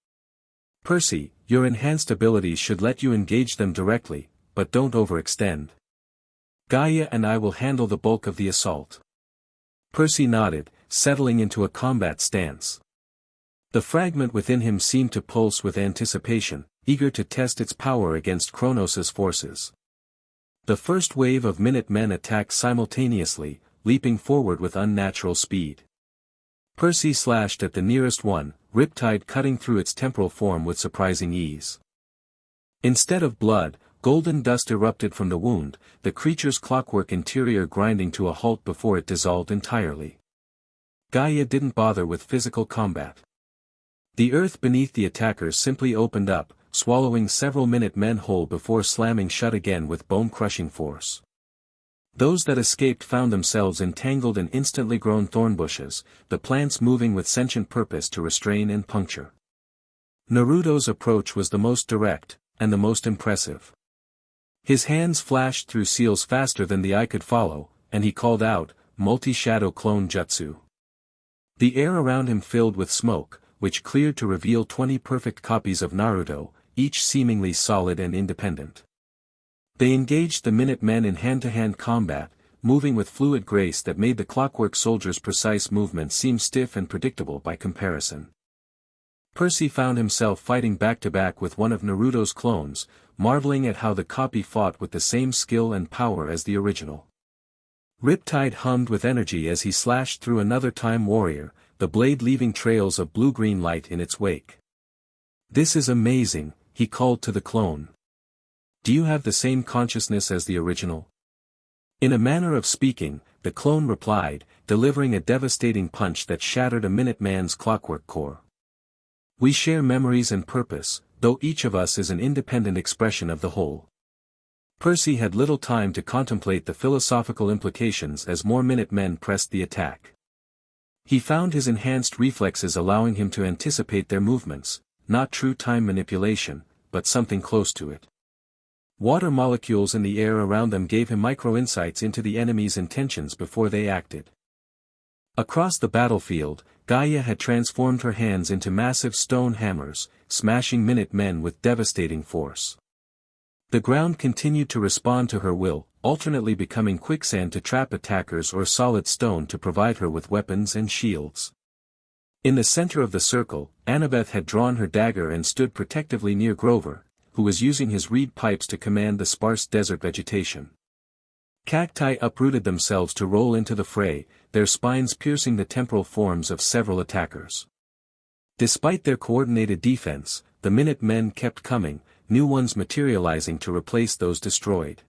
"Percy, your enhanced abilities should let you engage them directly, but don't overextend." Gaia and I will handle the bulk of the assault. Percy nodded, settling into a combat stance. The fragment within him seemed to pulse with anticipation, eager to test its power against Kronos' forces. The first wave of Minutemen attacked simultaneously, leaping forward with unnatural speed. Percy slashed at the nearest one, Riptide cutting through its temporal form with surprising ease. Instead of blood, golden dust erupted from the wound, the creature's clockwork interior grinding to a halt before it dissolved entirely. Gaia didn't bother with physical combat. The earth beneath the attackers simply opened up, swallowing several Minutemen whole before slamming shut again with bone-crushing force. Those that escaped found themselves entangled in instantly grown thorn bushes, the plants moving with sentient purpose to restrain and puncture. Naruto's approach was the most direct, and the most impressive. His hands flashed through seals faster than the eye could follow, and he called out, "Multi-shadow clone jutsu." The air around him filled with smoke, which cleared to reveal 20 perfect copies of Naruto, each seemingly solid and independent. They engaged the Minutemen in hand-to-hand combat, moving with fluid grace that made the clockwork soldier's precise movements seem stiff and predictable by comparison. Percy found himself fighting back-to-back with one of Naruto's clones, marveling at how the copy fought with the same skill and power as the original. Riptide hummed with energy as he slashed through another Time Warrior, the blade leaving trails of blue-green light in its wake. "This is amazing," he called to the clone. "Do you have the same consciousness as the original?" In a manner of speaking, the clone replied, delivering a devastating punch that shattered a Minuteman's clockwork core. "We share memories and purpose, though each of us is an independent expression of the whole." Percy had little time to contemplate the philosophical implications as more Minutemen pressed the attack. He found his enhanced reflexes allowing him to anticipate their movements, not true time manipulation, but something close to it. Water molecules in the air around them gave him micro-insights into the enemy's intentions before they acted. Across the battlefield, Gaia had transformed her hands into massive stone hammers, smashing Minutemen with devastating force. The ground continued to respond to her will, alternately becoming quicksand to trap attackers or solid stone to provide her with weapons and shields. In the center of the circle, Annabeth had drawn her dagger and stood protectively near Grover, who was using his reed pipes to command the sparse desert vegetation. Cacti uprooted themselves to roll into the fray, their spines piercing the temporal forms of several attackers. Despite their coordinated defense, the Minutemen kept coming, new ones materializing to replace those destroyed.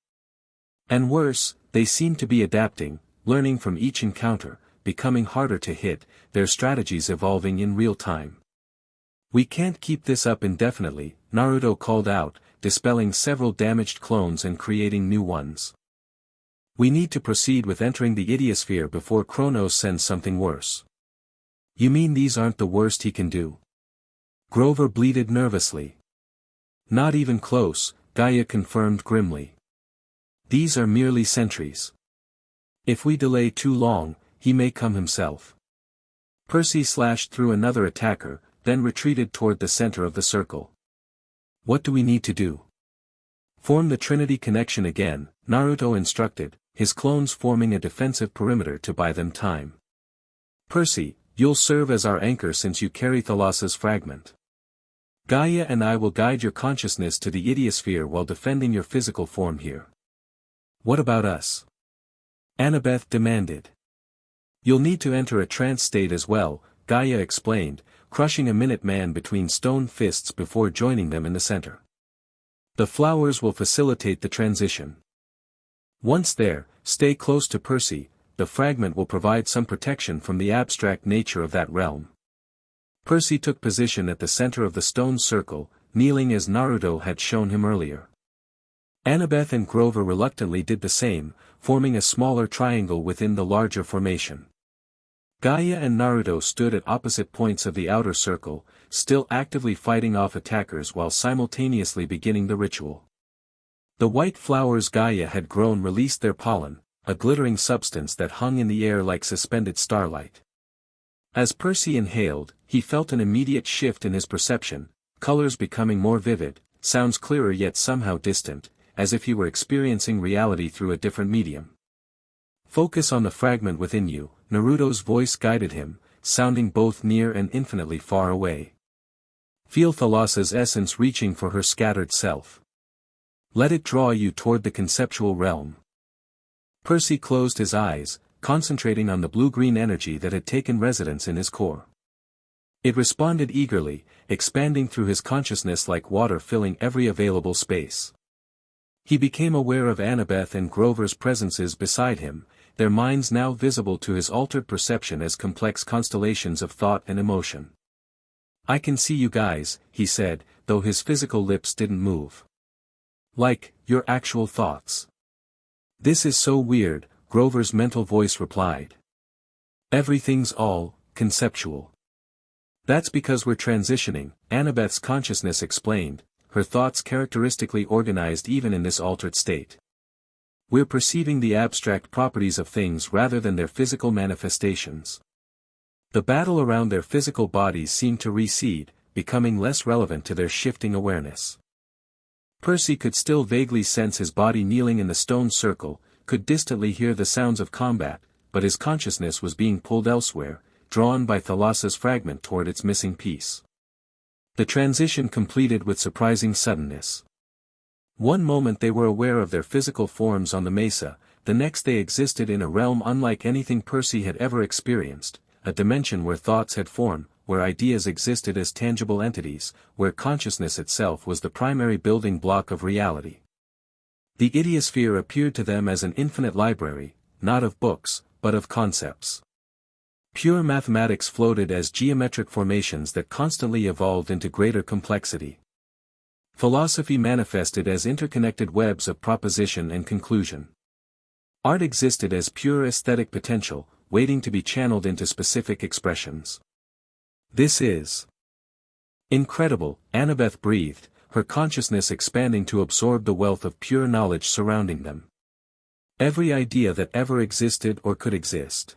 And worse, they seemed to be adapting, learning from each encounter, becoming harder to hit, their strategies evolving in real time. "We can't keep this up indefinitely," Naruto called out, dispelling several damaged clones and creating new ones. "We need to proceed with entering the idiosphere before Kronos sends something worse." "You mean these aren't the worst he can do?" Grover bleated nervously. "Not even close," Gaia confirmed grimly. "These are merely sentries. If we delay too long, he may come himself." Percy slashed through another attacker, then retreated toward the center of the circle. "What do we need to do?" "Form the Trinity connection again," Naruto instructed, his clones forming a defensive perimeter to buy them time. "Percy, you'll serve as our anchor since you carry Thalassa's fragment. Gaia and I will guide your consciousness to the idiosphere while defending your physical form here." "What about us?" Annabeth demanded. "You'll need to enter a trance state as well," Gaia explained, crushing a Minuteman between stone fists before joining them in the center. "The flowers will facilitate the transition. Once there, stay close to Percy, the fragment will provide some protection from the abstract nature of that realm." Percy took position at the center of the stone circle, kneeling as Naruto had shown him earlier. Annabeth and Grover reluctantly did the same, forming a smaller triangle within the larger formation. Gaia and Naruto stood at opposite points of the outer circle, still actively fighting off attackers while simultaneously beginning the ritual. The white flowers Gaia had grown released their pollen, a glittering substance that hung in the air like suspended starlight. As Percy inhaled, he felt an immediate shift in his perception, colors becoming more vivid, sounds clearer yet somehow distant, as if he were experiencing reality through a different medium. Focus on the fragment within you, Naruto's voice guided him, sounding both near and infinitely far away. Feel Thalassa's essence reaching for her scattered self. Let it draw you toward the conceptual realm. Percy closed his eyes, concentrating on the blue-green energy that had taken residence in his core. It responded eagerly, expanding through his consciousness like water filling every available space. He became aware of Annabeth and Grover's presences beside him, their minds now visible to his altered perception as complex constellations of thought and emotion. "I can see you guys," he said, though his physical lips didn't move. "Like, your actual thoughts." "This is so weird," Grover's mental voice replied. "Everything's all conceptual." "That's because we're transitioning," Annabeth's consciousness explained, her thoughts characteristically organized even in this altered state. "We're perceiving the abstract properties of things rather than their physical manifestations." The battle around their physical bodies seemed to recede, becoming less relevant to their shifting awareness. Percy could still vaguely sense his body kneeling in the stone circle, could distantly hear the sounds of combat, but his consciousness was being pulled elsewhere, drawn by Thalassa's fragment toward its missing piece. The transition completed with surprising suddenness. One moment they were aware of their physical forms on the mesa, the next they existed in a realm unlike anything Percy had ever experienced, a dimension where thoughts had form, where ideas existed as tangible entities, where consciousness itself was the primary building block of reality. The idiosphere appeared to them as an infinite library, not of books, but of concepts. Pure mathematics floated as geometric formations that constantly evolved into greater complexity. Philosophy manifested as interconnected webs of proposition and conclusion. Art existed as pure aesthetic potential, waiting to be channeled into specific expressions. "This is incredible," Annabeth breathed, her consciousness expanding to absorb the wealth of pure knowledge surrounding them. Every idea that ever existed or could exist.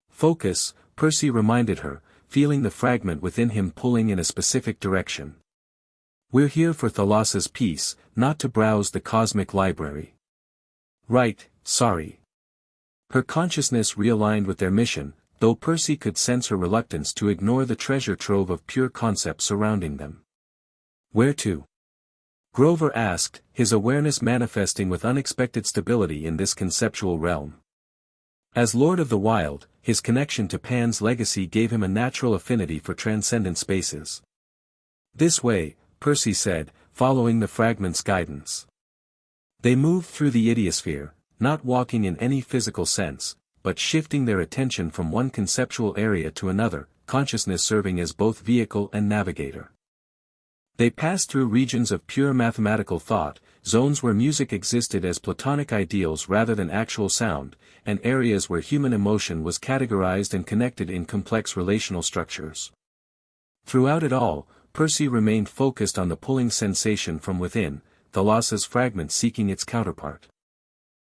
"Focus," Percy reminded her, feeling the fragment within him pulling in a specific direction. "We're here for Thalassa's peace, not to browse the cosmic library." "Right, sorry." Her consciousness realigned with their mission, though Percy could sense her reluctance to ignore the treasure trove of pure concepts surrounding them. "Where to?" Grover asked, his awareness manifesting with unexpected stability in this conceptual realm. As Lord of the Wild, his connection to Pan's legacy gave him a natural affinity for transcendent spaces. "This way," Percy said, following the fragment's guidance. They moved through the idiosphere, not walking in any physical sense, but shifting their attention from one conceptual area to another, consciousness serving as both vehicle and navigator. They passed through regions of pure mathematical thought, zones where music existed as platonic ideals rather than actual sound, and areas where human emotion was categorized and connected in complex relational structures. Throughout it all, Percy remained focused on the pulling sensation from within, Thalassa's fragment seeking its counterpart.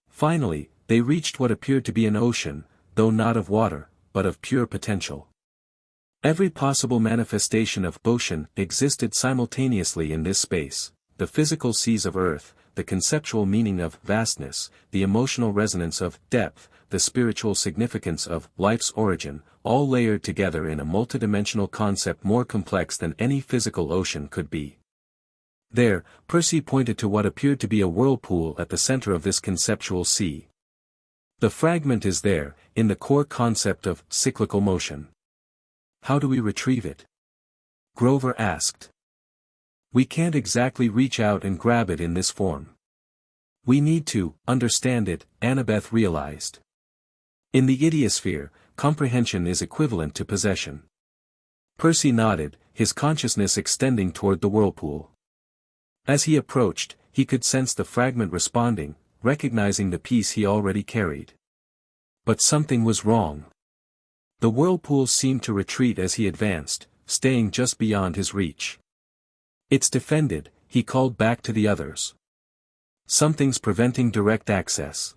Finally, they reached what appeared to be an ocean, though not of water, but of pure potential. Every possible manifestation of ocean existed simultaneously in this space, the physical seas of Earth, the conceptual meaning of vastness, the emotional resonance of depth, the spiritual significance of life's origin, all layered together in a multidimensional concept more complex than any physical ocean could be. There, Percy pointed to what appeared to be a whirlpool at the center of this conceptual sea. The fragment is there, in the core concept of cyclical motion. "How do we retrieve it?" Grover asked. "We can't exactly reach out and grab it in this form. We need to understand it," Annabeth realized. In the idiosphere, comprehension is equivalent to possession. Percy nodded, his consciousness extending toward the whirlpool. As he approached, he could sense the fragment responding, recognizing the piece he already carried. But something was wrong. The whirlpool seemed to retreat as he advanced, staying just beyond his reach. "It's defended," he called back to the others. "Something's preventing direct access."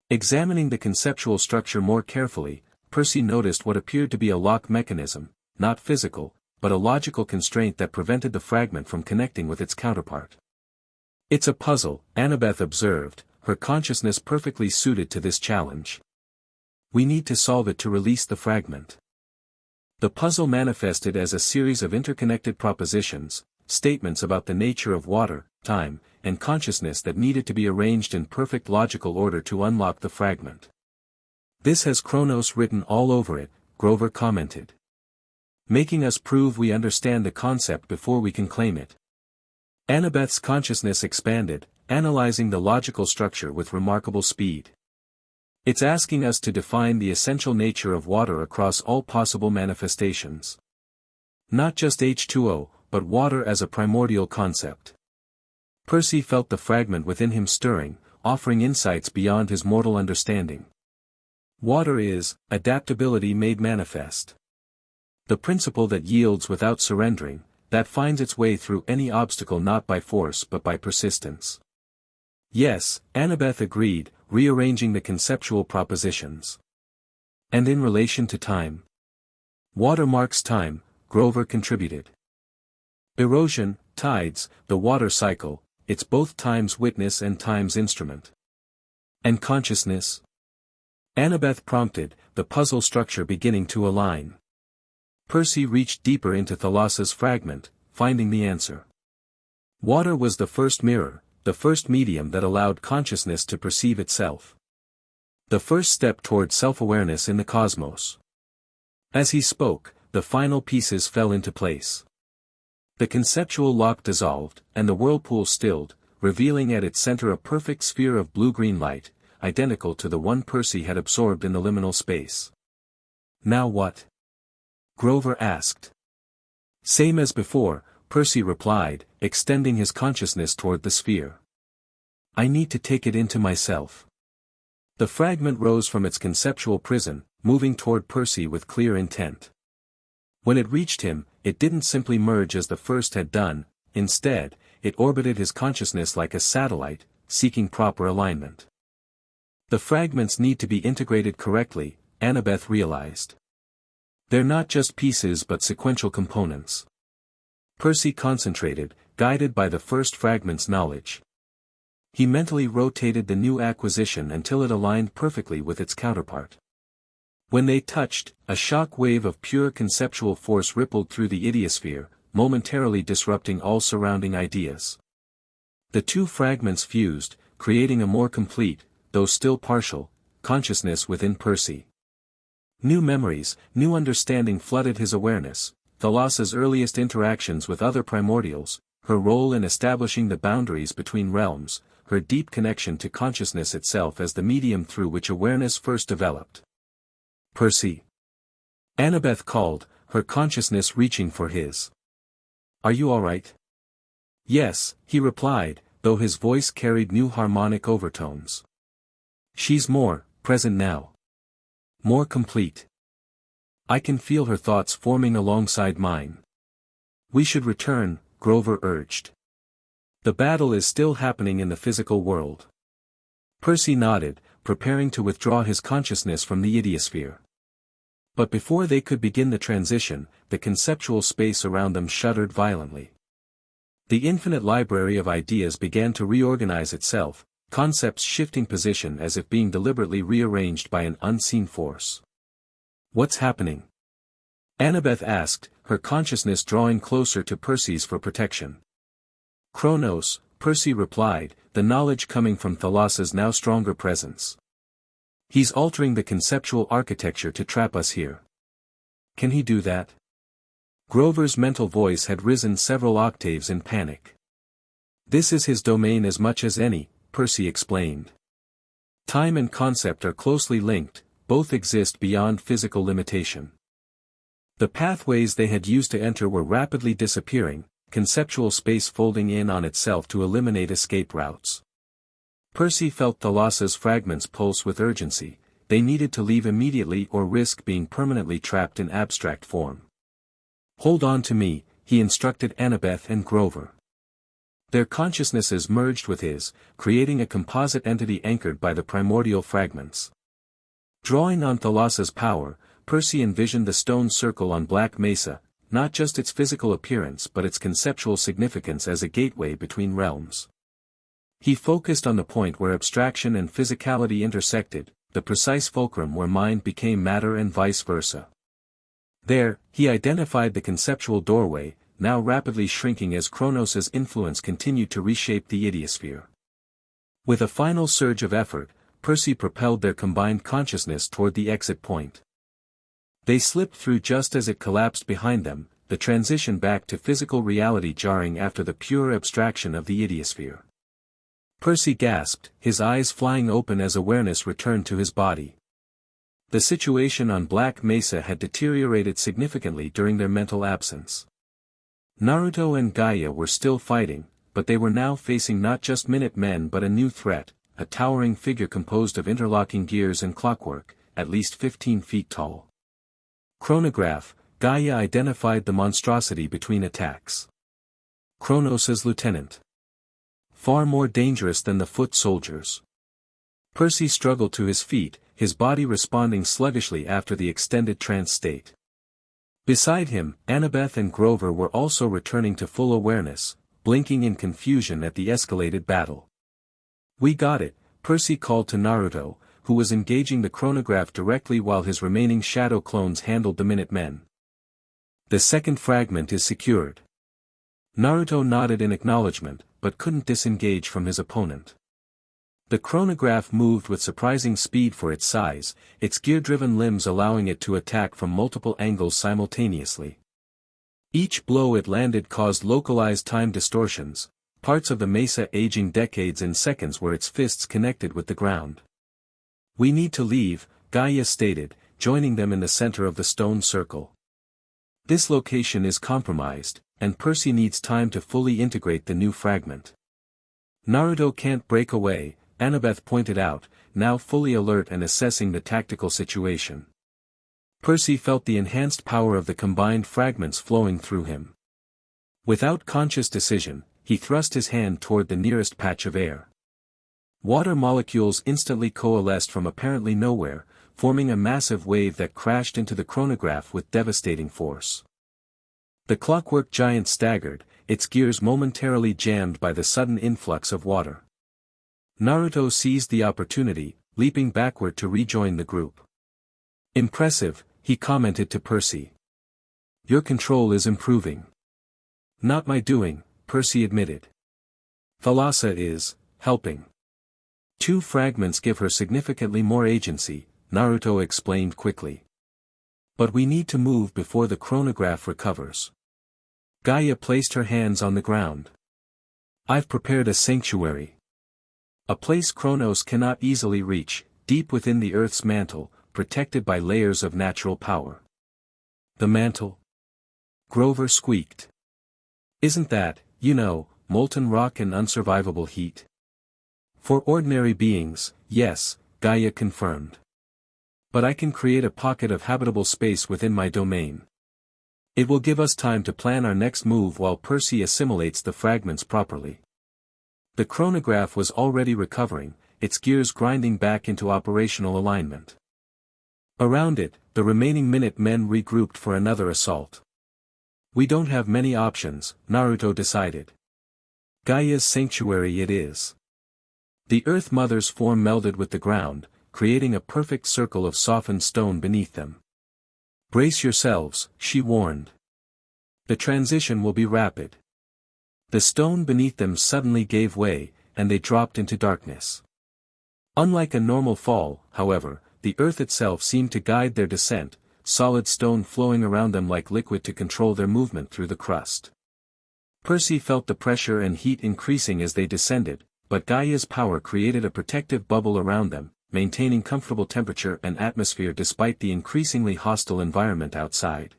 Examining the conceptual structure more carefully, Percy noticed what appeared to be a lock mechanism, not physical, but a logical constraint that prevented the fragment from connecting with its counterpart. It's a puzzle, Annabeth observed, her consciousness perfectly suited to this challenge. We need to solve it to release the fragment. The puzzle manifested as a series of interconnected propositions, statements about the nature of water, time, and consciousness that needed to be arranged in perfect logical order to unlock the fragment. This has Kronos written all over it, Grover commented. Making us prove we understand the concept before we can claim it. Annabeth's consciousness expanded, analyzing the logical structure with remarkable speed. It's asking us to define the essential nature of water across all possible manifestations. Not just H2O, but water as a primordial concept. Percy felt the fragment within him stirring, offering insights beyond his mortal understanding. Water is adaptability made manifest. The principle that yields without surrendering, that finds its way through any obstacle not by force but by persistence. Yes, Annabeth agreed, rearranging the conceptual propositions. And in relation to time? Water marks time, Grover contributed. Erosion, tides, the water cycle, it's both time's witness and time's instrument. And consciousness? Annabeth prompted, the puzzle structure beginning to align. Percy reached deeper into Thalassa's fragment, finding the answer. Water was the first mirror, the first medium that allowed consciousness to perceive itself. The first step toward self-awareness in the cosmos. As he spoke, the final pieces fell into place. The conceptual lock dissolved, and the whirlpool stilled, revealing at its center a perfect sphere of blue-green light, identical to the one Percy had absorbed in the liminal space. Now what? Grover asked. Same as before, Percy replied, extending his consciousness toward the sphere. I need to take it into myself. The fragment rose from its conceptual prison, moving toward Percy with clear intent. When it reached him, it didn't simply merge as the first had done, instead, it orbited his consciousness like a satellite, seeking proper alignment. The fragments need to be integrated correctly, Annabeth realized. They're not just pieces but sequential components. Percy concentrated, guided by the first fragment's knowledge. He mentally rotated the new acquisition until it aligned perfectly with its counterpart. When they touched, a shock wave of pure conceptual force rippled through the idiosphere, momentarily disrupting all surrounding ideas. The two fragments fused, creating a more complete, though still partial, consciousness within Percy. New memories, new understanding flooded his awareness, Thalassa's earliest interactions with other primordials, her role in establishing the boundaries between realms, her deep connection to consciousness itself as the medium through which awareness first developed. Percy. Annabeth called, her consciousness reaching for his. Are you all right? Yes, he replied, though his voice carried new harmonic overtones. She's more present now. More complete. I can feel her thoughts forming alongside mine. We should return, Grover urged. The battle is still happening in the physical world. Percy nodded, preparing to withdraw his consciousness from the idiosphere. But before they could begin the transition, the conceptual space around them shuddered violently. The infinite library of ideas began to reorganize itself, concepts shifting position as if being deliberately rearranged by an unseen force. What's happening? Annabeth asked, her consciousness drawing closer to Percy's for protection. Kronos, Percy replied, the knowledge coming from Thalassa's now stronger presence. He's altering the conceptual architecture to trap us here. Can he do that? Grover's mental voice had risen several octaves in panic. This is his domain as much as any, Percy explained. Time and concept are closely linked, both exist beyond physical limitation. The pathways they had used to enter were rapidly disappearing, conceptual space folding in on itself to eliminate escape routes. Percy felt Thalassa's fragments pulse with urgency, they needed to leave immediately or risk being permanently trapped in abstract form. Hold on to me, he instructed Annabeth and Grover. Their consciousnesses merged with his, creating a composite entity anchored by the primordial fragments. Drawing on Thalassa's power, Percy envisioned the stone circle on Black Mesa, not just its physical appearance but its conceptual significance as a gateway between realms. He focused on the point where abstraction and physicality intersected, the precise fulcrum where mind became matter and vice versa. There, he identified the conceptual doorway, now rapidly shrinking as Kronos' influence continued to reshape the idiosphere. With a final surge of effort, Percy propelled their combined consciousness toward the exit point. They slipped through just as it collapsed behind them, the transition back to physical reality jarring after the pure abstraction of the idiosphere. Percy gasped, his eyes flying open as awareness returned to his body. The situation on Black Mesa had deteriorated significantly during their mental absence. Naruto and Gaia were still fighting, but they were now facing not just Minutemen but a new threat, a towering figure composed of interlocking gears and clockwork, at least 15 feet tall. Chronograph, Gaia identified the monstrosity between attacks. Kronos' lieutenant. Far more dangerous than the foot soldiers. Percy struggled to his feet, his body responding sluggishly after the extended trance state. Beside him, Annabeth and Grover were also returning to full awareness, blinking in confusion at the escalated battle. "We got it," Percy called to Naruto, who was engaging the chronograph directly while his remaining shadow clones handled the Minutemen. "The second fragment is secured." Naruto nodded in acknowledgement, but couldn't disengage from his opponent. The chronograph moved with surprising speed for its size, its gear-driven limbs allowing it to attack from multiple angles simultaneously. Each blow it landed caused localized time distortions, parts of the mesa aging decades in seconds where its fists connected with the ground. "We need to leave," Gaia stated, joining them in the center of the stone circle. "This location is compromised, and Percy needs time to fully integrate the new fragment." "Naruto can't break away," Annabeth pointed out, now fully alert and assessing the tactical situation. Percy felt the enhanced power of the combined fragments flowing through him. Without conscious decision, he thrust his hand toward the nearest patch of air. Water molecules instantly coalesced from apparently nowhere, forming a massive wave that crashed into the chronograph with devastating force. The clockwork giant staggered, its gears momentarily jammed by the sudden influx of water. Naruto seized the opportunity, leaping backward to rejoin the group. "Impressive," he commented to Percy. "Your control is improving." "Not my doing," Percy admitted. "Thalassa is helping. 2 fragments give her significantly more agency," Naruto explained quickly. "But we need to move before the chronograph recovers." Gaia placed her hands on the ground. "I've prepared a sanctuary. A place Kronos cannot easily reach, deep within the Earth's mantle, protected by layers of natural power." "The mantle?" Grover squeaked. "Isn't that, molten rock and unsurvivable heat?" "For ordinary beings, yes," Gaia confirmed. "But I can create a pocket of habitable space within my domain. It will give us time to plan our next move while Percy assimilates the fragments properly." The chronograph was already recovering, its gears grinding back into operational alignment. Around it, the remaining Minutemen regrouped for another assault. "We don't have many options," Naruto decided. "Gaia's sanctuary it is." The Earth Mother's form melded with the ground, creating a perfect circle of softened stone beneath them. "Brace yourselves," she warned. "The transition will be rapid." The stone beneath them suddenly gave way, and they dropped into darkness. Unlike a normal fall, however, the earth itself seemed to guide their descent, solid stone flowing around them like liquid to control their movement through the crust. Percy felt the pressure and heat increasing as they descended, but Gaia's power created a protective bubble around them, maintaining comfortable temperature and atmosphere despite the increasingly hostile environment outside.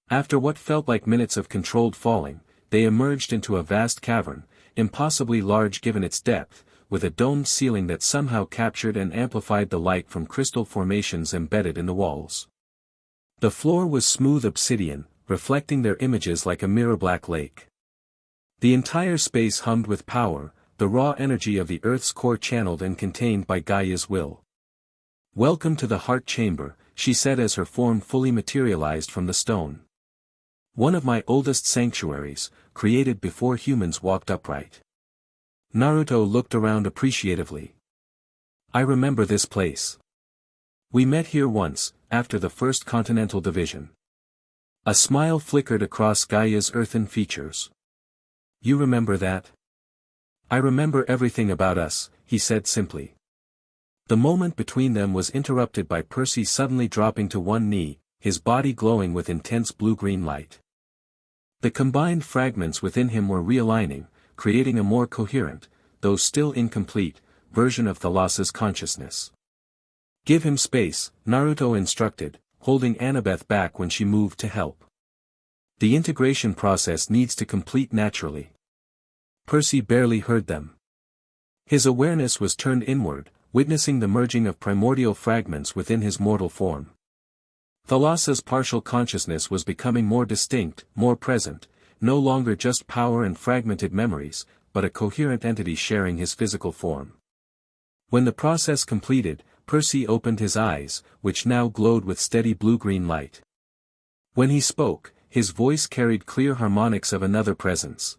After what felt like minutes of controlled falling, they emerged into a vast cavern, impossibly large given its depth, with a domed ceiling that somehow captured and amplified the light from crystal formations embedded in the walls. The floor was smooth obsidian, reflecting their images like a mirror-black lake. The entire space hummed with power, the raw energy of the Earth's core channeled and contained by Gaia's will. "Welcome to the Heart Chamber," she said as her form fully materialized from the stone. "One of my oldest sanctuaries, created before humans walked upright." Naruto looked around appreciatively. I remember this place. We met here once, after the First Continental Division. A smile flickered across Gaia's earthen features. You remember that? I remember everything about us, he said simply. The moment between them was interrupted by Percy suddenly dropping to one knee, his body glowing with intense blue-green light. The combined fragments within him were realigning, creating a more coherent, though still incomplete, version of Thalassa's consciousness. Give him space, Naruto instructed, holding Annabeth back when she moved to help. The integration process needs to complete naturally. Percy barely heard them. His awareness was turned inward, witnessing the merging of primordial fragments within his mortal form. Thalassa's partial consciousness was becoming more distinct, more present, no longer just power and fragmented memories, but a coherent entity sharing his physical form. When the process completed, Percy opened his eyes, which now glowed with steady blue-green light. When he spoke, his voice carried clear harmonics of another presence.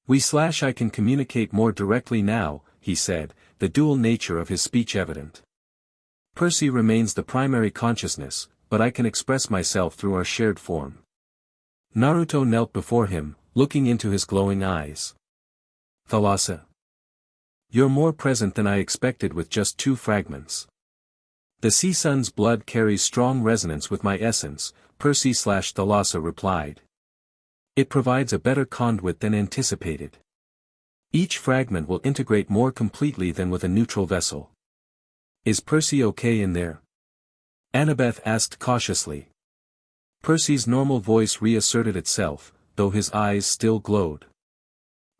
I can communicate more directly now, he said, the dual nature of his speech evident. Percy remains the primary consciousness, but I can express myself through our shared form. Naruto knelt before him, looking into his glowing eyes. Thalassa. You're more present than I expected with just 2 fragments. The sea sun's blood carries strong resonance with my essence, Percy/Thalassa replied. It provides a better conduit than anticipated. Each fragment will integrate more completely than with a neutral vessel. Is Percy okay in there? Annabeth asked cautiously. Percy's normal voice reasserted itself, though his eyes still glowed.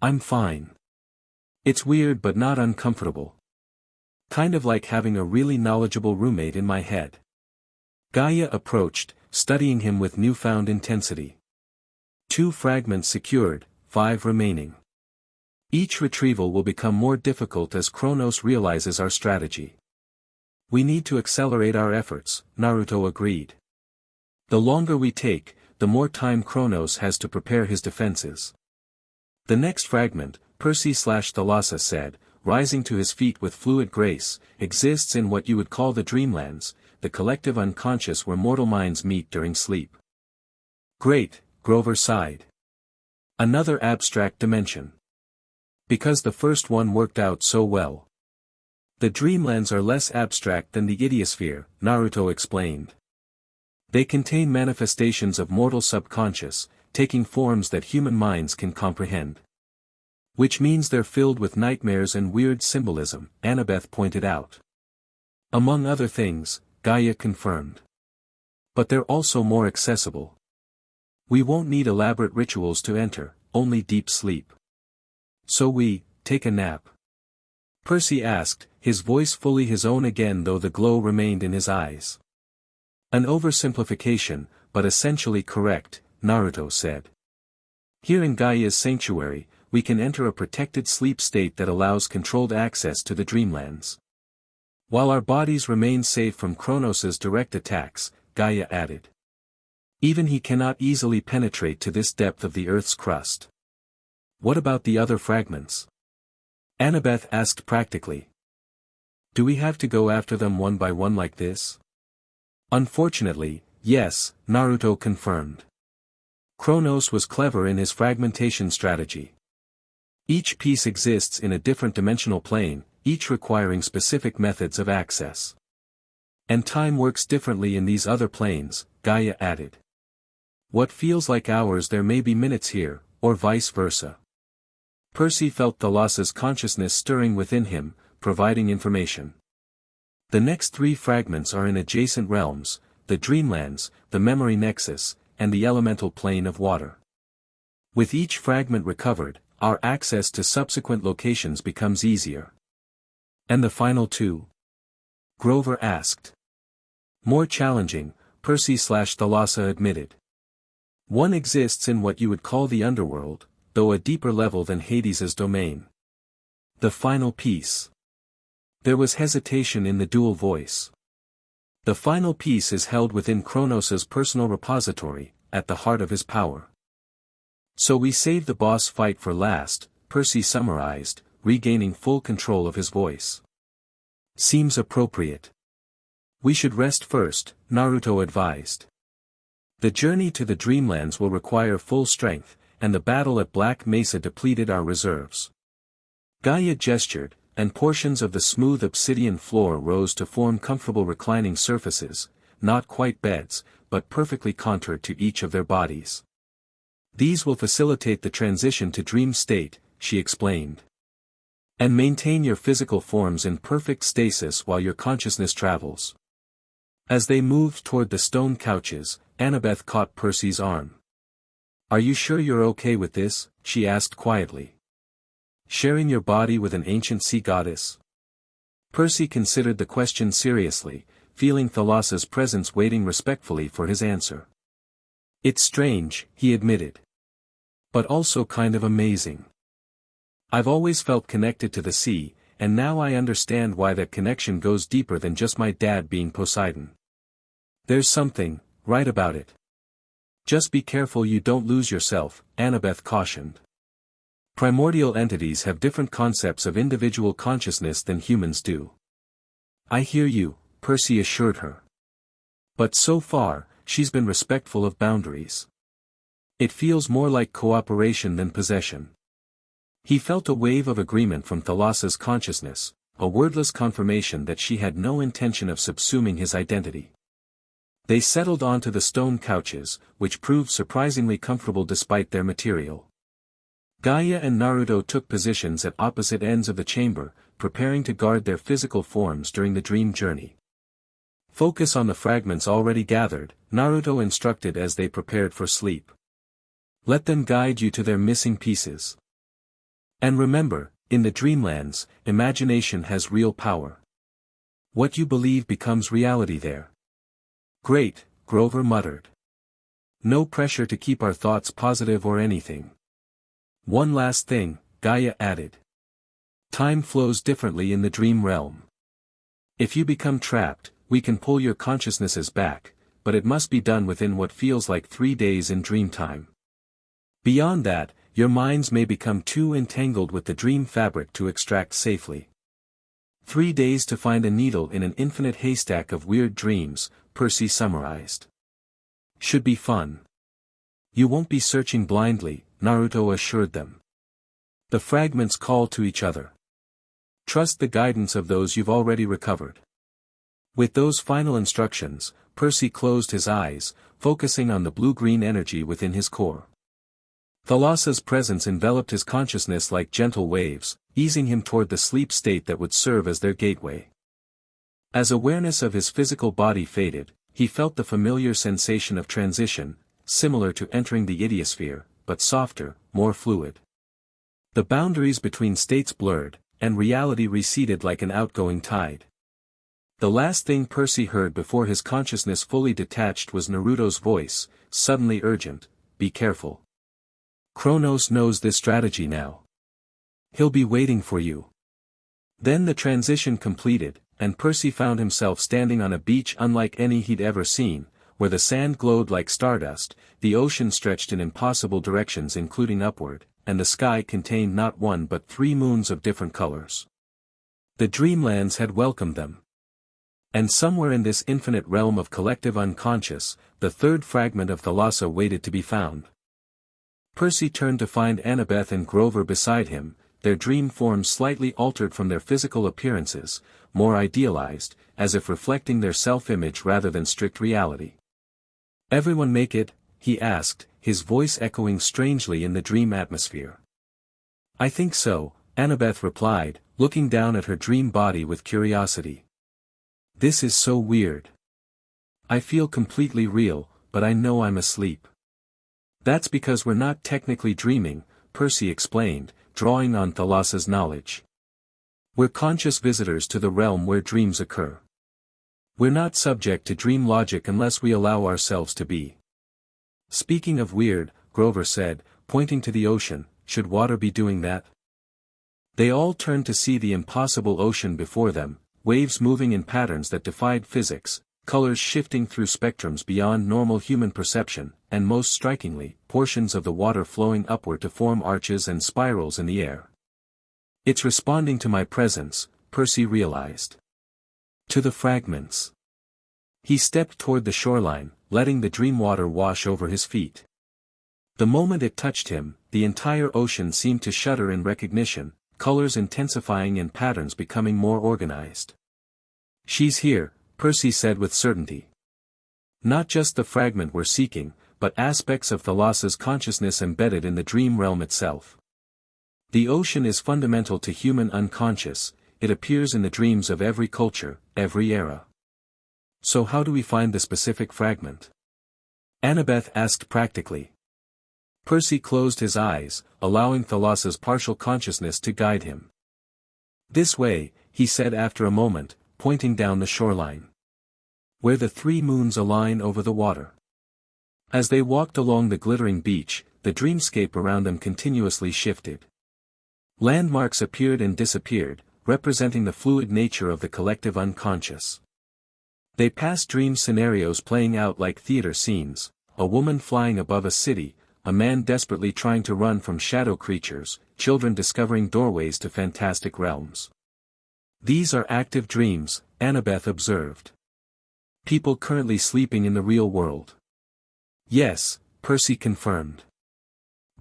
I'm fine. It's weird but not uncomfortable. Kind of like having a really knowledgeable roommate in my head. Gaia approached, studying him with newfound intensity. 2 fragments secured, 5 remaining. Each retrieval will become more difficult as Kronos realizes our strategy. We need to accelerate our efforts, Naruto agreed. The longer we take, the more time Kronos has to prepare his defenses. The next fragment, Percy/Thalassa said, rising to his feet with fluid grace, exists in what you would call the dreamlands, the collective unconscious where mortal minds meet during sleep. Great, Grover sighed. Another abstract dimension. Because the first one worked out so well. The dreamlands are less abstract than the idiosphere, Naruto explained. They contain manifestations of mortal subconscious, taking forms that human minds can comprehend. Which means they're filled with nightmares and weird symbolism, Annabeth pointed out. Among other things, Gaia confirmed. But they're also more accessible. We won't need elaborate rituals to enter, only deep sleep. So we, take a nap? Percy asked, his voice fully his own again though the glow remained in his eyes. An oversimplification, but essentially correct, Naruto said. Here in Gaia's sanctuary, we can enter a protected sleep state that allows controlled access to the dreamlands. While our bodies remain safe from Kronos' direct attacks, Gaia added. Even he cannot easily penetrate to this depth of the Earth's crust. What about the other fragments? Annabeth asked practically. Do we have to go after them one by one like this? Unfortunately, yes, Naruto confirmed. Kronos was clever in his fragmentation strategy. Each piece exists in a different dimensional plane, each requiring specific methods of access. And time works differently in these other planes, Gaia added. What feels like hours there may be minutes here, or vice versa. Percy felt Thalassa's consciousness stirring within him, providing information. The next 3 fragments are in adjacent realms, the dreamlands, the memory nexus, and the elemental plane of water. With each fragment recovered, our access to subsequent locations becomes easier. And the final 2? Grover asked. More challenging, Percy/Thalassa admitted. One exists in what you would call the underworld, though a deeper level than Hades's domain. The final piece. There was hesitation in the dual voice. The final piece is held within Kronos' personal repository, at the heart of his power. So we saved the boss fight for last, Percy summarized, regaining full control of his voice. Seems appropriate. We should rest first, Naruto advised. The journey to the Dreamlands will require full strength, and the battle at Black Mesa depleted our reserves. Gaia gestured, and portions of the smooth obsidian floor rose to form comfortable reclining surfaces, not quite beds, but perfectly contoured to each of their bodies. These will facilitate the transition to dream state, she explained. And maintain your physical forms in perfect stasis while your consciousness travels. As they moved toward the stone couches, Annabeth caught Percy's arm. Are you sure you're okay with this? She asked quietly. Sharing your body with an ancient sea goddess? Percy considered the question seriously, feeling Thalassa's presence waiting respectfully for his answer. It's strange, he admitted. But also kind of amazing. I've always felt connected to the sea, and now I understand why that connection goes deeper than just my dad being Poseidon. There's something right about it. Just be careful you don't lose yourself, Annabeth cautioned. Primordial entities have different concepts of individual consciousness than humans do. I hear you, Percy assured her. But so far, she's been respectful of boundaries. It feels more like cooperation than possession. He felt a wave of agreement from Thalassa's consciousness, a wordless confirmation that she had no intention of subsuming his identity. They settled onto the stone couches, which proved surprisingly comfortable despite their material. Gaia and Naruto took positions at opposite ends of the chamber, preparing to guard their physical forms during the dream journey. Focus on the fragments already gathered, Naruto instructed as they prepared for sleep. Let them guide you to their missing pieces. And remember, in the Dreamlands, imagination has real power. What you believe becomes reality there. Great, Grover muttered. No pressure to keep our thoughts positive or anything. One last thing, Gaia added. Time flows differently in the dream realm. If you become trapped, we can pull your consciousnesses back, but it must be done within what feels like 3 days in dream time. Beyond that, your minds may become too entangled with the dream fabric to extract safely. 3 days to find a needle in an infinite haystack of weird dreams, Percy summarized. Should be fun. You won't be searching blindly, Naruto assured them. The fragments call to each other. Trust the guidance of those you've already recovered. With those final instructions, Percy closed his eyes, focusing on the blue-green energy within his core. Thalassa's presence enveloped his consciousness like gentle waves, easing him toward the sleep state that would serve as their gateway. As awareness of his physical body faded, he felt the familiar sensation of transition, similar to entering the idiosphere, but softer, more fluid. The boundaries between states blurred, and reality receded like an outgoing tide. The last thing Percy heard before his consciousness fully detached was Naruto's voice, suddenly urgent, be careful. Kronos knows this strategy now. He'll be waiting for you. Then the transition completed, and Percy found himself standing on a beach unlike any he'd ever seen, where the sand glowed like stardust, the ocean stretched in impossible directions including upward, and the sky contained not one but 3 moons of different colors. The Dreamlands had welcomed them. And somewhere in this infinite realm of collective unconscious, the third fragment of Thalassa waited to be found. Percy turned to find Annabeth and Grover beside him, their dream forms slightly altered from their physical appearances, more idealized, as if reflecting their self-image rather than strict reality. Everyone make it? He asked, his voice echoing strangely in the dream atmosphere. I think so, Annabeth replied, looking down at her dream body with curiosity. This is so weird. I feel completely real, but I know I'm asleep. That's because we're not technically dreaming, Percy explained, drawing on Thalassa's knowledge. We're conscious visitors to the realm where dreams occur. We're not subject to dream logic unless we allow ourselves to be. Speaking of weird, Grover said, pointing to the ocean, should water be doing that? They all turned to see the impossible ocean before them, waves moving in patterns that defied physics, colors shifting through spectrums beyond normal human perception, and most strikingly, portions of the water flowing upward to form arches and spirals in the air. It's responding to my presence, Percy realized. To the fragments. He stepped toward the shoreline, letting the dream water wash over his feet. The moment it touched him, the entire ocean seemed to shudder in recognition, colors intensifying and patterns becoming more organized. She's here, Percy said with certainty. Not just the fragment we're seeking, but aspects of Thalassa's consciousness embedded in the dream realm itself. The ocean is fundamental to human unconscious, it appears in the dreams of every culture, every era. So how do we find the specific fragment? Annabeth asked practically. Percy closed his eyes, allowing Thalassa's partial consciousness to guide him. This way, he said after a moment, pointing down the shoreline. Where the 3 moons align over the water. As they walked along the glittering beach, the dreamscape around them continuously shifted. Landmarks appeared and disappeared, representing the fluid nature of the collective unconscious. They passed dream scenarios playing out like theater scenes, a woman flying above a city, a man desperately trying to run from shadow creatures, children discovering doorways to fantastic realms. These are active dreams, Annabeth observed. People currently sleeping in the real world. Yes, Percy confirmed.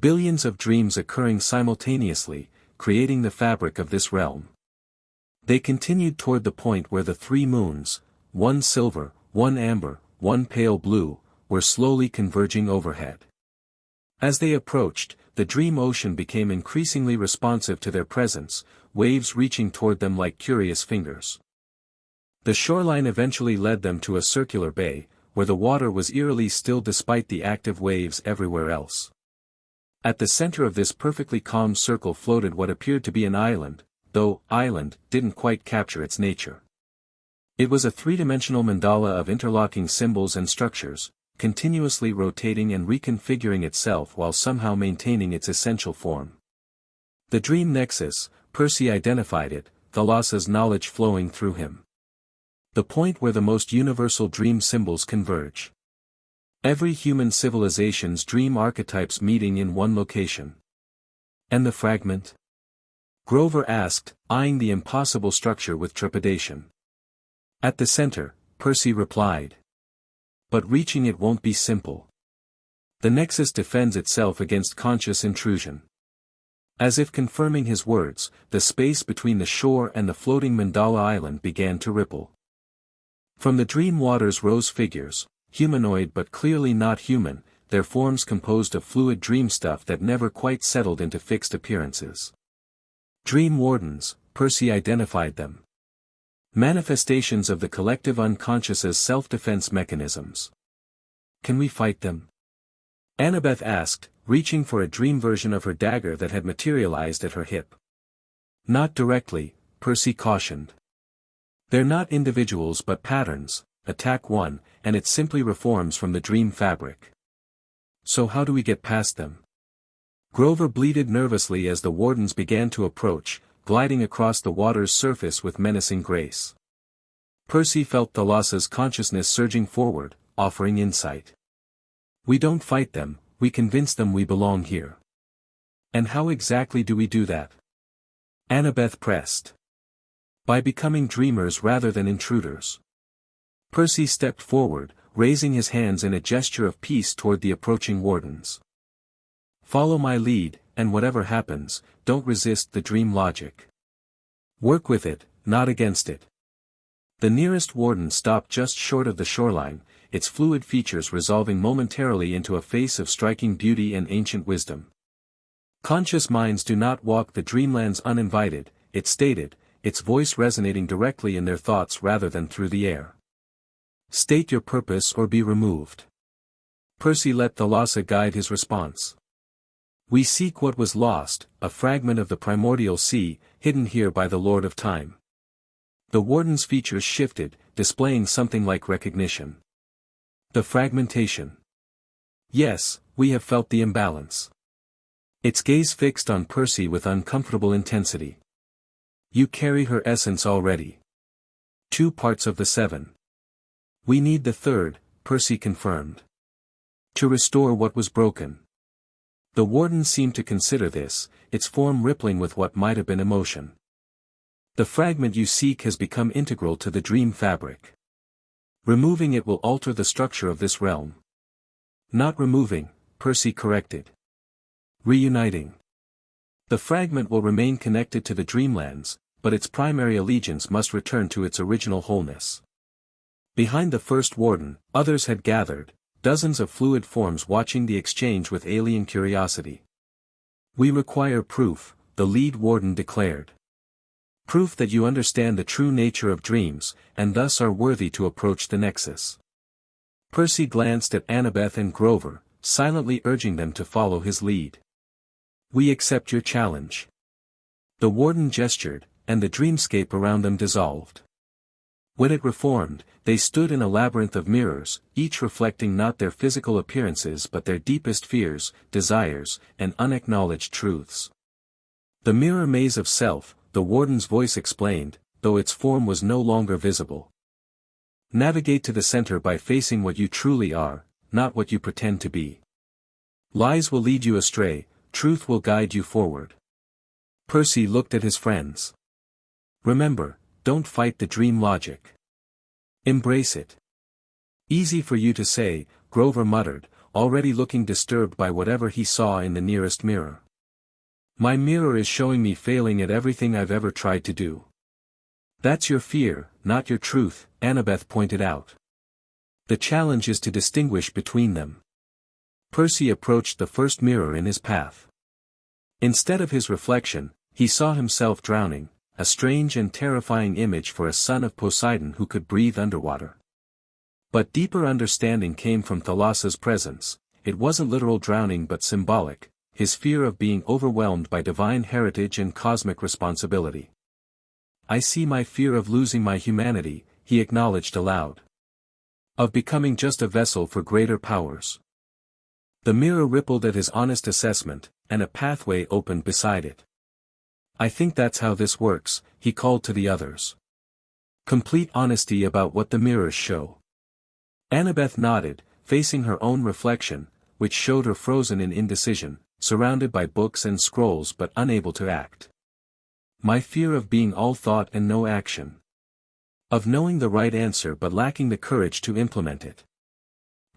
Billions of dreams occurring simultaneously, creating the fabric of this realm. They continued toward the point where the 3 moons, one silver, one amber, one pale blue, were slowly converging overhead. As they approached, the dream ocean became increasingly responsive to their presence, waves reaching toward them like curious fingers. The shoreline eventually led them to a circular bay, where the water was eerily still despite the active waves everywhere else. At the center of this perfectly calm circle floated what appeared to be an island, though island didn't quite capture its nature. It was a 3-dimensional mandala of interlocking symbols and structures, continuously rotating and reconfiguring itself while somehow maintaining its essential form. The dream nexus, Percy identified it, Thalassa's knowledge flowing through him. The point where the most universal dream symbols converge. Every human civilization's dream archetypes meeting in one location. And the fragment? Grover asked, eyeing the impossible structure with trepidation. At the center, Percy replied. But reaching it won't be simple. The nexus defends itself against conscious intrusion. As if confirming his words, the space between the shore and the floating mandala island began to ripple. From the dream waters rose figures, humanoid but clearly not human, their forms composed of fluid dream stuff that never quite settled into fixed appearances. Dream wardens, Percy identified them. Manifestations of the collective unconscious's self-defense mechanisms. Can we fight them? Annabeth asked, reaching for a dream version of her dagger that had materialized at her hip. Not directly, Percy cautioned. They're not individuals but patterns, attack one, and it simply reforms from the dream fabric. So how do we get past them? Grover bleated nervously as the wardens began to approach, gliding across the water's surface with menacing grace. Percy felt Thalassa's consciousness surging forward, offering insight. We don't fight them, we convince them we belong here. And how exactly do we do that? Annabeth pressed. By becoming dreamers rather than intruders. Percy stepped forward, raising his hands in a gesture of peace toward the approaching wardens. Follow my lead, and whatever happens, don't resist the dream logic. Work with it, not against it. The nearest warden stopped just short of the shoreline, its fluid features resolving momentarily into a face of striking beauty and ancient wisdom. Conscious minds do not walk the dreamlands uninvited, it stated, its voice resonating directly in their thoughts rather than through the air. State your purpose or be removed. Percy let Thalassa guide his response. We seek what was lost, a fragment of the primordial sea, hidden here by the Lord of Time. The warden's features shifted, displaying something like recognition. The fragmentation. Yes, we have felt the imbalance. Its gaze fixed on Percy with uncomfortable intensity. You carry her essence already. 2 parts of the 7. We need the 3rd, Percy confirmed. To restore what was broken. The warden seemed to consider this, its form rippling with what might have been emotion. The fragment you seek has become integral to the dream fabric. Removing it will alter the structure of this realm. Not removing, Percy corrected. Reuniting. The fragment will remain connected to the dreamlands, but its primary allegiance must return to its original wholeness. Behind the first warden, others had gathered, dozens of fluid forms watching the exchange with alien curiosity. "We require proof," the lead warden declared. "Proof that you understand the true nature of dreams, and thus are worthy to approach the Nexus." Percy glanced at Annabeth and Grover, silently urging them to follow his lead. "We accept your challenge." The warden gestured, and the dreamscape around them dissolved. When it reformed, they stood in a labyrinth of mirrors, each reflecting not their physical appearances but their deepest fears, desires, and unacknowledged truths. The mirror maze of self, the warden's voice explained, though its form was no longer visible. Navigate to the center by facing what you truly are, not what you pretend to be. Lies will lead you astray, truth will guide you forward. Percy looked at his friends. "Remember, don't fight the dream logic. Embrace it." "Easy for you to say," Grover muttered, already looking disturbed by whatever he saw in the nearest mirror. "My mirror is showing me failing at everything I've ever tried to do." "That's your fear, not your truth," Annabeth pointed out. "The challenge is to distinguish between them." Percy approached the first mirror in his path. Instead of his reflection, he saw himself drowning, a strange and terrifying image for a son of Poseidon who could breathe underwater. But deeper understanding came from Thalassa's presence. It wasn't literal drowning but symbolic, his fear of being overwhelmed by divine heritage and cosmic responsibility. "I see my fear of losing my humanity," he acknowledged aloud. "Of becoming just a vessel for greater powers." The mirror rippled at his honest assessment, and a pathway opened beside it. "I think that's how this works," he called to the others. "Complete honesty about what the mirrors show." Annabeth nodded, facing her own reflection, which showed her frozen in indecision, surrounded by books and scrolls but unable to act. "My fear of being all thought and no action. Of knowing the right answer but lacking the courage to implement it."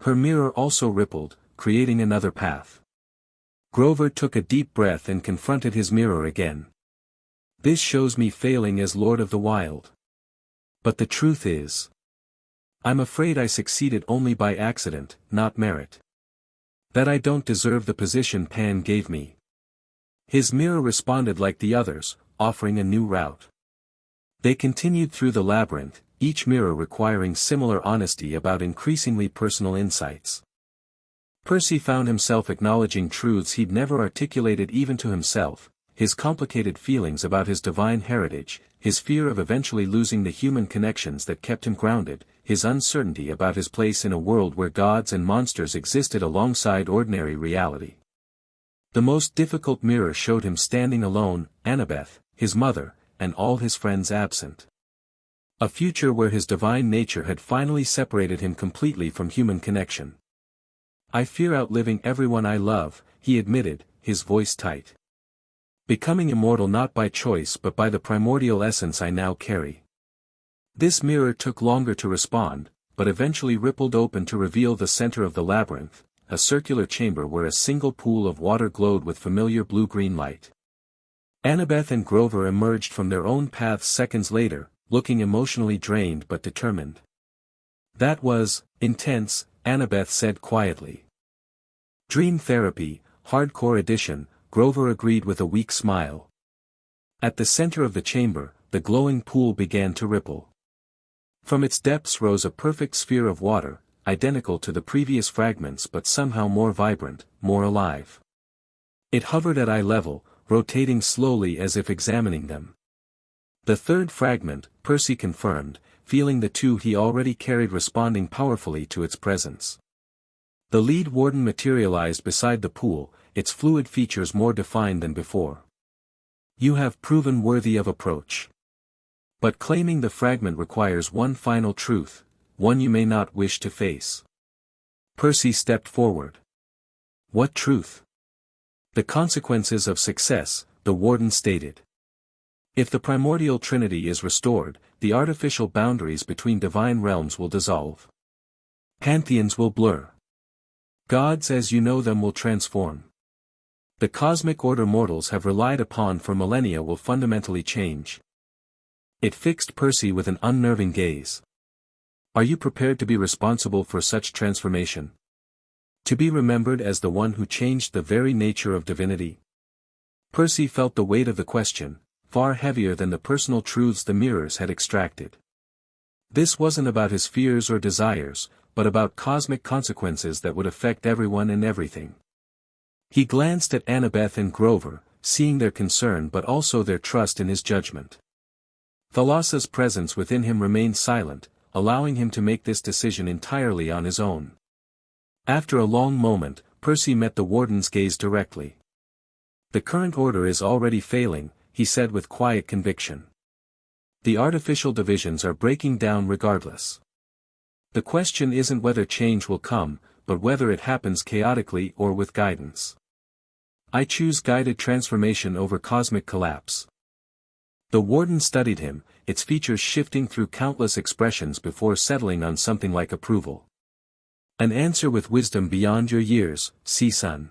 Her mirror also rippled, creating another path. Grover took a deep breath and confronted his mirror again. "This shows me failing as Lord of the Wild. But the truth is, I'm afraid I succeeded only by accident, not merit. That I don't deserve the position Pan gave me." His mirror responded like the others, offering a new route. They continued through the labyrinth, each mirror requiring similar honesty about increasingly personal insights. Percy found himself acknowledging truths he'd never articulated even to himself, his complicated feelings about his divine heritage, his fear of eventually losing the human connections that kept him grounded, his uncertainty about his place in a world where gods and monsters existed alongside ordinary reality. The most difficult mirror showed him standing alone, Annabeth, his mother, and all his friends absent. A future where his divine nature had finally separated him completely from human connection. "I fear outliving everyone I love," he admitted, his voice tight. "Becoming immortal not by choice but by the primordial essence I now carry." This mirror took longer to respond, but eventually rippled open to reveal the center of the labyrinth, a circular chamber where a single pool of water glowed with familiar blue-green light. Annabeth and Grover emerged from their own paths seconds later, looking emotionally drained but determined. "That was intense," Annabeth said quietly. "Dream therapy, hardcore edition," Grover agreed with a weak smile. At the center of the chamber, the glowing pool began to ripple. From its depths rose a perfect sphere of water, identical to the previous fragments but somehow more vibrant, more alive. It hovered at eye level, rotating slowly as if examining them. The third fragment, Percy confirmed, feeling the two he already carried responding powerfully to its presence. The lead warden materialized beside the pool, its fluid features more defined than before. "You have proven worthy of approach. But claiming the fragment requires one final truth, one you may not wish to face." Percy stepped forward. "What truth?" The consequences of success, the warden stated. If the primordial trinity is restored, the artificial boundaries between divine realms will dissolve. Pantheons will blur. Gods as you know them will transform. The cosmic order mortals have relied upon for millennia will fundamentally change. It fixed Percy with an unnerving gaze. Are you prepared to be responsible for such transformation? To be remembered as the one who changed the very nature of divinity? Percy felt the weight of the question, far heavier than the personal truths the mirrors had extracted. This wasn't about his fears or desires, but about cosmic consequences that would affect everyone and everything. He glanced at Annabeth and Grover, seeing their concern but also their trust in his judgment. Thalassa's presence within him remained silent, allowing him to make this decision entirely on his own. After a long moment, Percy met the warden's gaze directly. The current order is already failing, he said with quiet conviction. The artificial divisions are breaking down regardless. The question isn't whether change will come, but whether it happens chaotically or with guidance. I choose guided transformation over cosmic collapse. The warden studied him, its features shifting through countless expressions before settling on something like approval. An answer with wisdom beyond your years, sea son.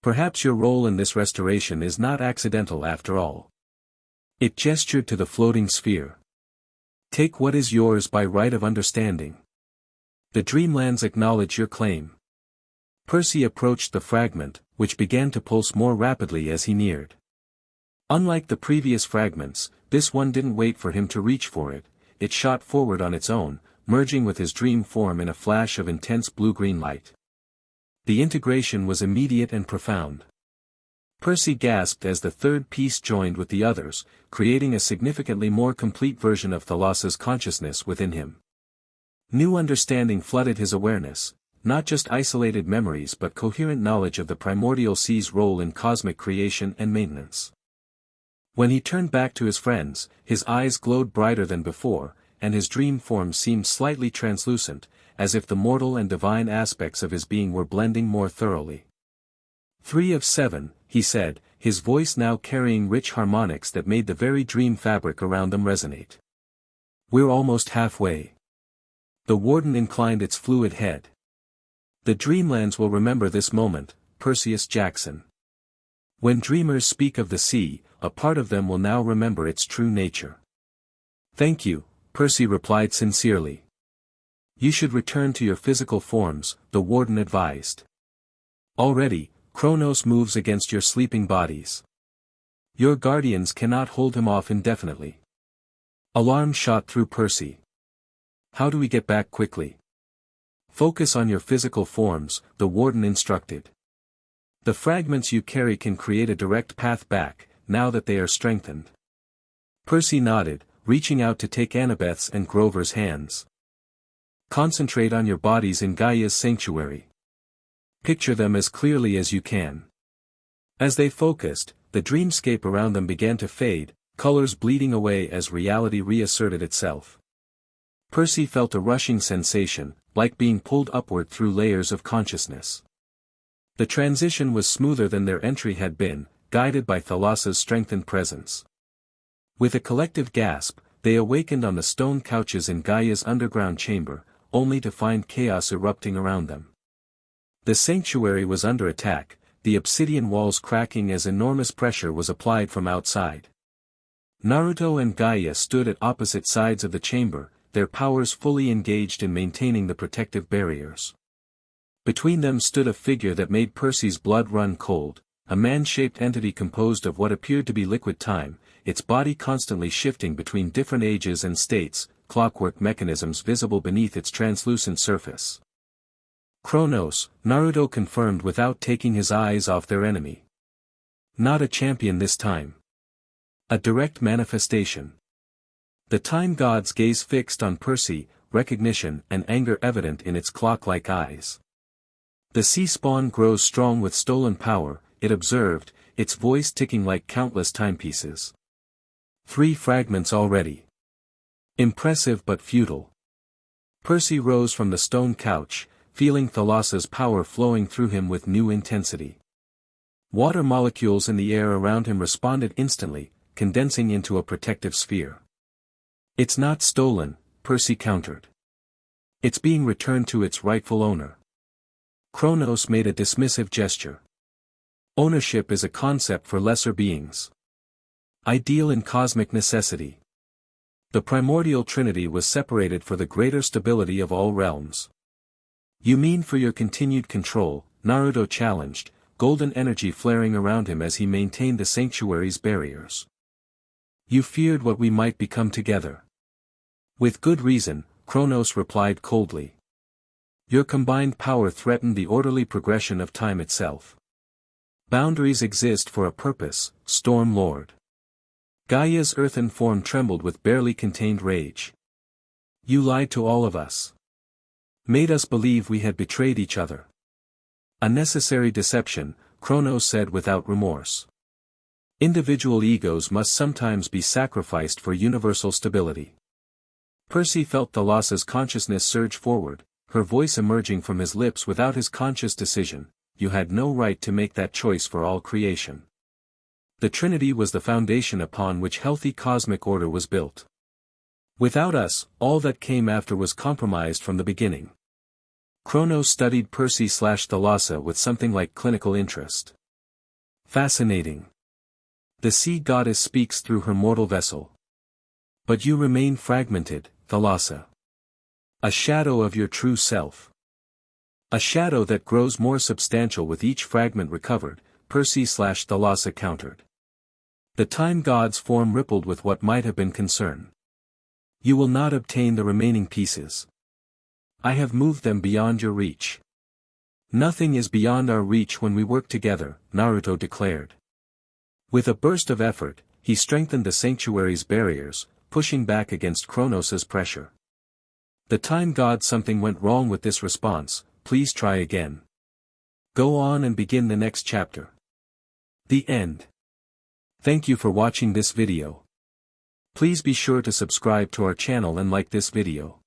Perhaps your role in this restoration is not accidental after all. It gestured to the floating sphere. Take what is yours by right of understanding. The dreamlands acknowledge your claim. Percy approached the fragment, which began to pulse more rapidly as he neared. Unlike the previous fragments, this one didn't wait for him to reach for it, it shot forward on its own, merging with his dream form in a flash of intense blue-green light. The integration was immediate and profound. Percy gasped as the third piece joined with the others, creating a significantly more complete version of Thalassa's consciousness within him. New understanding flooded his awareness, not just isolated memories but coherent knowledge of the primordial sea's role in cosmic creation and maintenance. When he turned back to his friends, his eyes glowed brighter than before, and his dream form seemed slightly translucent, as if the mortal and divine aspects of his being were blending more thoroughly. 3 of 7, he said, his voice now carrying rich harmonics that made the very dream fabric around them resonate. We're almost halfway. The warden inclined its fluid head. The dreamlands will remember this moment, Perseus Jackson. When dreamers speak of the sea, a part of them will now remember its true nature. Thank you, Percy replied sincerely. You should return to your physical forms, the warden advised. Already, Kronos moves against your sleeping bodies. Your guardians cannot hold him off indefinitely. Alarm shot through Percy. How do we get back quickly? Focus on your physical forms, the warden instructed. The fragments you carry can create a direct path back, now that they are strengthened. Percy nodded, reaching out to take Annabeth's and Grover's hands. Concentrate on your bodies in Gaia's sanctuary. Picture them as clearly as you can. As they focused, the dreamscape around them began to fade, colors bleeding away as reality reasserted itself. Percy felt a rushing sensation, like being pulled upward through layers of consciousness. The transition was smoother than their entry had been, guided by Thalassa's strengthened presence. With a collective gasp, they awakened on the stone couches in Gaia's underground chamber, only to find chaos erupting around them. The sanctuary was under attack, the obsidian walls cracking as enormous pressure was applied from outside. Naruto and Gaia stood at opposite sides of the chamber, their powers fully engaged in maintaining the protective barriers. Between them stood a figure that made Percy's blood run cold, a man-shaped entity composed of what appeared to be liquid time, its body constantly shifting between different ages and states, clockwork mechanisms visible beneath its translucent surface. Kronos, Naruto confirmed without taking his eyes off their enemy. Not a champion this time. A direct manifestation. The time god's gaze fixed on Percy, recognition and anger evident in its clock-like eyes. The sea spawn grows strong with stolen power, it observed, its voice ticking like countless timepieces. 3 fragments already. Impressive but futile. Percy rose from the stone couch, feeling Thalassa's power flowing through him with new intensity. Water molecules in the air around him responded instantly, condensing into a protective sphere. It's not stolen, Percy countered. It's being returned to its rightful owner. Kronos made a dismissive gesture. Ownership is a concept for lesser beings. Ideal in cosmic necessity. The primordial trinity was separated for the greater stability of all realms. You mean for your continued control, Naruto challenged, golden energy flaring around him as he maintained the sanctuary's barriers. You feared what we might become together. With good reason, Kronos replied coldly. Your combined power threatened the orderly progression of time itself. Boundaries exist for a purpose, Storm Lord. Gaia's earthen form trembled with barely contained rage. You lied to all of us. Made us believe we had betrayed each other. A necessary deception, Kronos said without remorse. Individual egos must sometimes be sacrificed for universal stability. Percy felt Thalassa's consciousness surge forward, her voice emerging from his lips without his conscious decision. You had no right to make that choice for all creation. The Trinity was the foundation upon which healthy cosmic order was built. Without us, all that came after was compromised from the beginning. Kronos studied Percy/Thalassa with something like clinical interest. Fascinating. The sea goddess speaks through her mortal vessel. But you remain fragmented, Thalassa. A shadow of your true self. A shadow that grows more substantial with each fragment recovered, Percy/Thalassa countered. The time god's form rippled with what might have been concern. You will not obtain the remaining pieces. I have moved them beyond your reach. Nothing is beyond our reach when we work together, Naruto declared. With a burst of effort, he strengthened the sanctuary's barriers, pushing back against Kronos' pressure. The time god, something went wrong with this response. Please try again. Go on and begin the next chapter. The end. Thank you for watching this video. Please be sure to subscribe to our channel and like this video.